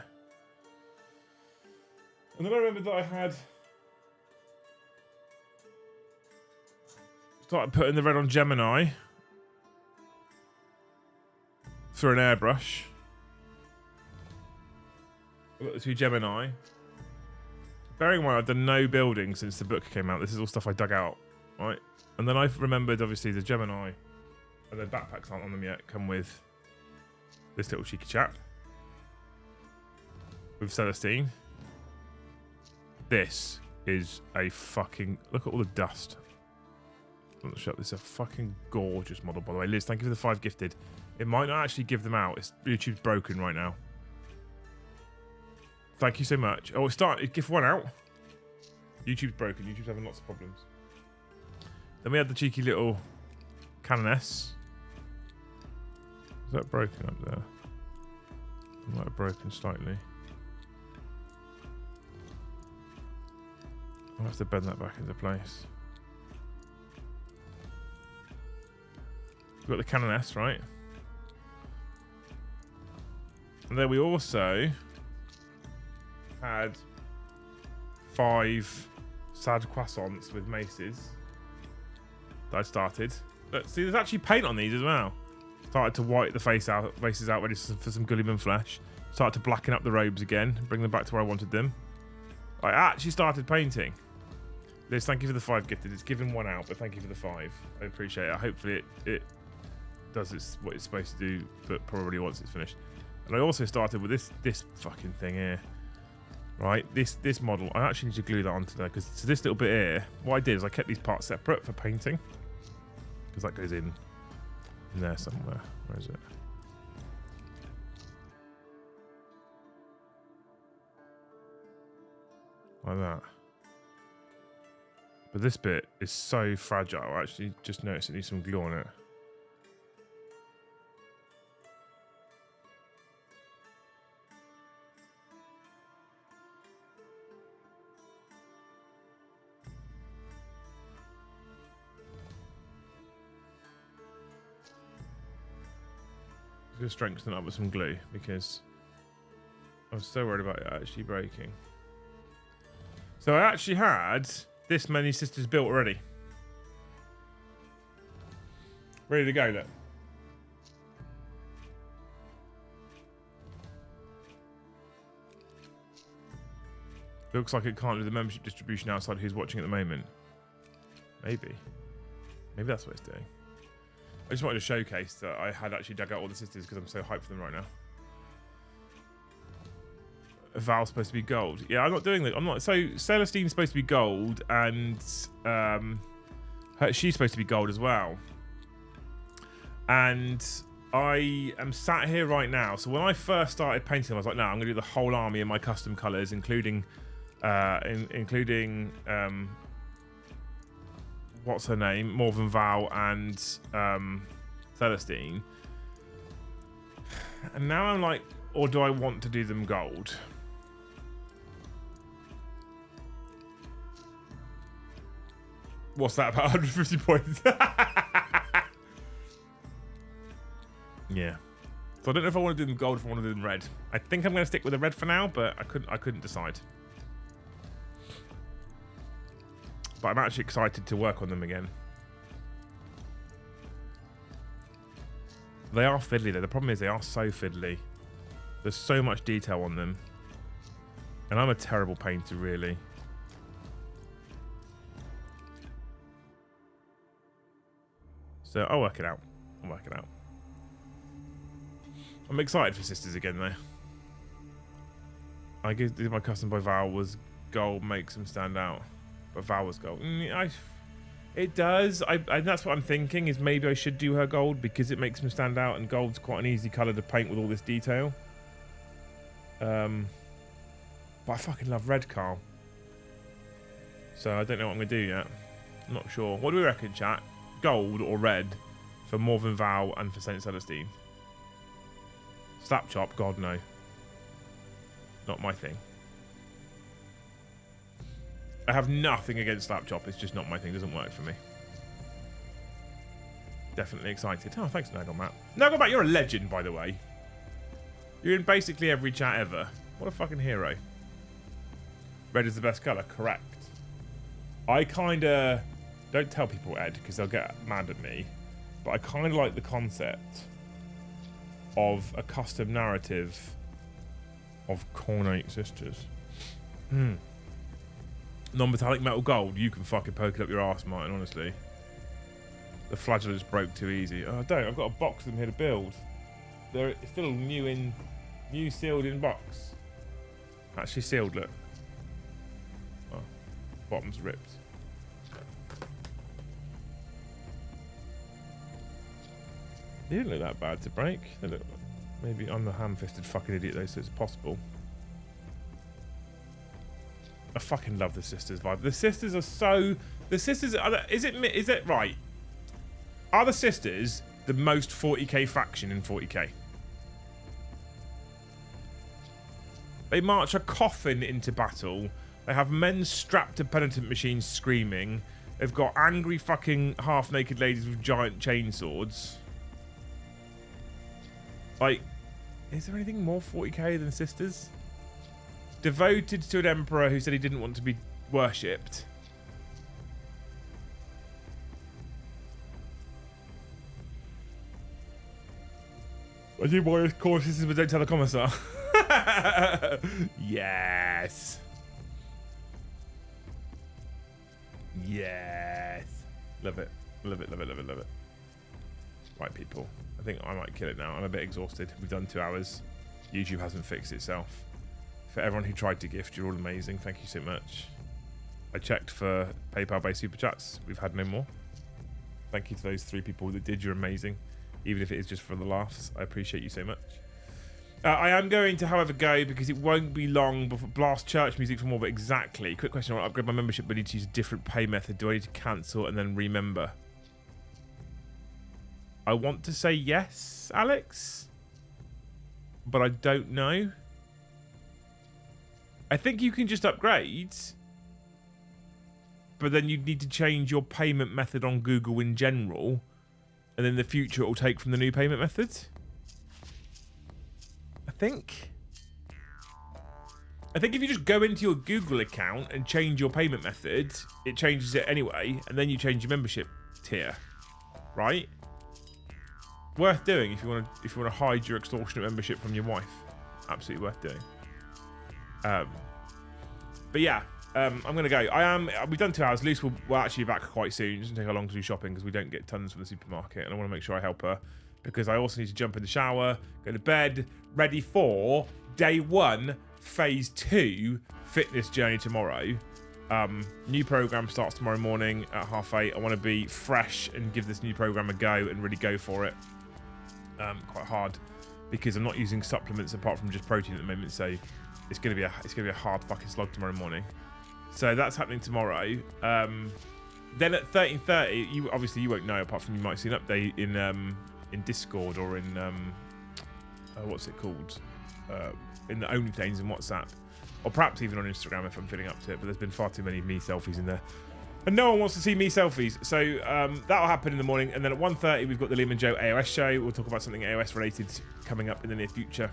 And then I remembered that I had... started putting the red on Gemini through an airbrush. I've got the 2 Gemini. Bearing in mind, I've done no building since the book came out. This is all stuff I dug out, right? And then I've remembered, obviously, the Gemini, and their backpacks aren't on them yet, come with this little cheeky chap. With Celestine. This is a fucking... look at all the dust. This is a fucking gorgeous model, by the way. Liz, thank you for the 5 gifted. It might not actually give them out. YouTube's broken right now. Thank you so much. Oh, it gift 1 out. YouTube's broken. YouTube's having lots of problems. Then we had the cheeky little Canoness. Is that broken up there? It might have broken slightly. I'll have to bend that back into place. We've got the Canoness, right? And then we also had 5 sad croissants with maces that I started. But see, there's actually paint on these as well. Started to white the faces out, ready for some Gulliman flesh. Started to blacken up the robes again, bring them back to where I wanted them. I actually started painting. Liz, thank you for the 5 gifted. It's given 1 out, but thank you for the 5. I appreciate it. Hopefully it does what it's supposed to do, but probably once it's finished. And I also started with this fucking thing here. Right, this model, I actually need to glue that onto there, because so this little bit here, what I did is I kept these parts separate for painting, because that goes in there somewhere. Where is it? Like that. But this bit is so fragile. I actually just noticed it needs some glue on it. I'm going to strengthen it up with some glue because I was so worried about it actually breaking. So I actually had this many sisters built already. Ready to go, look. Looks like it can't do the membership distribution outside who's watching at the moment. Maybe that's what it's doing. I just wanted to showcase that I had actually dug out all the sisters because I'm so hyped for them right now. Val's supposed to be gold. Yeah, I'm not doing that. I'm not. So Celestine's supposed to be gold, and she's supposed to be gold as well. And I am sat here right now. So when I first started painting them, I was like, no, I'm going to do the whole army in my custom colors, including what's her name, Morven Val and Celestine. And now I'm like, or do I want to do them gold? What's that, about 150 points? Yeah. So I don't know if I want to do them gold or if I want to do them red. I think I'm going to stick with the red for now, but I couldn't decide. But I'm actually excited to work on them again. They are fiddly though. The problem is they are so fiddly. There's so much detail on them. And I'm a terrible painter, really. So I'll work it out. I'm excited for sisters again though. I guess my custom by Val was gold makes them stand out. But Val was gold. It does. And that's what I'm thinking, is maybe I should do her gold because it makes them stand out, and gold's quite an easy colour to paint with all this detail. But I fucking love red, Carl. So I don't know what I'm going to do yet. I'm not sure. What do we reckon, chat? Gold or red for Morven Val and for Saint Celestine? Slap chop? God, no. Not my thing. I have nothing against slap chop. It's just not my thing. It doesn't work for me. Definitely excited. Oh, thanks, Nagelmat. Nagelmat, you're a legend, by the way. You're in basically every chat ever. What a fucking hero. Red is the best colour. Correct. I kind of... Don't tell people, Ed, because they'll get mad at me. But I kind of like the concept of a custom narrative of Cornate Sisters. Non-metallic metal gold. You can fucking poke it up your arse, Martin, honestly. The flagellants broke too easy. Oh, I don't. I've got a box of them here to build. They're still new sealed in box. Actually sealed, look. Oh, bottom's ripped. They didn't look that bad to break. They look... Maybe I'm a ham-fisted fucking idiot though, so it's possible. I fucking love the sisters vibe. The sisters are so... The sisters... Is it right? Are the sisters the most 40k faction in 40k? They march a coffin into battle. They have men strapped to penitent machines screaming. They've got angry fucking half-naked ladies with giant chainswords. Like, is there anything more 40k than sisters? Devoted to an emperor who said he didn't want to be worshipped. I do more core sisters, but don't tell the commissar. Yes. Yes. Love it. Love it, love it, love it, love it. Right, people. I think I might kill it now. I'm a bit exhausted. We've done 2 hours. YouTube hasn't fixed itself. For everyone who tried to gift, you're all amazing. Thank you so much. I checked for PayPal-based super chats. We've had no more. Thank you to those 3 people that did. You're amazing. Even if it is just for the laughs. I appreciate you so much. I am going to, however, go because it won't be long before blast church music for more. But exactly. Quick question. I want to upgrade my membership, but I need to use a different pay method. Do I need to cancel and then remember? I want to say yes, Alex. But I don't know. I think you can just upgrade. But then you'd need to change your payment method on Google in general. And in the future, it will take from the new payment method. I think if you just go into your Google account and change your payment method, it changes it anyway. And then you change your membership tier. Right? Worth doing if you want to hide your extortionate membership from your wife. Absolutely worth doing. But yeah, I'm gonna go. We've done 2 hours. Luce will actually be back quite soon. It doesn't take her long to do shopping because we don't get tons from the supermarket, and I want to make sure I help her because I also need to jump in the shower, go to bed, ready for day 1, phase 2 fitness journey tomorrow. New program starts tomorrow morning at 8:30. I want to be fresh and give this new program a go and really go for it. Quite hard because I'm not using supplements apart from just protein at the moment, so it's gonna be a hard fucking slog tomorrow morning. So that's happening tomorrow. Then at 13:30, you won't know apart from you might see an update in Discord or in what's it called, in the OnlyFans and WhatsApp, or perhaps even on Instagram if I'm feeling up to it. But there's been far too many me selfies in there, and no one wants to see me selfies. So that'll happen in the morning, and then at 1:30 we've got the Liam and Joe AOS show. We'll talk about something AOS related coming up in the near future,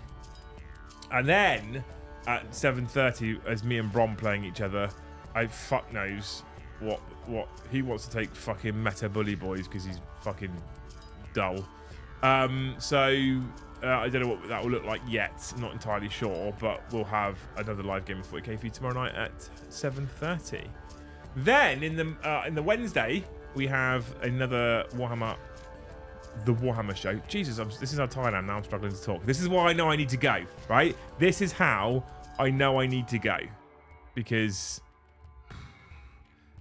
and then at 7:30 as me and Brom playing each other. I fuck knows what he wants to take fucking meta bully boys because he's fucking dull. I don't know what that will look like yet. Not entirely sure, but we'll have another live game of 40k for you tomorrow night at 7:30. Then in the Wednesday we have another Warhammer, the Warhammer show. Jesus, this is how tired I am now. I'm struggling to talk. This is why I know I need to go. Right? This is how I know I need to go because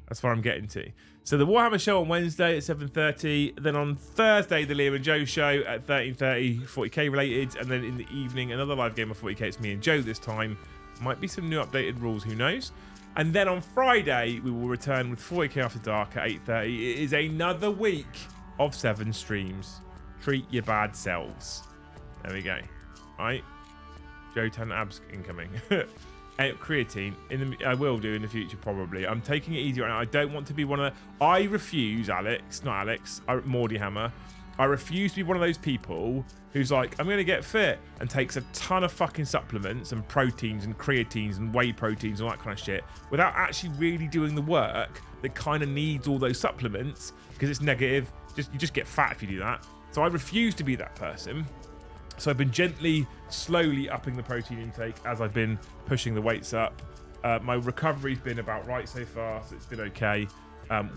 that's where I'm getting to. So the Warhammer show on Wednesday at 7:30. Then on Thursday, the Liam and Joe show at 13:30, 40k related. And then in the evening, another live game of 40k. It's me and Joe this time. Might be some new updated rules, who knows? And then on Friday, we will return with 40k After Dark at 8:30. It is another week of 7 streams. Treat your bad selves. There we go. Right? Joe 10 abs incoming. Creatine I will do in the future probably. I'm taking it easy right now. I don't want to be one of the... I refuse, Mordy Hammer. I refuse to be one of those people who's like, I'm going to get fit and takes a ton of fucking supplements and proteins and creatines and whey proteins and all that kind of shit without actually really doing the work that kind of needs all those supplements because it's negative. You just get fat if you do that. So I refuse to be that person. So I've been gently, slowly upping the protein intake as I've been pushing the weights up. My recovery's been about right so far, so it's been okay.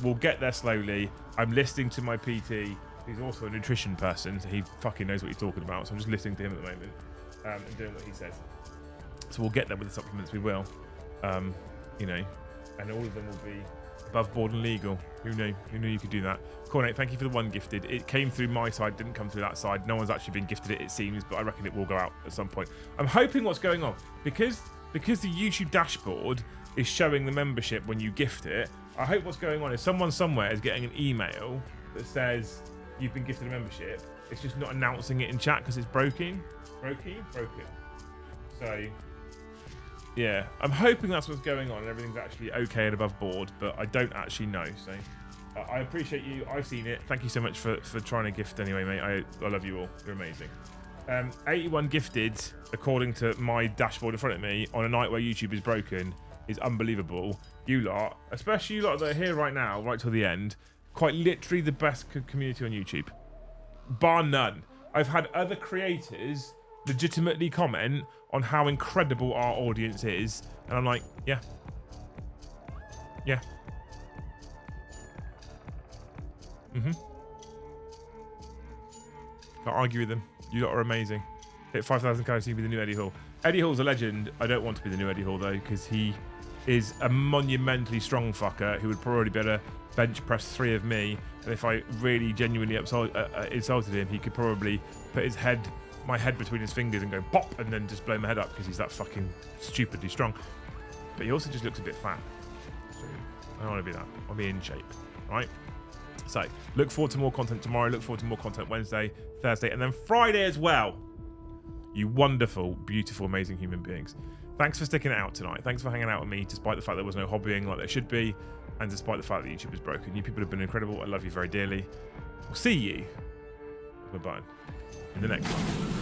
We'll get there slowly. I'm listening to my PT, who's also a nutrition person, so he fucking knows what he's talking about. So I'm just listening to him at the moment and doing what he says. So we'll get there with the supplements, we will. And all of them will be above board and legal. Who knew you could do that? Cornate, thank you for the 1 gifted. It came through my side, didn't come through that side. No one's actually been gifted it seems, but I reckon it will go out at some point. I'm hoping what's going on, because the YouTube dashboard is showing the membership when you gift it, I hope what's going on is someone somewhere is getting an email that says you've been gifted a membership. It's just not announcing it in chat because it's broken. So yeah, I'm hoping that's what's going on and everything's actually okay and above board, but I don't actually know. So I appreciate you. I've seen it. Thank you so much for trying to gift anyway, mate. I love you all. You're amazing. 81 gifted, according to my dashboard in front of me, on a night where YouTube is broken is unbelievable. You lot, especially you lot that are here right now, right till the end, quite literally the best community on YouTube. Bar none. I've had other creators legitimately comment on how incredible our audience is, and I'm like, yeah. Can't argue with them. You lot are amazing. Hit 5,000 calories to be the new Eddie Hall. Eddie Hall's a legend. I don't want to be the new Eddie Hall though, because he is a monumentally strong fucker who would probably better bench press 3 of me, and if I really genuinely insulted him, he could probably put my head between his fingers and go pop and then just blow my head up because he's that fucking stupidly strong. But he also just looks a bit fat. So I don't want to be that. I'll be in shape, right? So look forward to more content tomorrow. Look forward to more content Wednesday, Thursday, and then Friday as well. You wonderful, beautiful, amazing human beings. Thanks for sticking it out tonight. Thanks for hanging out with me despite the fact there was no hobbying like there should be, and despite the fact that YouTube is broken. You people have been incredible. I love you very dearly. We'll see you, bye-bye, in the next one.